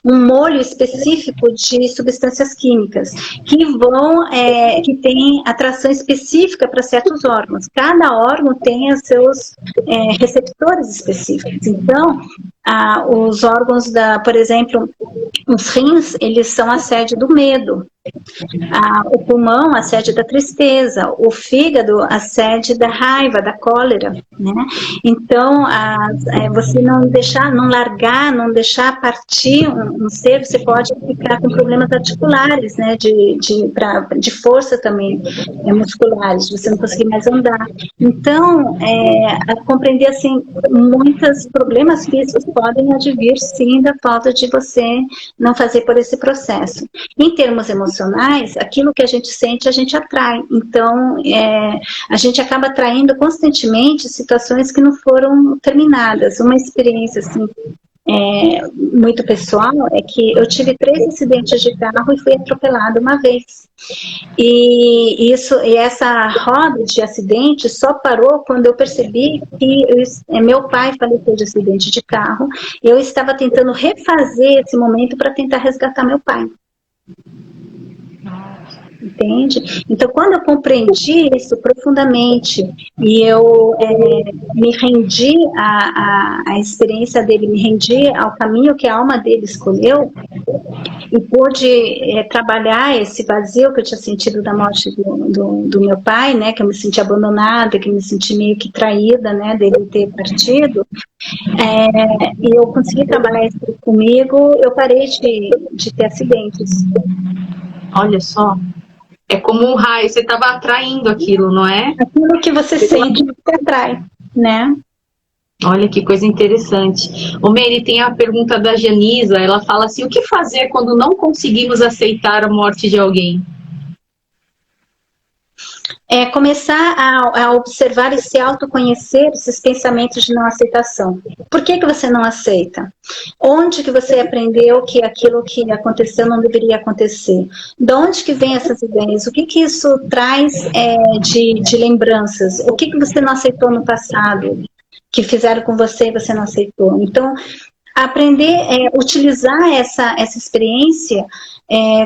um molho específico de substâncias químicas que tem atração específica para certos órgãos. Cada órgão tem os seus receptores específicos. Então, os órgãos por exemplo, os rins, eles são a sede do medo. O pulmão, a sede da tristeza. O fígado, a sede da raiva, da cólera, né? Então, você não largar, não deixar partir um ser, você pode ficar com problemas articulares, né? De força também, musculares, você não conseguir mais andar. Então, compreender assim, muitos problemas físicos podem advir, sim, da falta de você não fazer por esse processo. Em termos emocionais, aquilo que a gente sente, a gente atrai. Então, a gente acaba atraindo constantemente situações que não foram terminadas. Uma experiência, assim, muito pessoal é que eu tive 3 acidentes de carro e fui atropelada uma vez. E essa roda de acidente só parou quando eu percebi que meu pai faleceu de acidente de carro. Eu estava tentando refazer esse momento para tentar resgatar meu pai. entende? Então, quando eu compreendi isso profundamente e eu me rendi à experiência dele, me rendi ao caminho que a alma dele escolheu e pude trabalhar esse vazio que eu tinha sentido da morte do meu pai, né, que eu me senti abandonada, que eu me senti meio que traída, né, dele ter partido, e eu consegui trabalhar isso comigo, eu parei de ter acidentes. Olha só. É como um raio, você estava atraindo aquilo, não é? Aquilo que você sente, você atrai, né? Olha que coisa interessante. Ô Mary, tem a pergunta da Janisa, ela fala assim, o que fazer quando não conseguimos aceitar a morte de alguém? Começar a observar e se autoconhecer esses pensamentos de não aceitação. Por que você não aceita? Onde que você aprendeu que aquilo que aconteceu não deveria acontecer? De onde que vem essas ideias? O que isso traz de lembranças? O que você não aceitou no passado? Que fizeram com você e você não aceitou? Então, aprender a utilizar essa experiência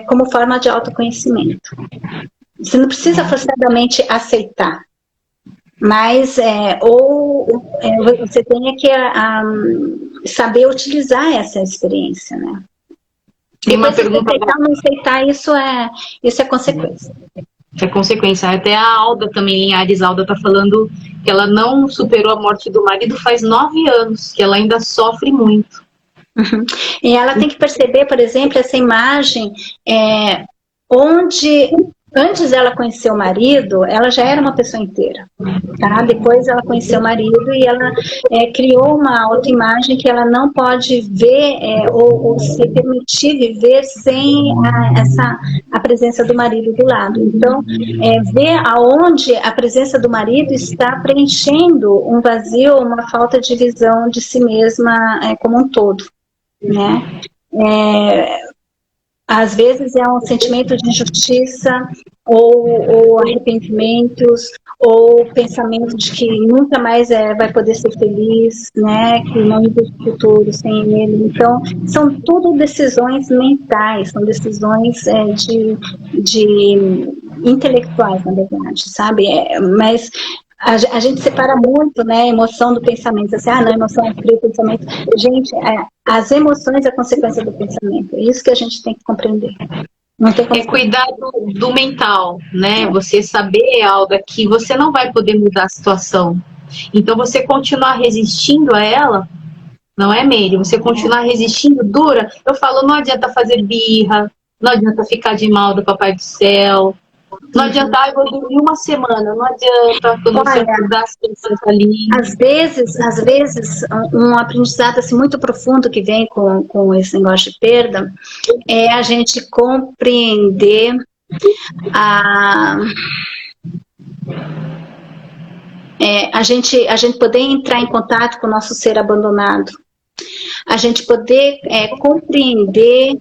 como forma de autoconhecimento. Você não precisa forçadamente aceitar, mas você tem que saber utilizar essa experiência, né? Tem uma pergunta. Aceitar ou não aceitar, isso é consequência. É consequência. Até a Alda também, a Arisalda está falando que ela não superou a morte do marido faz 9 anos, que ela ainda sofre muito. Uhum. E ela tem que perceber, por exemplo, essa imagem onde antes ela conhecer o marido, ela já era uma pessoa inteira, tá? Depois ela conheceu o marido e ela criou uma autoimagem que ela não pode ver ou se permitir viver sem a presença do marido do lado. Então, ver aonde a presença do marido está preenchendo um vazio, uma falta de visão de si mesma como um todo, né? Às vezes é um sentimento de injustiça, ou arrependimentos, ou pensamento de que nunca mais vai poder ser feliz, né? Que não existe futuro sem ele. Então, são tudo decisões mentais, são decisões de intelectuais, na verdade, sabe? Mas a gente separa muito, né, a emoção do pensamento. Assim, não, a emoção cria o pensamento. Gente, as emoções é a consequência do pensamento. É isso que a gente tem que compreender. Não tem como cuidar do mental, né? Você saber, Alda, que você não vai poder mudar a situação. Então, você continuar resistindo a ela, não é, Mary? Você continuar resistindo dura. Eu falo, não adianta fazer birra, não adianta ficar de mal do Papai do Céu. Não adianta, eu vou dormir uma semana, não adianta quando você acordar as pessoas ali. Às vezes, um aprendizado assim, muito profundo que vem com esse negócio de perda é a gente compreender a gente poder entrar em contato com o nosso ser abandonado. A gente poder compreender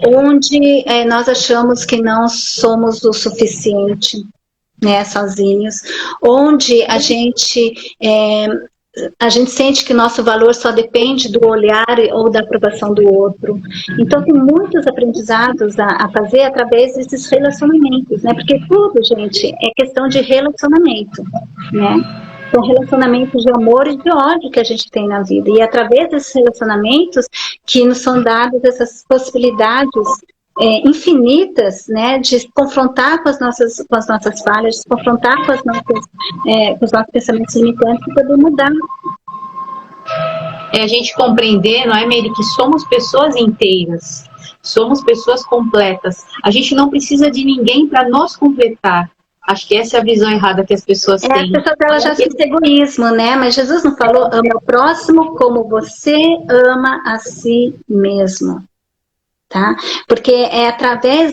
onde nós achamos que não somos o suficiente, né, sozinhos, onde a gente sente que o nosso valor só depende do olhar ou da aprovação do outro. Então, tem muitos aprendizados a fazer através desses relacionamentos, né, porque tudo, gente, é questão de relacionamento, né. São relacionamentos de amor e de ódio que a gente tem na vida. E é através desses relacionamentos que nos são dadas essas possibilidades infinitas, né, de se confrontar com as nossas falhas, de se confrontar com os nossos pensamentos limitantes e poder mudar. A gente compreender, não é, Mary, que somos pessoas inteiras, somos pessoas completas. A gente não precisa de ninguém para nos completar. Acho que essa é a visão errada que as pessoas têm. As pessoas elas já sentem egoísmo, né? Mas Jesus não falou, ama o próximo como você ama a si mesmo. Tá? Porque é através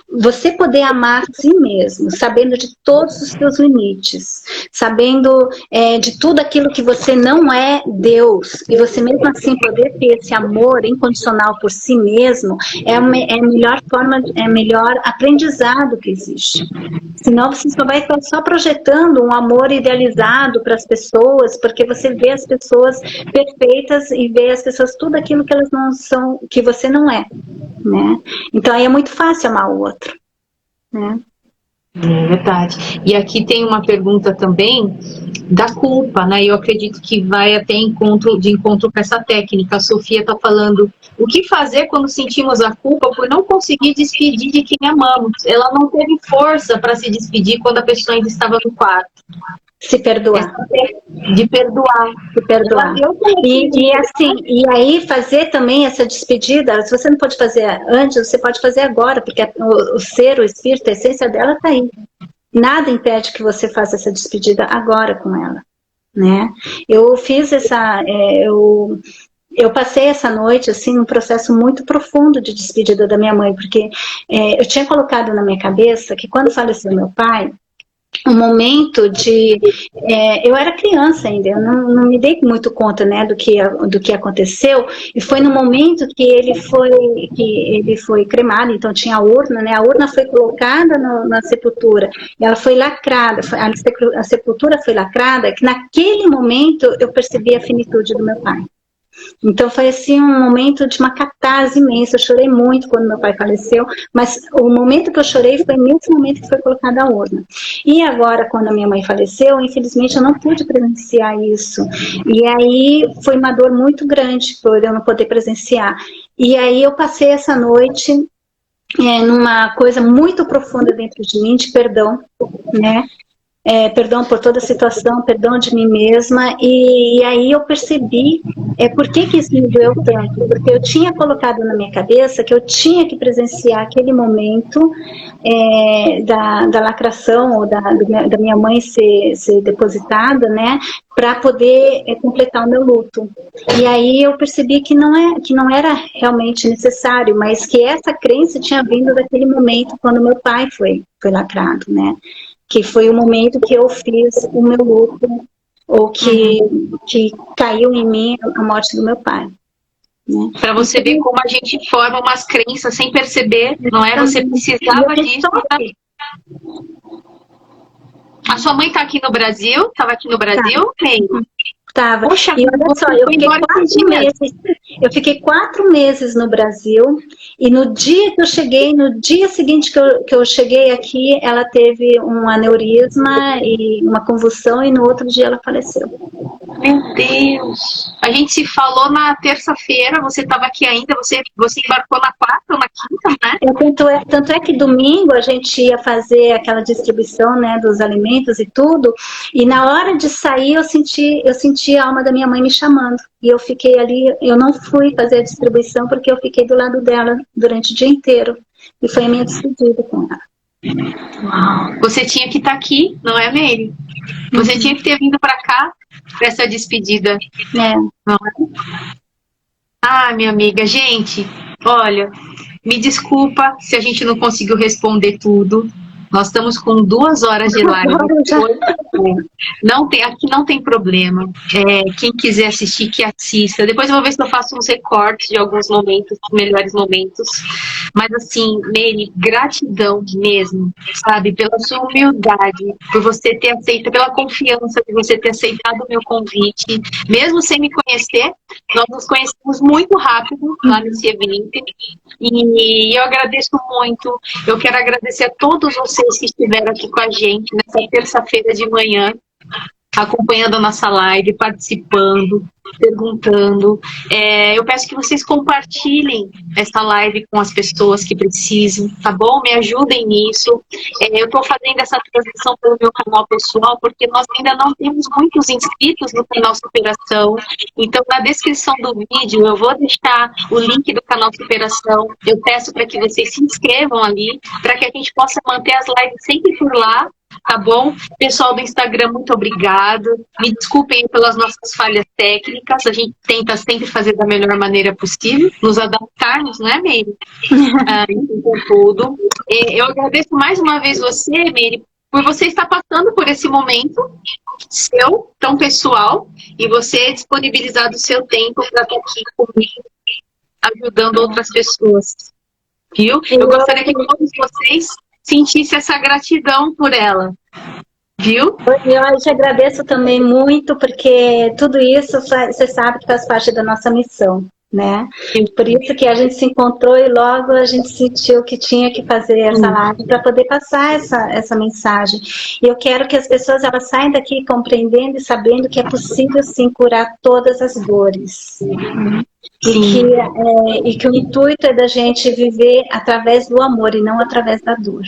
você poder amar a si mesmo, sabendo de todos os seus limites, sabendo de tudo aquilo que você não é Deus, e você mesmo assim poder ter esse amor incondicional por si mesmo, é a melhor forma, é o melhor aprendizado que existe. Senão você só vai estar só projetando um amor idealizado para as pessoas, porque você vê as pessoas perfeitas e vê as pessoas tudo aquilo que elas não são, que você não é. Né? Então aí é muito fácil amar o outro. né? É verdade. E aqui tem uma pergunta também da culpa, né? Eu acredito que vai até de encontro com essa técnica. A Sofia está falando o que fazer quando sentimos a culpa por não conseguir despedir de quem amamos. Ela não teve força para se despedir quando a pessoa ainda estava no quarto. Se perdoar. De perdoar. Se perdoar. E assim, e aí fazer também essa despedida, se você não pode fazer antes, você pode fazer agora, porque o ser, o espírito, a essência dela está aí. Nada impede que você faça essa despedida agora com ela, né? Eu fiz eu passei essa noite, assim, um processo muito profundo de despedida da minha mãe, porque eu tinha colocado na minha cabeça que quando faleceu meu pai, um momento de... eu era criança ainda, eu não me dei muito conta, né, do que aconteceu, e foi no momento que ele foi cremado, então tinha a urna, né, a urna foi colocada na sepultura, e ela foi lacrada, a sepultura foi lacrada, que naquele momento eu percebi a finitude do meu pai. Então foi assim um momento de uma catarse imensa, eu chorei muito quando meu pai faleceu, mas o momento que eu chorei foi nesse momento que foi colocada a urna. E agora, quando a minha mãe faleceu, infelizmente eu não pude presenciar isso, e aí foi uma dor muito grande por eu não poder presenciar, e aí eu passei essa noite numa coisa muito profunda dentro de mim, de perdão, né? Perdão por toda a situação, perdão de mim mesma, e aí eu percebi por que isso me doeu tanto, porque eu tinha colocado na minha cabeça que eu tinha que presenciar aquele momento da lacração, ou da minha mãe ser depositada, né, para poder completar o meu luto. E aí eu percebi que não era realmente necessário, mas que essa crença tinha vindo daquele momento quando meu pai foi lacrado, né, que foi o momento que eu fiz o meu luto, ou que caiu em mim a morte do meu pai. Né? Para você ver como a gente forma umas crenças sem perceber, não é? Você precisava disso. A sua mãe está aqui no Brasil? Estava aqui no Brasil? Estava. E olha só, eu fiquei 4 meses no Brasil, e no dia que eu cheguei, no dia seguinte que eu cheguei aqui, ela teve um aneurisma e uma convulsão, e no outro dia ela faleceu. Meu Deus! A gente se falou na terça-feira, você estava aqui ainda, você embarcou na quarta ou na quinta, né? Tanto é que domingo a gente ia fazer aquela distribuição, né, dos alimentos e tudo, e na hora de sair eu senti a alma da minha mãe me chamando, e eu fiquei ali, eu não fui fazer a distribuição porque eu fiquei do lado dela durante o dia inteiro, e foi a minha despedida com ela. Uau. Você tinha que estar aqui, não é, Mary? Você tinha que ter vindo para cá para essa despedida. Não é? Ah, minha amiga, gente, olha, me desculpa se a gente não conseguiu responder tudo. Nós estamos com 2 horas de live. Aqui não tem problema. Quem quiser assistir, que assista. Depois eu vou ver se eu faço uns recortes de alguns momentos, melhores momentos. Mas assim, Mary, gratidão mesmo, sabe? Pela sua humildade, por você ter aceito, pela confiança de você ter aceitado o meu convite. Mesmo sem me conhecer, nós nos conhecemos muito rápido lá nesse evento. E eu agradeço muito. Eu quero agradecer a todos vocês que estiveram aqui com a gente nessa terça-feira de manhã, acompanhando a nossa live, participando, perguntando. Eu peço que vocês compartilhem essa live com as pessoas que precisam, tá bom? Me ajudem nisso. Eu estou fazendo essa transmissão pelo meu canal pessoal, porque nós ainda não temos muitos inscritos no canal Superação. Então, na descrição do vídeo, eu vou deixar o link do canal Superação. Eu peço para que vocês se inscrevam ali, para que a gente possa manter as lives sempre por lá. Tá bom? Pessoal do Instagram, muito obrigado. Me desculpem pelas nossas falhas técnicas. A gente tenta sempre fazer da melhor maneira possível, nos adaptarmos, né, Mary? Em tudo. Eu agradeço mais uma vez você, Mary, por você estar passando por esse momento seu, tão pessoal, e você disponibilizar o seu tempo para estar aqui comigo, ajudando outras pessoas. Viu? Eu gostaria que todos vocês sentisse essa gratidão por ela, viu? Eu te agradeço também muito, porque tudo isso, você sabe que faz parte da nossa missão, né? Por isso que a gente se encontrou e logo a gente sentiu que tinha que fazer essa live para poder passar essa mensagem. E eu quero que as pessoas elas saiam daqui compreendendo e sabendo que é possível sim curar todas as dores. E que o intuito é da gente viver através do amor e não através da dor.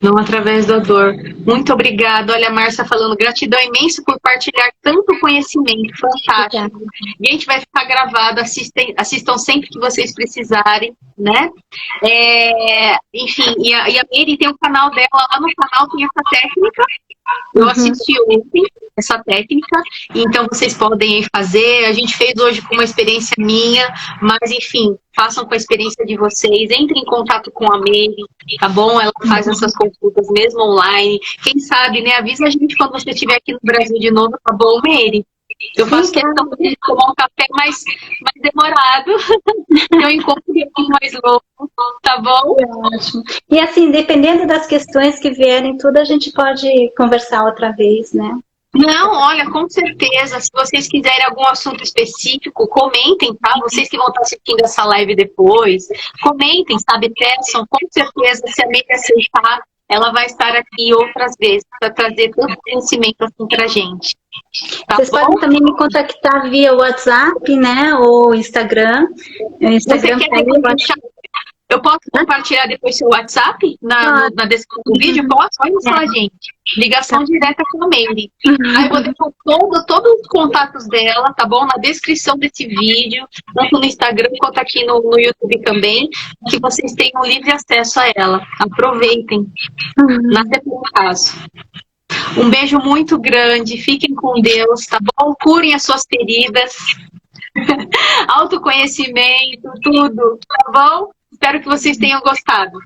Não através da dor. Muito obrigada. Olha, a Márcia falando, gratidão imensa por partilhar tanto conhecimento, fantástico. Gente, vai ficar gravado, assistam sempre que vocês precisarem, né? Enfim, e a Mary tem o canal dela, lá no canal tem essa técnica. Eu assisti ontem essa técnica, então vocês podem fazer. A gente fez hoje com uma experiência minha, mas enfim, façam com a experiência de vocês. Entrem em contato com a Mary, tá bom? Ela faz essas consultas mesmo online. Quem sabe, né? Avisa a gente quando você estiver aqui no Brasil de novo, tá bom, Mary? Eu faço questão de tomar um café mais demorado. Eu encontro um mais longo, tá bom? Ótimo. E assim, dependendo das questões que vierem, tudo a gente pode conversar outra vez, né? Não, olha, com certeza. Se vocês quiserem algum assunto específico, comentem, tá? Vocês que vão estar assistindo essa live depois, comentem, sabe? Peçam, com certeza, se a Mary aceitar, ela vai estar aqui outras vezes para trazer tanto conhecimento assim pra gente. Tá Vocês bom? podem também me contactar via WhatsApp, né? Ou Instagram. Você quer eu posso compartilhar depois seu WhatsApp na descrição do vídeo? Posso? Olha só, gente. Ligação direta com a Mary. Aí eu vou deixar todos os contatos dela, tá bom? Na descrição desse vídeo, tanto no Instagram quanto aqui no YouTube também, que vocês tenham livre acesso a ela. Aproveitem. Nada por caso. Um beijo muito grande. Fiquem com Deus, tá bom? Curem as suas feridas. Autoconhecimento, tudo, tá bom? Espero que vocês tenham gostado.